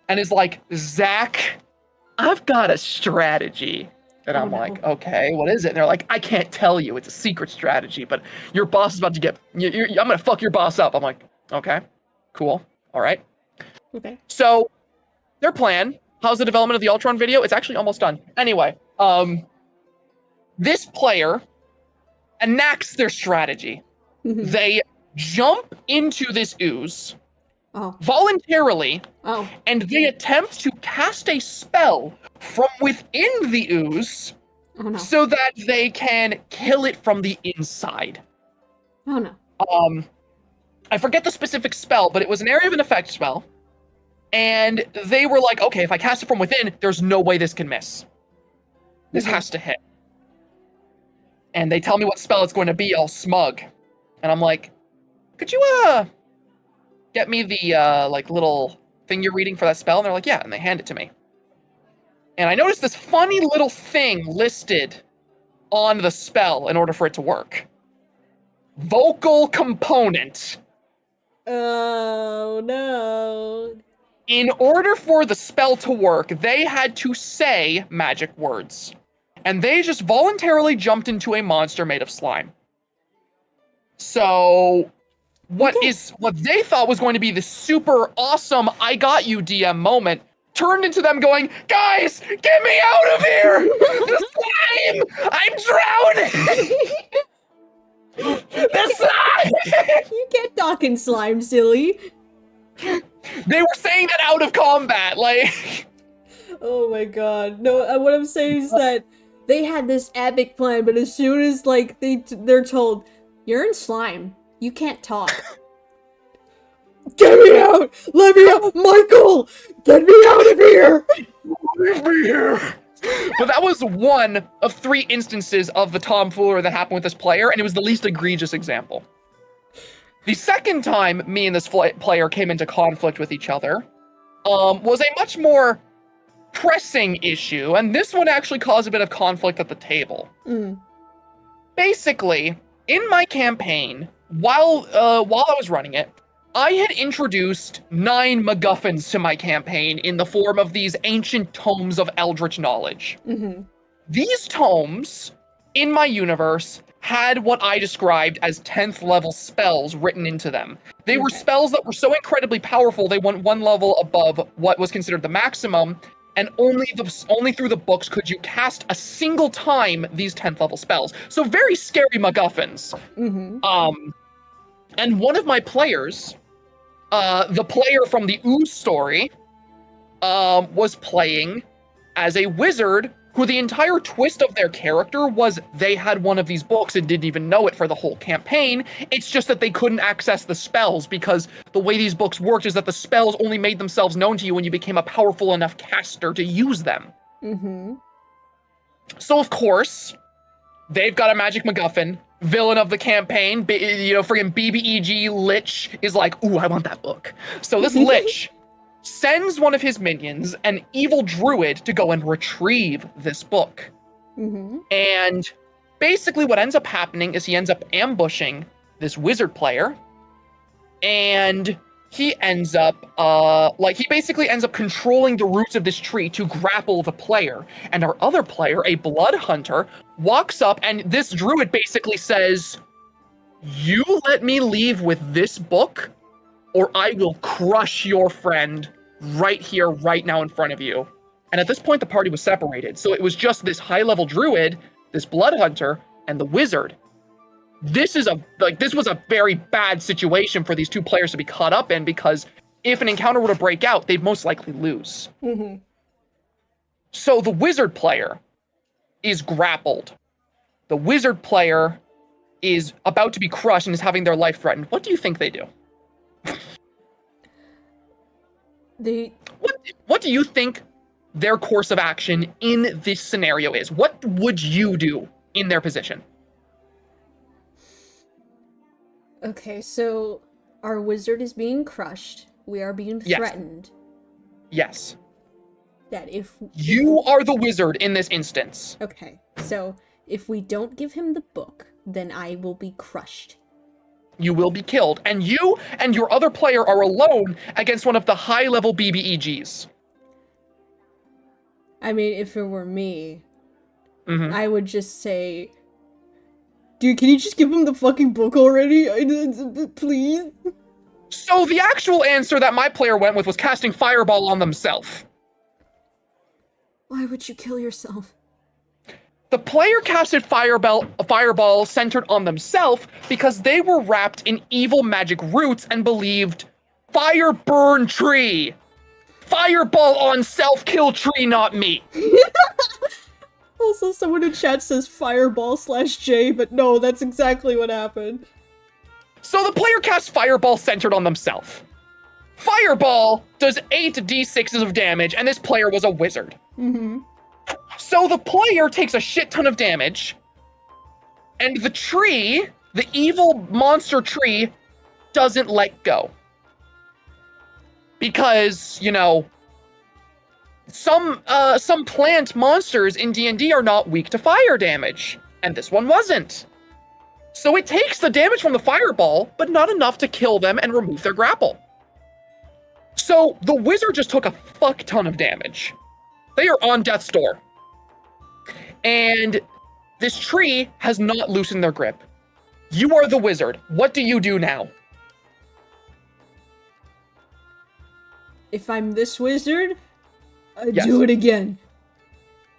and is like, Zach, I've got a strategy. And I'm like, okay, what is it? And they're like, I can't tell you. It's a secret strategy, but your boss is about to get... I'm going to fuck your boss up. I'm like, okay, cool. All right. Okay. So, their plan, how's the development of the Ultron video? It's actually almost done. Anyway, this player enacts their strategy. They jump into this ooze voluntarily, and they attempt to cast a spell from within the ooze so that they can kill it from the inside. Oh no. I forget the specific spell, but it was an area of an effect spell. And they were like, okay, if I cast it from within, there's no way this can miss. This has to hit. And they tell me what spell it's going to be, all smug. And I'm like, could you, get me the, little thing you're reading for that spell? And they're like, yeah, and they hand it to me. And I noticed this funny little thing listed on the spell in order for it to work. vocal component. Oh no. In order for the spell to work, they had to say magic words. And they just voluntarily jumped into a monster made of slime. So what they thought was going to be the super awesome I got you DM moment turned into them going, guys, get me out of here! The slime! I'm drowning! The slime! You can't talk in slime, silly. They were saying that out of combat, like... Oh my god. No, what I'm saying is that they had this epic plan, but as soon as, like, they're told, you're in slime, you can't talk. Get me out! Let me out! Michael! Get me out of here! Leave me here! But that was one of 3 instances of the tomfoolery that happened with this player, and it was the least egregious example. The second time me and this player came into conflict with each other was a much more pressing issue, and this one actually caused a bit of conflict at the table. Basically, in my campaign, while I was running it, I had introduced 9 MacGuffins to my campaign in the form of these ancient tomes of eldritch knowledge. These tomes, in my universe, had what I described as 10th level spells written into them. They were spells that were so incredibly powerful they went 1 level above what was considered the maximum, and only through the books could you cast a single time these 10th level spells. So very scary MacGuffins. And one of my players, the player from the ooze story, was playing as a wizard who the entire twist of their character was they had one of these books and didn't even know it for the whole campaign. It's just that they couldn't access the spells because the way these books worked is that the spells only made themselves known to you when you became a powerful enough caster to use them. So of course, they've got a magic MacGuffin. Villain of the campaign, friggin' BBEG Lich is like, ooh, I want that book. So this Lich sends one of his minions, an evil druid, to go and retrieve this book. And basically what ends up happening is he ends up ambushing this wizard player, and he ends up, he basically ends up controlling the roots of this tree to grapple the player. And our other player, a blood hunter, walks up, and this druid basically says, you let me leave with this book, or I will crush your friend right here, right now in front of you. And at this point, the party was separated. So it was just this high-level druid, this blood hunter, and the wizard. This was a very bad situation for these 2 players to be caught up in, because if an encounter were to break out, they'd most likely lose. So the wizard player is grappled. The wizard player is about to be crushed and is having their life threatened. What do you think they do? What do you think their course of action in this scenario is? What would you do in their position? Okay, so our wizard is being crushed. We are being threatened. Yes. That if you are the wizard in this instance. Okay, so if we don't give him the book, then I will be crushed. You will be killed, and you and your other player are alone against one of the high-level BBEGs. I mean, if it were me, I would just say, dude, can you just give him the fucking book already? Please? So the actual answer that my player went with was casting Fireball on themselves. Why would you kill yourself? The player casted Fireball centered on themselves because they were wrapped in evil magic roots and believed fire burn tree. Fireball on self-kill tree, not me. Also, someone in chat says Fireball/J, but no, that's exactly what happened. So the player cast Fireball centered on themselves. Fireball does 8d6s of damage, and this player was a wizard. So the player takes a shit ton of damage, and the tree, the evil monster tree, doesn't let go. Because, some plant monsters in D&D are not weak to fire damage, and this one wasn't. So it takes the damage from the fireball, but not enough to kill them and remove their grapple. So the wizard just took a fuck ton of damage. They are on death's door. And this tree has not loosened their grip. You are the wizard. What do you do now? If I'm this wizard, I Yes. do it again.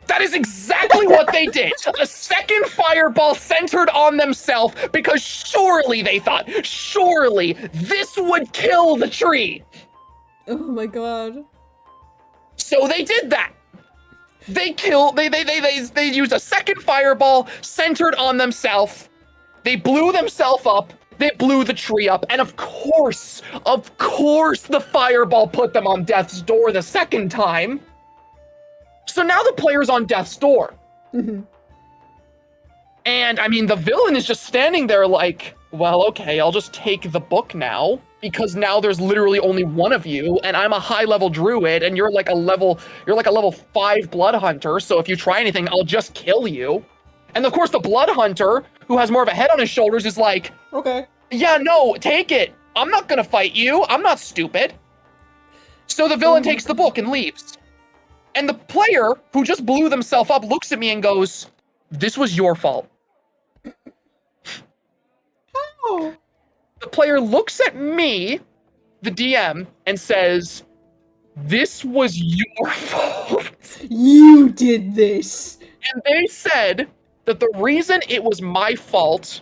That is exactly what they did. A second fireball centered on themselves because surely they thought, surely this would kill the tree. Oh my god. So they did that. They used a second fireball centered on themselves. They blew themselves up. They blew the tree up. And of course, the fireball put them on death's door the second time. So now the player's on death's door. Mm-hmm. And I mean, the villain is just standing there like, well, okay, I'll just take the book now, because now there's literally only one of you, and I'm a high-level druid, and you're like a level 5 blood hunter, so if you try anything, I'll just kill you. And of course, the blood hunter, who has more of a head on his shoulders, is like, Okay. yeah, no, take it. I'm not gonna fight you. I'm not stupid. So the villain takes the book and leaves. And the player, who just blew themselves up, looks at me and goes, this was your fault. Oh. The player looks at me, the DM, and says, this was your fault. You did this. And they said that the reason it was my fault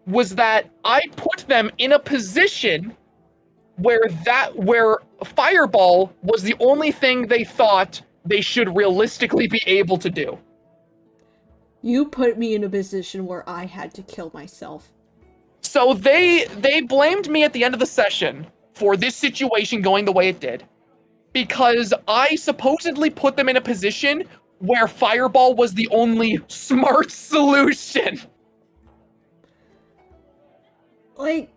was that I put them in a position where fireball was the only thing they thought they should realistically be able to do. You put me in a position where I had to kill myself. So they blamed me at the end of the session for this situation going the way it did, because I supposedly put them in a position where fireball was the only smart solution. Like,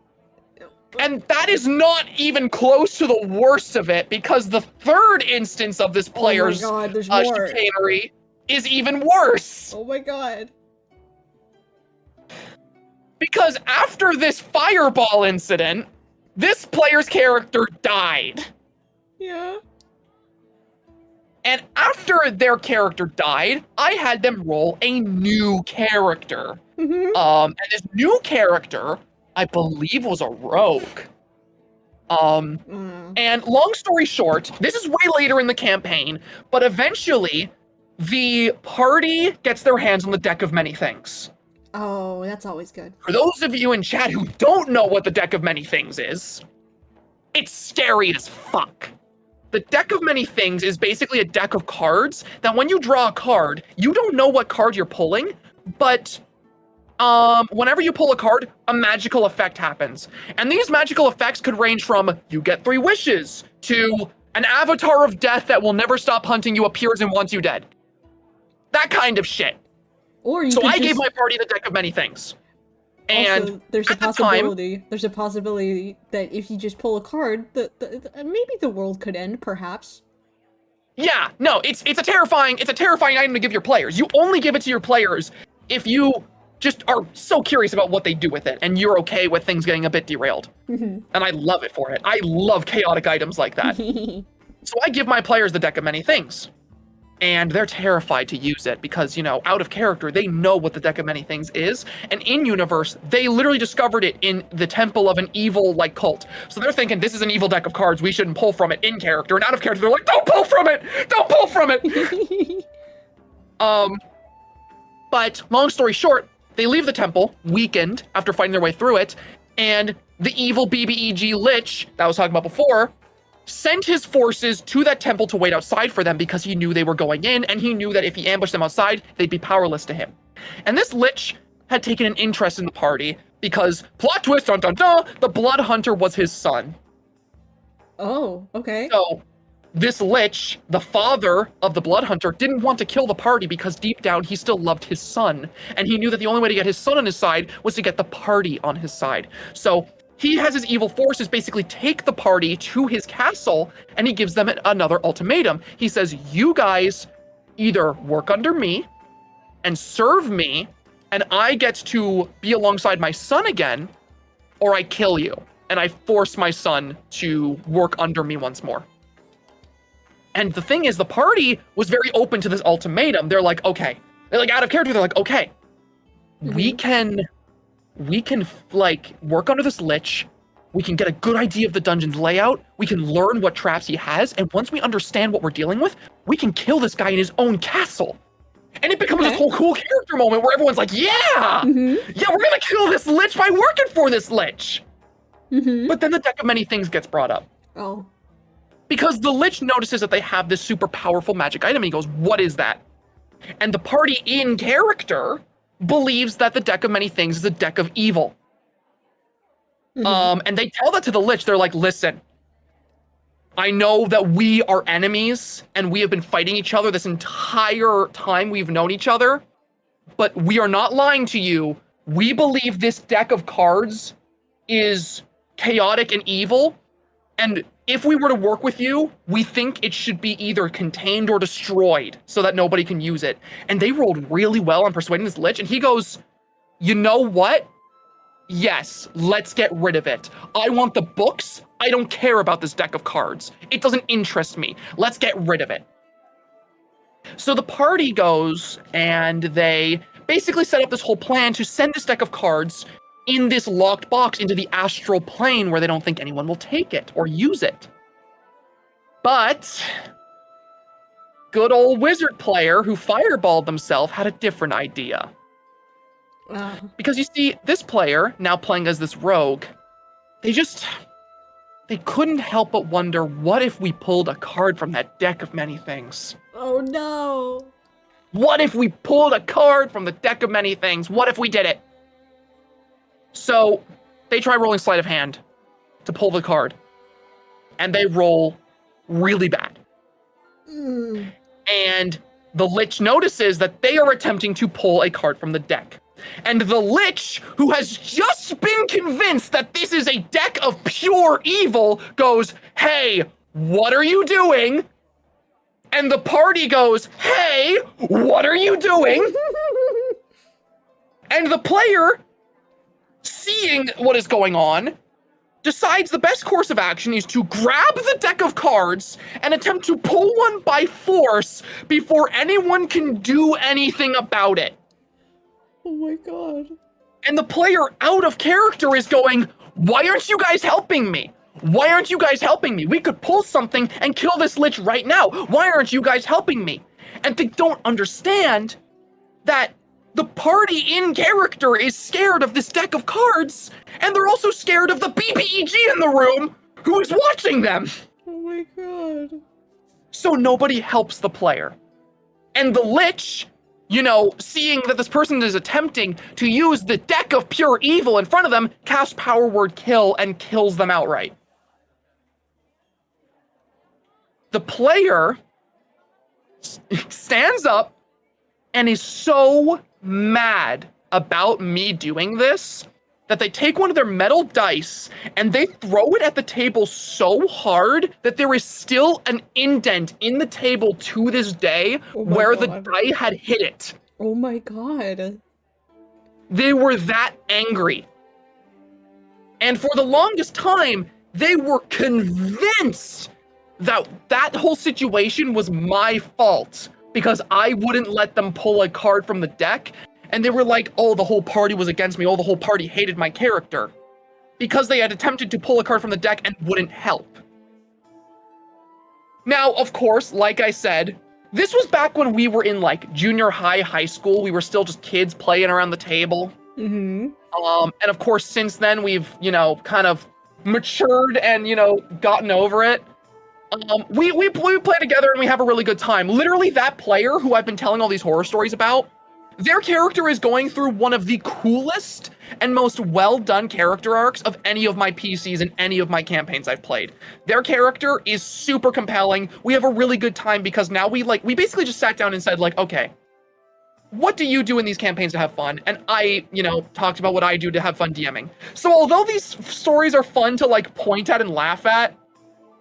And that is not even close to the worst of it, because the third instance of this player's oh my god, there's more. chicanery is even worse. Oh my god. Because after this fireball incident, this player's character died. Yeah. And after their character died, I had them roll a new character. Mm-hmm. And this new character, I believe, was a rogue. And long story short, this is way later in the campaign, but eventually the party gets their hands on the deck of many things. Oh, that's always good. For those of you in chat who don't know what the deck of many things is, it's scary as fuck. The deck of many things is basically a deck of cards that when you draw a card, you don't know what card you're pulling, but whenever you pull a card, a magical effect happens. And these magical effects could range from you get 3 wishes to an avatar of death that will never stop hunting you appears and wants you dead. That kind of shit. Or you So could I gave just- my party the deck of many things. And also, there's a at the time- possibility. There's a possibility that if you just pull a card, maybe the world could end. Perhaps. yeah, no, it's a terrifying item to give your players. You only give it to your players if you just are so curious about what they do with it, and you're okay with things getting a bit derailed. And I love it for it. I love chaotic items like that. So I give my players the deck of many things. And they're terrified to use it because, you know, out of character, they know what the deck of many things is. And in universe, they literally discovered it in the temple of an evil, like, cult. So they're thinking, this is an evil deck of cards, we shouldn't pull from it in character. And out of character, they're like, don't pull from it! Don't pull from it! But long story short, they leave the temple, weakened, after fighting their way through it. And the evil BBEG Lich that I was talking about before sent his forces to that temple to wait outside for them because he knew they were going in, and he knew that if he ambushed them outside, they'd be powerless to him. And this Lich had taken an interest in the party because, plot twist, dun dun dun, the Blood Hunter was his son. Oh, okay. So this Lich, the father of the Blood Hunter, didn't want to kill the party because deep down he still loved his son. And he knew that the only way to get his son on his side was to get the party on his side. So he has his evil forces basically take the party to his castle, and he gives them another ultimatum. He says, you guys either work under me and serve me and I get to be alongside my son again, or I kill you, and I force my son to work under me once more. And the thing is, the party was very open to this ultimatum. They're like, okay. They're like, out of character, they're like, okay. We can like work under this lich. We can get a good idea of the dungeon's layout. We can learn what traps he has. And once we understand what we're dealing with, we can kill this guy in his own castle. And it becomes this whole cool character moment where everyone's like, yeah, yeah, we're gonna kill this lich by working for this lich. But then the deck of many things gets brought up. Oh. Because the lich notices that they have this super powerful magic item and he goes, what is that? And the party in character believes that the deck of many things is a deck of evil. And they tell that to the lich. They're like, listen, I know that we are enemies and we have been fighting each other this entire time we've known each other, but we are not lying to you. We believe this deck of cards is chaotic and evil. And if we were to work with you, we think it should be either contained or destroyed so that nobody can use it. And they rolled really well on persuading this lich. And he goes, you know what? Yes, let's get rid of it. I want the books. I don't care about this deck of cards. It doesn't interest me. Let's get rid of it. So the party goes and they basically set up this whole plan to send this deck of cards in this locked box into the astral plane where they don't think anyone will take it or use it. But good old wizard player who fireballed themselves had a different idea. Because you see, this player, now playing as this rogue, they couldn't help but wonder, what if we pulled a card from that deck of many things? Oh no. What if we pulled a card from the deck of many things? What if we did it? So they try rolling sleight of hand to pull the card. And they roll really bad. And the lich notices that they are attempting to pull a card from the deck. And the lich, who has just been convinced that this is a deck of pure evil, goes, hey, what are you doing? And the party goes, hey, what are you doing? And the player, seeing what is going on, decides the best course of action is to grab the deck of cards and attempt to pull one by force before anyone can do anything about it. Oh my god. And the player out of character is going, why aren't you guys helping me? Why aren't you guys helping me? We could pull something and kill this lich right now. Why aren't you guys helping me? And they don't understand that the party in character is scared of this deck of cards, and they're also scared of the BPEG in the room who is watching them. Oh my god. So nobody helps the player. And the lich, you know, seeing that this person is attempting to use the deck of pure evil in front of them, casts power word kill and kills them outright. The player stands up and is so mad about me doing this that they take one of their metal dice and they throw it at the table so hard that there is still an indent in the table to this day where the die had hit it. Oh my god. They were that angry. And for the longest time, they were convinced that that whole situation was my fault because I wouldn't let them pull a card from the deck. And they were like, oh, the whole party was against me. Oh, the whole party hated my character. Because they had attempted to pull a card from the deck and wouldn't help. Now, of course, like I said, this was back when we were in like junior high, high school. We were still just kids playing around the table. And of course, since then, we've, you know, kind of matured and, you know, gotten over it. We play together and we have a really good time. Literally, that player who I've been telling all these horror stories about, their character is going through one of the coolest and most well-done character arcs of any of my PCs and any of my campaigns I've played. Their character is super compelling. We have a really good time because now we basically just sat down and said, like, okay, what do you do in these campaigns to have fun? And I, you know, talked about what I do to have fun DMing. So although these stories are fun to, like, point at and laugh at,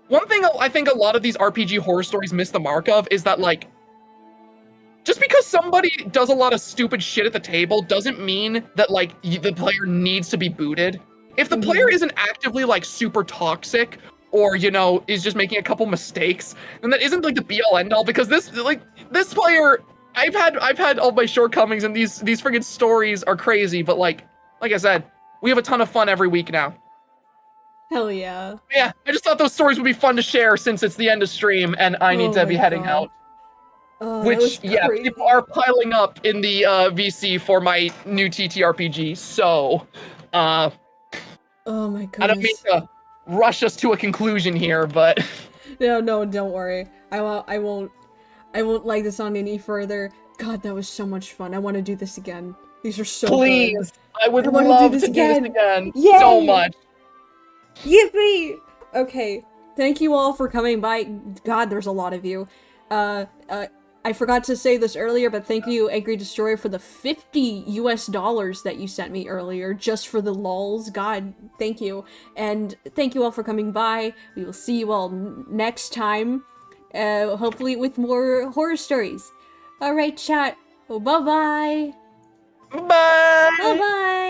one thing I think a lot of these RPG horror stories miss the mark of is that, like, just because somebody does a lot of stupid shit at the table doesn't mean that like the player needs to be booted. If the player isn't actively like super toxic or is just making a couple mistakes, then that isn't like the be all end all, because this player, I've had all my shortcomings, and these friggin' stories are crazy, but like I said, we have a ton of fun every week now. Hell yeah. Yeah, I just thought those stories would be fun to share since it's the end of stream and I need to be heading out. Which, yeah, people are piling up in the VC for my new TTRPG, so, oh my goodness. I don't mean to rush us to a conclusion here, but... No, don't worry. I won't lag this on any further. God, that was so much fun. I want to do this again. These are so Please, good. I would love to do this again Yay! so much. Yippee! Okay, thank you all for coming by. God, there's a lot of you. I forgot to say this earlier, but thank you, Angry Destroyer, for the $50 US that you sent me earlier, just for the lols. God, thank you. And thank you all for coming by. We will see you all next time, hopefully with more horror stories. Alright, chat. Oh, bye-bye. Bye! Bye-bye!